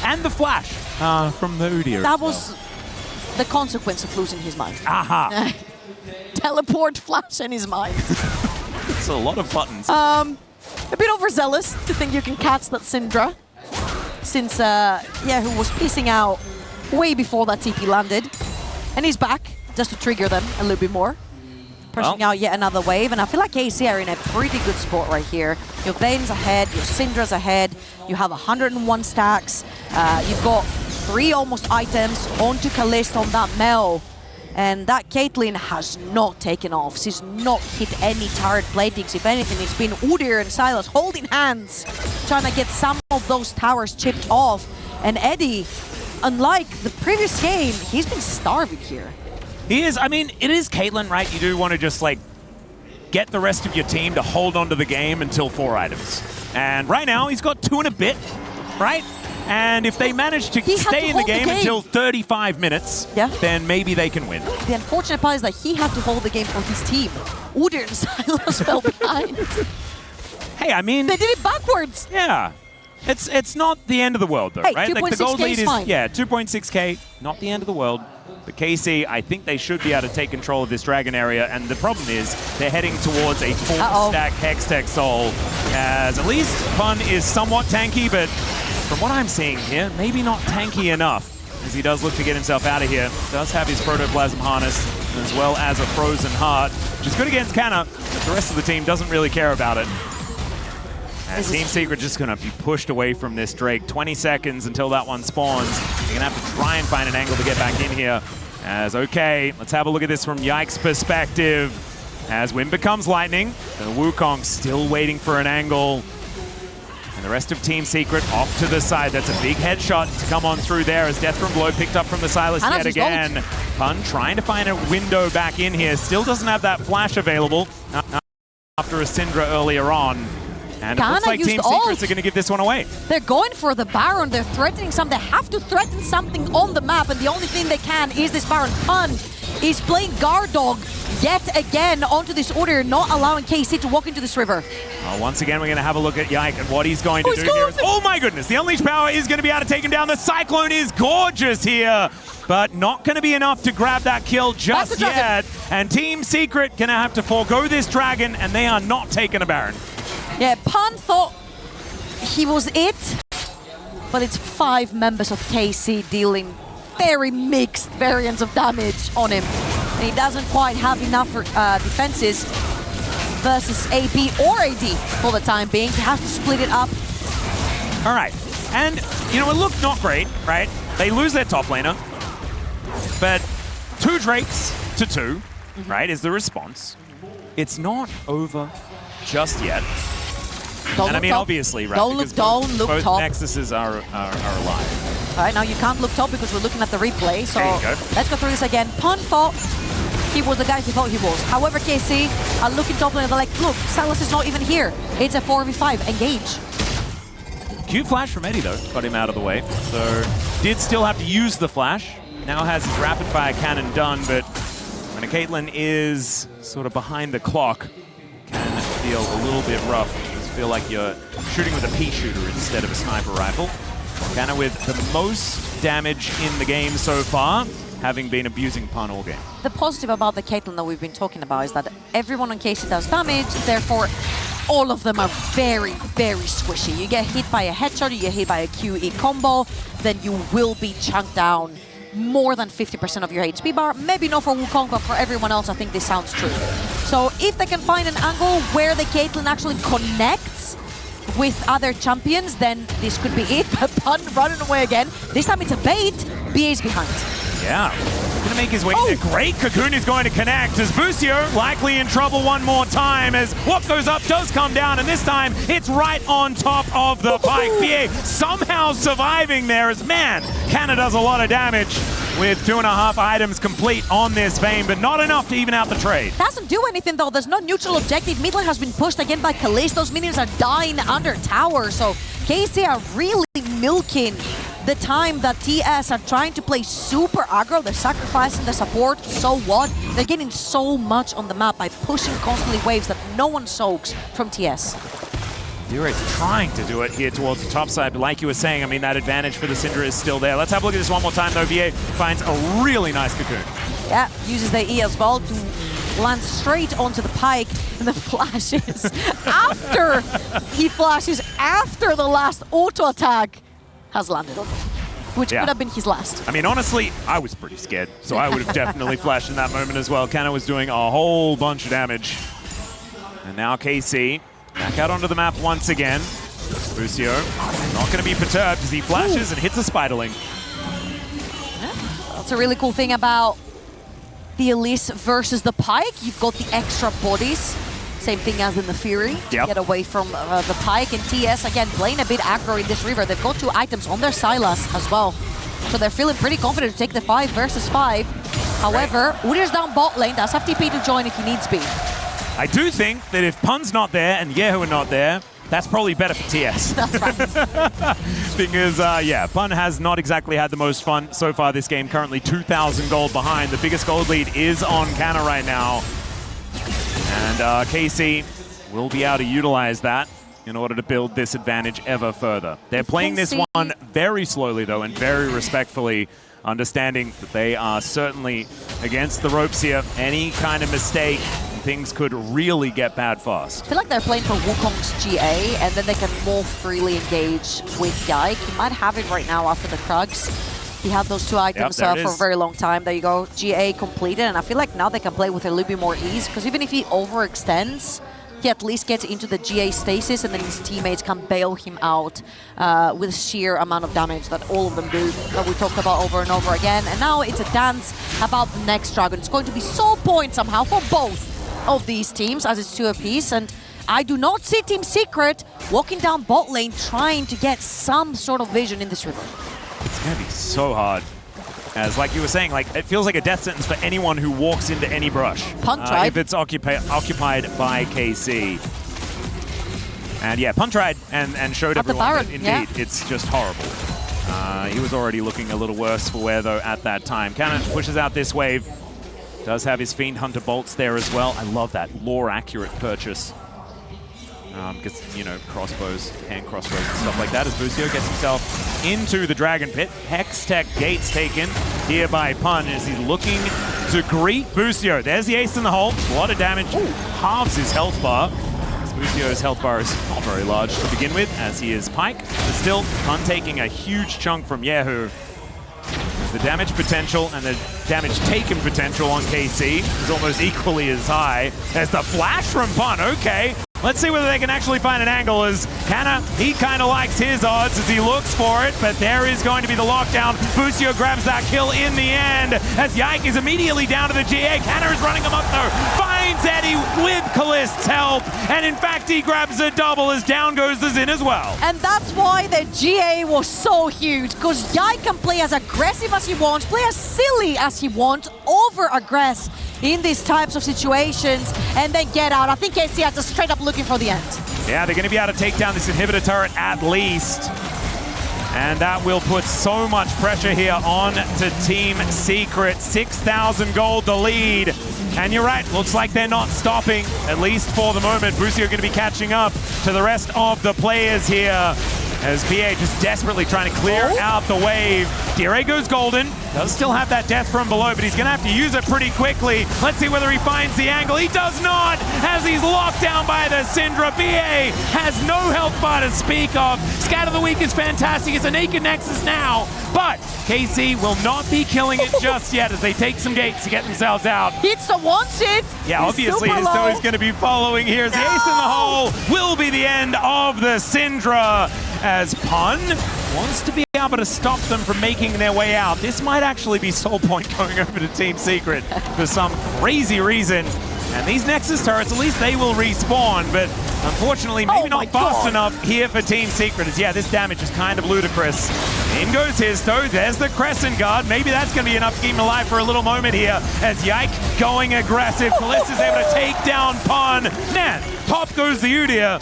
And the flash from the Udyr. That was the consequence of losing his mind. Aha. Teleport, flash, and his mind. It's a lot of buttons. A bit overzealous to think you can catch that Syndra, since Yehu was piecing out way before that TP landed. And he's back, just to trigger them a little bit more. Pushing out yet another wave, and I feel like KC are in a pretty good spot right here. Your Vayne's ahead, your Syndra's ahead, you have 101 stacks, you've got 3 almost items onto Kalist on that Mel, and that Caitlyn has not taken off. She's not hit any turret platings. If anything, it's been Udyr and Sylas holding hands, trying to get some of those towers chipped off. And Eddie, unlike the previous game, he's been starving here. He is. I mean, it is Caitlyn, right? You do want to just, like, get the rest of your team to hold on to the game until 4 items. And right now, he's got 2 and a bit, right? And if they manage to stay in the game until 35 minutes, then maybe they can win. The unfortunate part is that he had to hold the game for his team. Udyr and Sylas fell behind. Hey, I mean... They did it backwards! Yeah. It's not the end of the world, though, right? Like, the gold lead is fine. Yeah, 2.6k, not the end of the world. But KC, I think they should be able to take control of this Dragon area, and the problem is they're heading towards a 4-stack Hextech Soul, as at least Pun is somewhat tanky, but from what I'm seeing here, maybe not tanky enough as he does look to get himself out of here. Does have his protoplasm harness as well as a frozen heart, which is good against Canna, but the rest of the team doesn't really care about it. And Team Secret just going to be pushed away from this Drake. 20 seconds until that one spawns. You're going to have to try and find an angle to get back in here. As, okay, let's have a look at this from Yike's perspective. As Wind becomes Lightning, the Wukong still waiting for an angle. And the rest of Team Secret off to the side. That's a big headshot to come on through there as Death from Blow picked up from the Silas yet again. Pun trying to find a window back in here. Still doesn't have that flash available after a Syndra earlier on. And it looks like Team Secrets are going to give this one away. They're going for the Baron. They're threatening something. They have to threaten something on the map, and the only thing they can is this Baron. Pun is playing guard dog yet again onto this order, not allowing KC to walk into this river. Once again, we're going to have a look at Yike and what he's going to do here. Oh my goodness, the Unleashed Power is going to be able to take him down. The Cyclone is gorgeous here, but not going to be enough to grab that kill just yet. And Team Secret going to have to forego this Dragon, and they are not taking a Baron. Yeah, Pun thought he was it, but it's 5 members of KC dealing very mixed variants of damage on him. And he doesn't quite have enough defenses versus AP or AD for the time being. He has to split it up. All right, and you know, it looked not great, right? They lose their top laner, but 2 Drakes to 2, right, is the response. It's not over just yet. And I mean, obviously, right? Don't look down, look both top. Nexuses are alive. All right, now you can't look top because we're looking at the replay. So let's go through this again. Pun thought he was the guy he thought he was. However, KC are looking top lane. They're like, look, Salas is not even here. It's a 4v5. Engage. Cute flash from Eddie, though. Got him out of the way. So did still have to use the flash. Now has his rapid fire cannon done, but when a Caitlyn is sort of behind the clock, can feel a little bit rough. Feel like you're shooting with a pea shooter instead of a sniper rifle. Canna with the most damage in the game so far, having been abusing Pun all game. The positive about the Caitlyn that we've been talking about is that everyone on KC does damage, therefore all of them are very, very squishy. You get hit by a headshot, you get hit by a QE combo, then you will be chunked down more than 50% of your HP bar. Maybe not for Wukong, but for everyone else, I think this sounds true. So if they can find an angle where the Caitlyn actually connects with other champions, then this could be it. But Pun running away again. This time it's a bait. BA's behind. Yeah. Gonna make his way in there. Great Cocoon is going to connect as Busio likely in trouble one more time as what goes up does come down, and this time it's right on top of the pike. BA somehow surviving there as, man, Canna does a lot of damage with 2.5 items complete on this Vayne, but not enough to even out the trade. Doesn't do anything though. There's no neutral objective. Mid lane has been pushed again by Kalist. Those minions are dying under tower, so KC are really milking the time that TS are trying to play super aggro. They're sacrificing the support, so what? They're getting so much on the map by pushing constantly waves that no one soaks from TS. Dira's trying to do it here towards the top side, but like you were saying, I mean, that advantage for the Syndra is still there. Let's have a look at this one more time, though. VA finds a really nice Cocoon. Yeah, uses the E as well to land straight onto the pike, and the flashes after he flashes after the last auto attack has landed on him, which could have been his last. I mean, honestly, I was pretty scared, so I would have definitely flashed in that moment as well. Canna was doing a whole bunch of damage. And now KC back out onto the map once again. Busio not going to be perturbed as he flashes and hits a Spiderling. Yeah, that's a really cool thing about the Elise versus the Pike. You've got the extra bodies. Same thing as in the Fury. Get away from the Pike, and TS, again, playing a bit aggro in this river. They've got 2 items on their Sylas as well. So they're feeling pretty confident to take the 5 versus 5. However, Udir's down bot lane. Does have TP to join if he needs be. I do think that if Pun's not there and Yehu are not there, that's probably better for TS. That's right. Because, yeah, Pun has not exactly had the most fun so far this game. Currently 2,000 gold behind. The biggest gold lead is on Canna right now. And KC will be able to utilize that in order to build this advantage ever further. They're playing this one very slowly, though, and very respectfully, understanding that they are certainly against the ropes here. Any kind of mistake, things could really get bad fast. I feel like they're playing for Wukong's GA, and then they can more freely engage with Yike. He might have it right now after the Krugs. He had those 2 items for a very long time. There you go. GA completed, and I feel like now they can play with a little bit more ease, because even if he overextends, he at least gets into the GA stasis, and then his teammates can bail him out with sheer amount of damage that all of them do, that we talked about over and over again. And now it's a dance about the next dragon. It's going to be soul point somehow for both of these teams, as it's 2 apiece. And I do not see Team Secret walking down bot lane trying to get some sort of vision in this river. It's going to be so hard. As like you were saying, like it feels like a death sentence for anyone who walks into any brush. Punt tried. If it's occupied by KC. And yeah, Punt tried and showed at everyone that Baron, indeed it's just horrible. He was already looking a little worse for wear though at that time. Cannon pushes out this wave. Does have his Fiend Hunter bolts there as well. I love that lore accurate purchase. Because, you know, crossbows, hand crossbows and stuff like that as Busio gets himself into the Dragon Pit. Hex Tech gates taken here by Pun as he's looking to greet Busio. There's the ace in the hole. A lot of damage. Halves his health bar. Busio's health bar is not very large to begin with, as he is Pike. But still, Pun taking a huge chunk from Yehu. The damage potential and the damage taken potential on KC is almost equally as high as the flash from Pun. Okay. Let's see whether they can actually find an angle, as Canna, he kind of likes his odds as he looks for it, but there is going to be the lockdown. Busio grabs that kill in the end, as Yike is immediately down to the GA. Canna is running him up though, finds Eddie with Calist's help, and in fact he grabs a double as down goes the Xin as well. And that's why the GA was so huge, because Yike can play as aggressive as he wants, play as silly as he wants, over-aggress in these types of situations, and then get out. I think KC has to straight up looking for the end. Yeah, they're going to be able to take down this inhibitor turret at least. And that will put so much pressure here on to Team Secret. 6,000 gold the lead. And you're right, looks like they're not stopping, at least for the moment. Busio going to be catching up to the rest of the players here, as BA just desperately trying to clear out the wave. Dire goes golden. Does still have that death from below, but he's going to have to use it pretty quickly. Let's see whether he finds the angle. He does not, as he's locked down by the Syndra. BA has no health bar to speak of. Scat of the Week is fantastic. It's a naked Nexus now, but KC will not be killing it just yet as they take some gates to get themselves out. Hits the one shit. Yeah, obviously his toe is going to be following here. As the ace in the hole will be the end of the Syndra, as Pun wants to be able to stop them from making their way out. This might actually be soul point going over to Team Secret for some crazy reason. And these Nexus turrets, at least they will respawn, but unfortunately maybe not fast enough here for Team Secret. As yeah, this damage is kind of ludicrous. In goes his toe. There's the Crescent Guard. Maybe that's going to be enough to keep him alive for a little moment here, as Yike going aggressive. Callista's able to take down Pun. Man, pop goes the Udyr.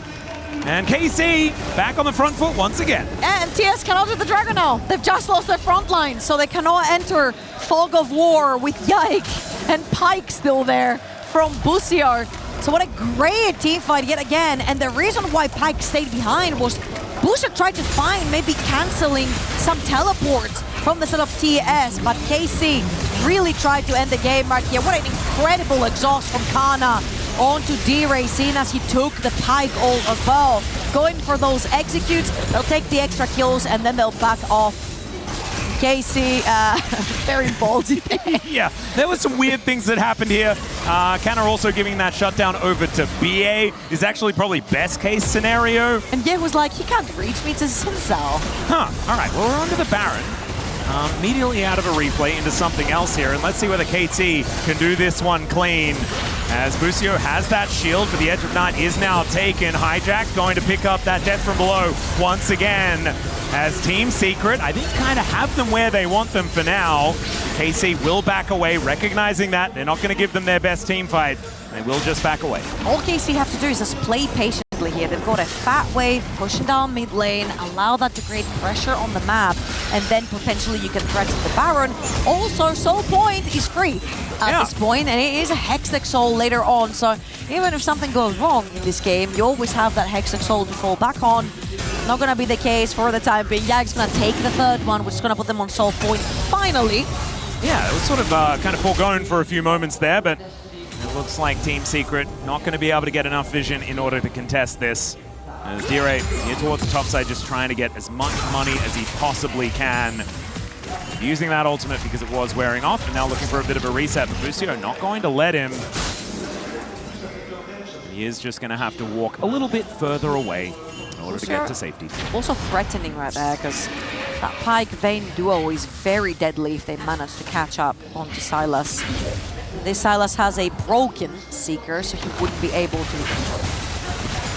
And KC back on the front foot once again. And TS cannot do the Dragon now. They've just lost their front line, so they cannot enter Fog of War with Yike and Pike still there from Busio. So what a great team fight yet again. And the reason why Pike stayed behind was Busio tried to find maybe canceling some teleports from the set of TS, but KC really tried to end the game right here. What an incredible exhaust from Kana onto D-Ray, seeing as he took the Pike ult as well. Going for those executes, they'll take the extra kills and then they'll back off. KC, very ballsy. Yeah, there were some weird things that happened here. Canna also giving that shutdown over to BA is actually probably best case scenario. And Ye was like, he can't reach me to Sinzal. Huh, all right, well, we're onto the Baron. Immediately out of a replay into something else here, and let's see whether KT can do this one clean. As Busio has that shield, but the Edge of Night is now taken. Hijack going to pick up that death from below once again. As Team Secret, I think, kind of have them where they want them for now. KC will back away, recognizing that they're not going to give them their best team fight. They will just back away. All KC have to do is just play patiently here. They've got a fat wave pushing down mid lane, allow that to create pressure on the map, and then potentially you can threaten the Baron. Also, Soul Point is free at this point, and it is a Hextech Soul later on, so even if something goes wrong in this game, you always have that Hextech Soul to fall back on. Not going to be the case for the time being. Yag's going to take the third one, which is going to put them on Soul Point finally. Yeah, it was sort of kind of foregone for a few moments there, but it looks like Team Secret not going to be able to get enough vision in order to contest this. As Dire here towards the top side, just trying to get as much money as he possibly can. using that ultimate because it was wearing off, and now looking for a bit of a reset. But Busio not going to let him. He is just going to have to walk a little bit further away in order to get to safety. Also threatening right there, because that Pyke Vayne duo is very deadly if they manage to catch up onto Sylas. This Sylas has a broken Seeker, so he wouldn't be able to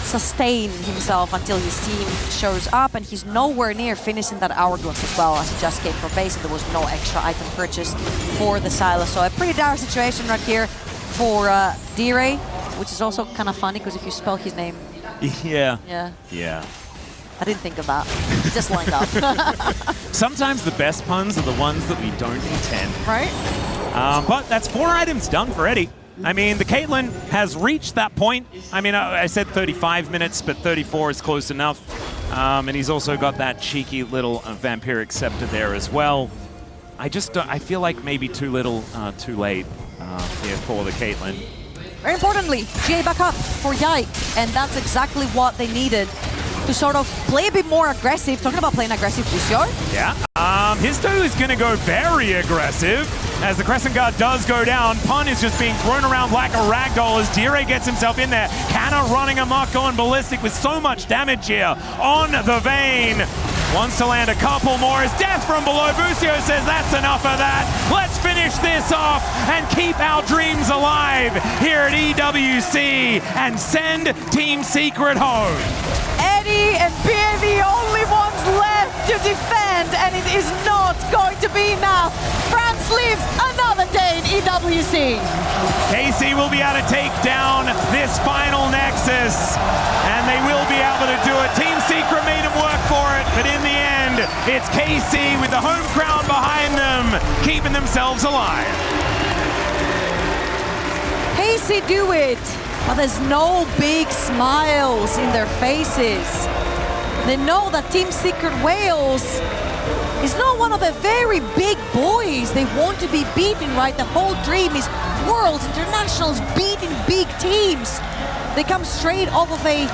sustain himself until his team shows up, and he's nowhere near finishing that Hourglass as well, as he just came from base and there was no extra item purchased for the Sylas. So a pretty dire situation right here for D-Ray, which is also kind of funny because if you spell his name. Yeah. Yeah. I didn't think of that. It just lined up. Sometimes the best puns are the ones that we don't intend. Right? But that's 4 items done for Eddie. I mean, the Caitlyn has reached that point. I mean, I said 35 minutes, but 34 is close enough. And he's also got that cheeky little vampiric scepter there as well. I feel like maybe too little, too late here for the Caitlyn. Very importantly, GA back up for Yike, and that's exactly what they needed to sort of play a bit more aggressive. Talking about playing aggressive, Busio. Yeah. Histo is going to go very aggressive as the Crescent Guard does go down. Pun is just being thrown around like a ragdoll as Dire gets himself in there. Canna running amok, going ballistic with so much damage here on the Vayne. Wants to land a couple more as death from below. Busio says that's enough of that. Let's finish this off and keep our dreams alive here at EWC and send Team Secret home. Eddie and Pierre the only ones left to defend, and it is not going to be enough. France leaves another day in EWC. KC will be able to take down this final Nexus, and they will be able to do it. Team Secret made them work for it, but in the end, it's KC with the home crowd behind them, keeping themselves alive. KC do it, but there's no big smiles in their faces. They know that Team Secret Wales is not one of the very big boys they want to be beaten, right? The whole dream is Worlds, Internationals, beating big teams. They come straight off of a